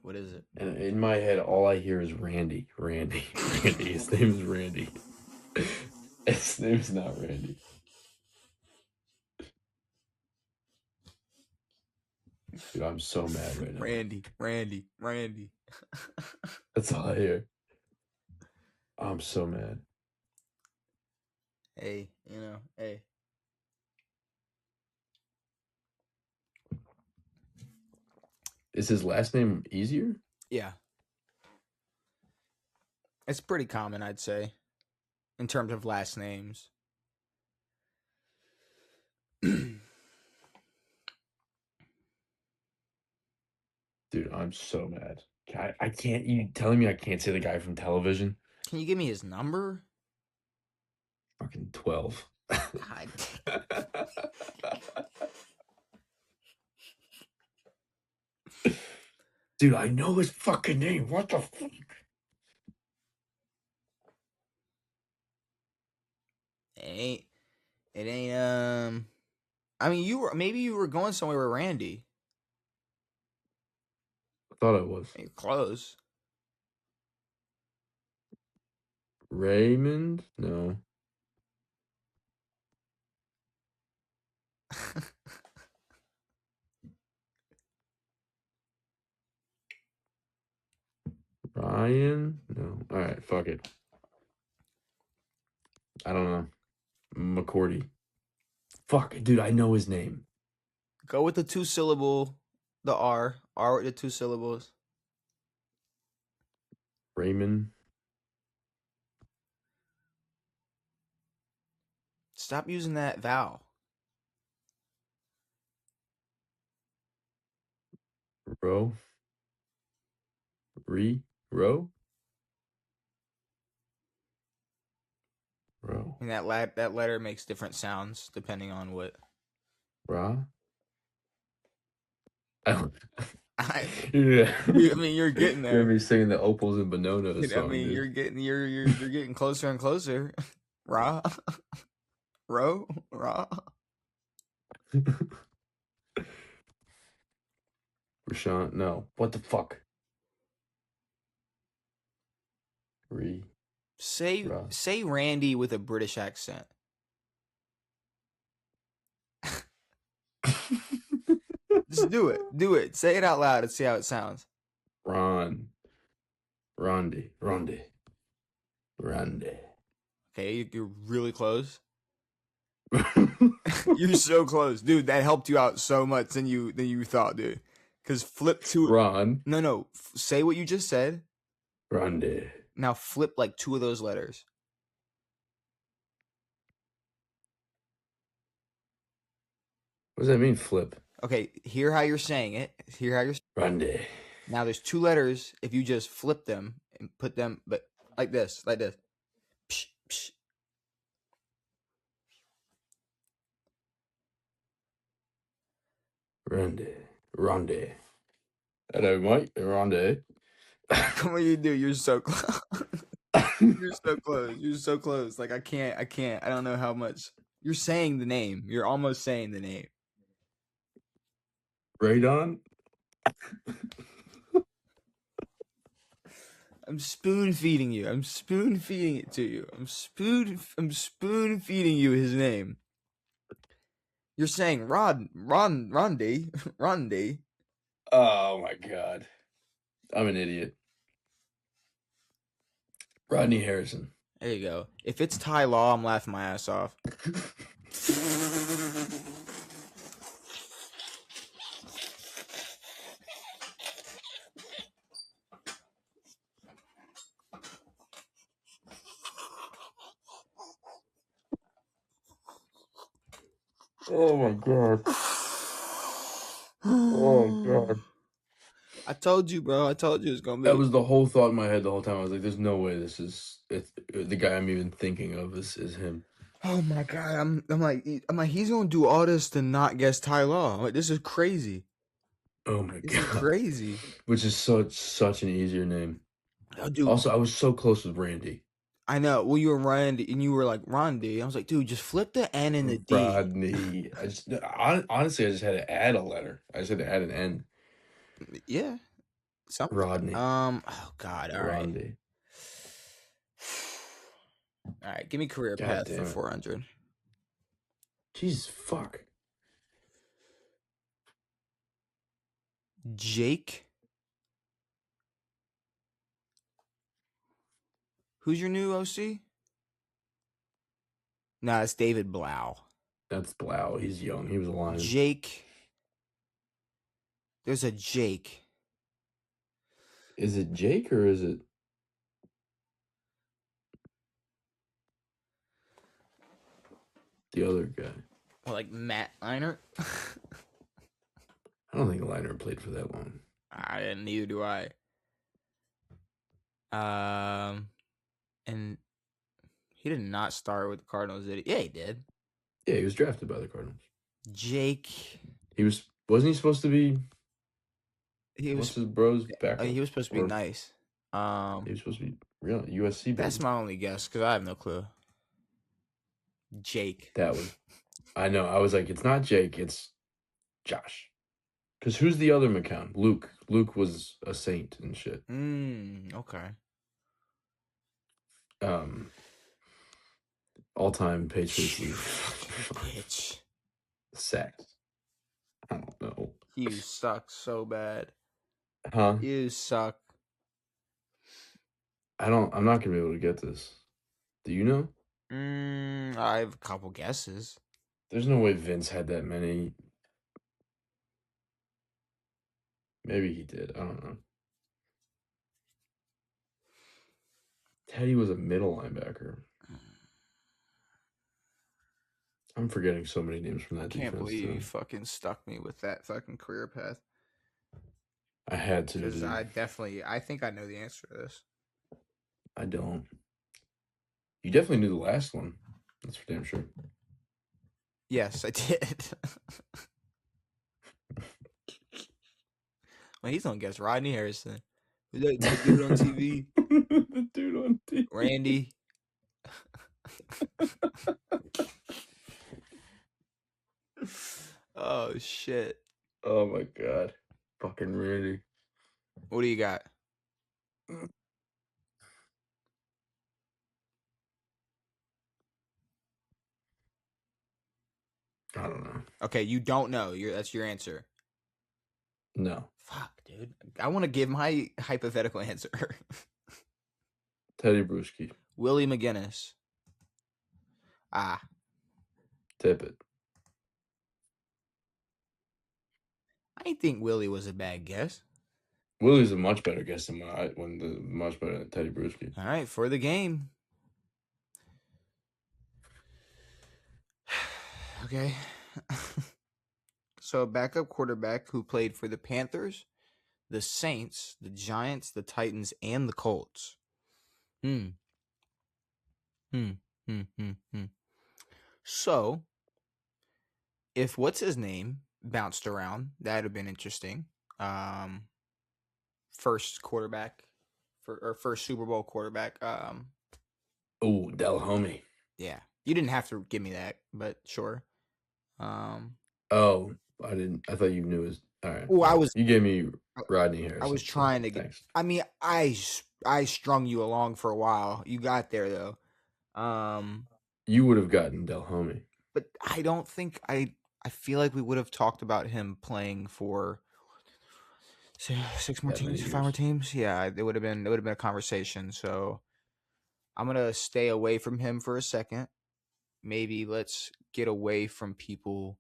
What is it? And in my head, all I hear is Randy. Randy. His name is Randy. His name's not Randy. Dude, I'm so mad right now. Randy. That's all I hear. I'm so mad. Hey. Is his last name easier? Yeah. It's pretty common, I'd say, in terms of last names. I'm so mad. I can't. You telling me I can't say the guy from television? Can you give me his number? Fucking 12. God. Dude, I know his fucking name. What the fuck? It ain't. I mean, maybe you were going somewhere with Randy. I thought I was. You're close. Raymond? No. Ryan? No. All right, fuck it. I don't know. McCourty. Fuck, dude, I know his name. Go with the 2-syllable, the R. R with the 2 syllables. Raymond. Stop using that vowel. Row. Row? Row. And that letter makes different sounds depending on what. Ra? I Yeah. mean, you're getting there. You're gonna be singing the Opals and Bononos song. I mean, dude. you're getting closer and closer. Ra, row, ra. Rashawn? No. What the fuck? Say Randy with a British accent. Just do it. Do it. Say it out loud and see how it sounds. Rondi. Okay, you're really close. You're so close, dude. That helped you out so much than you thought, dude. Because flip to Ron. No. Say what you just said. Rondi. Now flip like 2 of those letters. What does that mean, flip? Okay, hear how you're saying it. Hear how you're. Rondi. Now there's 2 letters. If you just flip them and put them, but like this. Psh, psh. Rondi. Hello, Mike. Rondi. What do you do? You're so close. You're so close. You're so close. Like I can't. I don't know how much. You're saying the name. You're almost saying the name. Radon? I'm spoon feeding you. I'm spoon feeding it to you. I'm spoon feeding you his name. You're saying Rondi. Oh my god. I'm an idiot. Rodney Harrison. There you go. If it's Ty Law, I'm laughing my ass off. Oh my god. Oh god. I told you, bro. I told you it's gonna be. That was the whole thought in my head the whole time. I was like, "There's no way this is the guy I'm even thinking of is him." Oh my god! I'm like he's gonna do all this to not guess Ty Law. Like this is crazy. Oh my This god! is crazy. Which is such an easier name. Oh, dude. Also, I was so close with Randy. I know. Well, you were Randy, and you were like Rondi. I was like, dude, just flip the N and the D. Rodney. Honestly, I just had to add a letter. I just had to add an N. Yeah. Something. Rodney. Oh God! All right. Rodney. All right. Give me career God path for 400. Jesus fuck. Jake. Who's your new OC? Nah, it's David Blau. That's Blau. He's young. He was a lion. Jake. There's a Jake. Is it Jake or is it the other guy? Or like Matt Leinart? I don't think Leinart played for that long. Neither do I. And he did not start with the Cardinals, did he? Yeah, he did. Yeah, he was drafted by the Cardinals. Jake. Wasn't he supposed to be? What's his bro's backup? He was supposed to be nice. He was supposed to be real USC. Baby. That's my only guess because I have no clue. Jake. I know. I was like, it's not Jake. It's Josh. Because who's the other McCown? Luke. Luke was a saint and shit. Okay. All-time Patriots. You fucking bitch. Sacks. I don't know. You suck so bad. Huh? You suck. I'm not gonna be able to get this. Do you know? I have a couple guesses. There's no way Vince had that many. Maybe he did. I don't know. Teddy was a middle linebacker. I'm forgetting so many names from that defense. I can't believe you fucking stuck me with that fucking career path. I had to. Because I think I know the answer to this. I don't. You definitely knew the last one. That's for damn sure. Yes, I did. Well, he's gonna guess Rodney Harrison. Who's that dude on TV? The dude on TV. Randy. Oh shit. Oh my god. Fucking Randy. What do you got? I don't know. Okay, you don't know. That's your answer. No. Fuck, dude. I want to give my hypothetical answer. Teddy Bruschi. Willie McGinnis. Tippett. I think Willie was a bad guess. Willie's a much better guess than much better than Teddy Bruschi. All right, for the game. Okay. So, backup quarterback who played for the Panthers, the Saints, the Giants, the Titans, and the Colts. So, if what's his name bounced around, that'd have been interesting. First quarterback first Super Bowl quarterback. Oh, Delhomme. Yeah, you didn't have to give me that, but sure. Oh, I didn't. I thought you knew his. All right. Oh, You gave me Rodney Harrison. I was trying to get. Thanks. I mean, I strung you along for a while. You got there though. You would have gotten Delhomme. But I don't think I feel like we would have talked about him playing for 6 more teams, 5 more teams. Yeah, it would have been a conversation. So I'm gonna stay away from him for a second. Maybe let's get away from people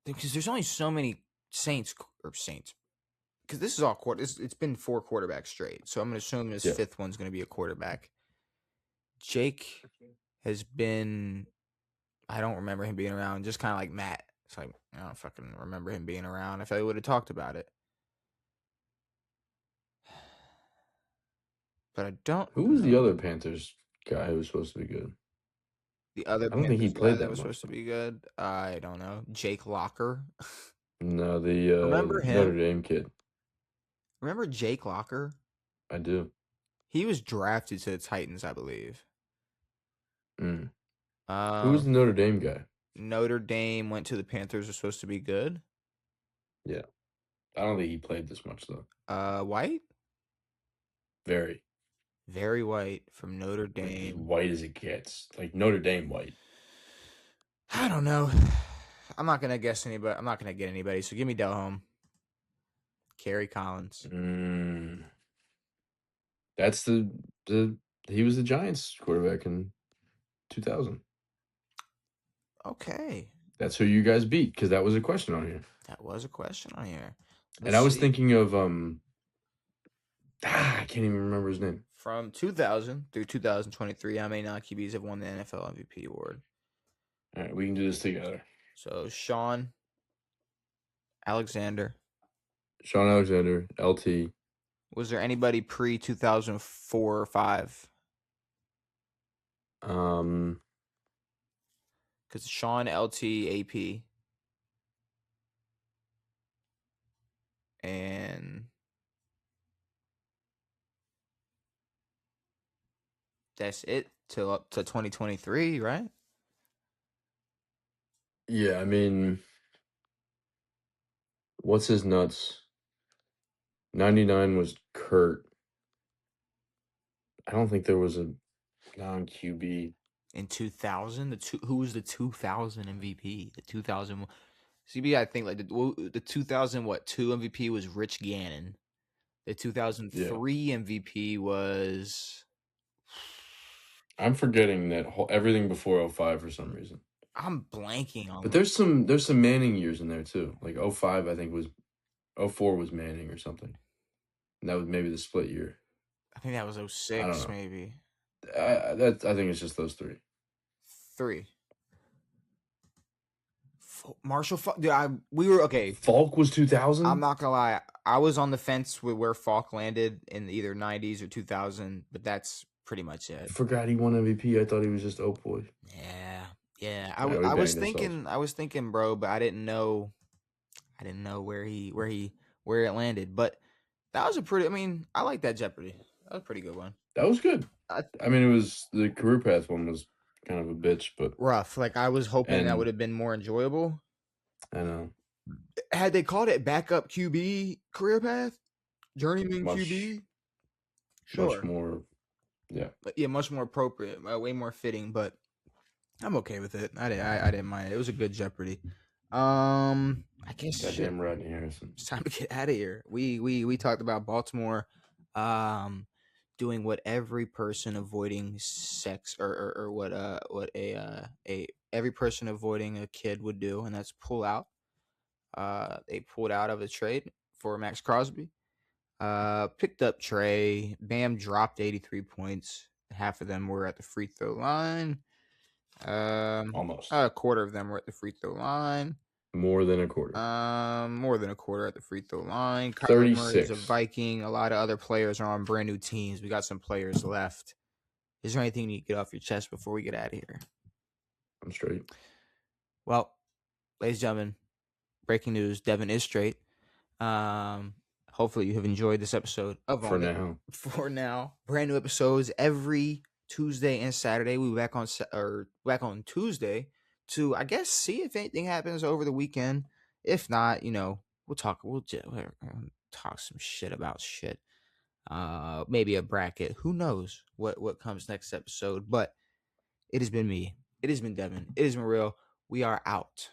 because there's only so many Saints. Because this is all it's been 4 quarterbacks straight. So I'm gonna assume this 5th one's gonna be a quarterback. Jake has been. I don't remember him being around. Just kind of like Matt. It's like I don't fucking remember him being around. I feel like we would have talked about it. But I don't. Who was the other Panthers guy who was supposed to be good? The other. I don't think he played that was supposed to be good. I don't know. Jake Locker. No, the remember him? Notre Dame kid. Remember Jake Locker? I do. He was drafted to the Titans, I believe. Who was the Notre Dame guy? Notre Dame went to the Panthers. Was supposed to be good. Yeah, I don't think he played this much though. White. Very white from Notre Dame. Like, as white as it gets, like Notre Dame white. I don't know. I'm not gonna guess anybody. I'm not gonna get anybody. So give me Delhomme. Kerry Collins. That's he was the Giants quarterback in 2000. Okay. That's who you guys beat because that was a question on here. That was a question on here. I was thinking of I can't even remember his name. From 2000 through 2023, how many non-QBs have won the NFL MVP award? All right, we can do this together. So Sean Alexander. Sean Alexander, LT. Was there anybody pre 2004 or 5? Because Sean, LT, AP, and that's it till up to 2023, right? Yeah, I mean, what's his nuts? 99 was Kurt. I don't think there was a non-QB. In 2000, who was the 2000 MVP? The 2000 CB, I think like the 2002 MVP was Rich Gannon. The 2003 MVP was. I'm forgetting that everything before 05 for some reason. I'm blanking on. But there's some Manning years in there too. Like 05, I think 04 was Manning or something. And that was maybe the split year. I think that was 06, I don't know. maybe. I think it's just those three. Marshall Falk. Dude, we were okay. Falk was 2000. I'm not gonna lie. I was on the fence with where Falk landed in either 90s or 2000, but that's pretty much it. I forgot he won MVP. I thought he was just boy. Yeah. I was thinking, bro, but I didn't know where it landed. But that was a pretty. I mean, I like that Jeopardy. That was a pretty good one. That was good. I mean, it was the career path one was kind of a bitch, but rough. Like I was hoping that would have been more enjoyable. I know. Had they called it backup QB career path, journeyman QB, sure, much more, much more appropriate, way more fitting. But I'm okay with it. I didn't mind it. It was a good Jeopardy. I guess goddamn Rodney Harrison. It's time to get out of here. We talked about Baltimore, doing what every person avoiding sex or what every person avoiding a kid would do, and that's pull out. They pulled out of a trade for Maxx Crosby. Picked up Trey. Bam dropped 83 points. Half of them were at the free throw line. Almost. A quarter of them were at the free throw line. More than a quarter. More than a quarter at the free throw line. 36. Is a Viking. A lot of other players are on brand new teams. We got some players left. Is there anything you need to get off your chest before we get out of here? I'm straight. Well, ladies and gentlemen, breaking news: Devan is straight. Hopefully you have enjoyed this episode of For now, brand new episodes every Tuesday and Saturday. We'll be back on Tuesday to, I guess, see if anything happens over the weekend. If not, we'll talk some shit about shit. Maybe a bracket. Who knows what comes next episode? But it has been me. It has been Devan. It has been real. We are out.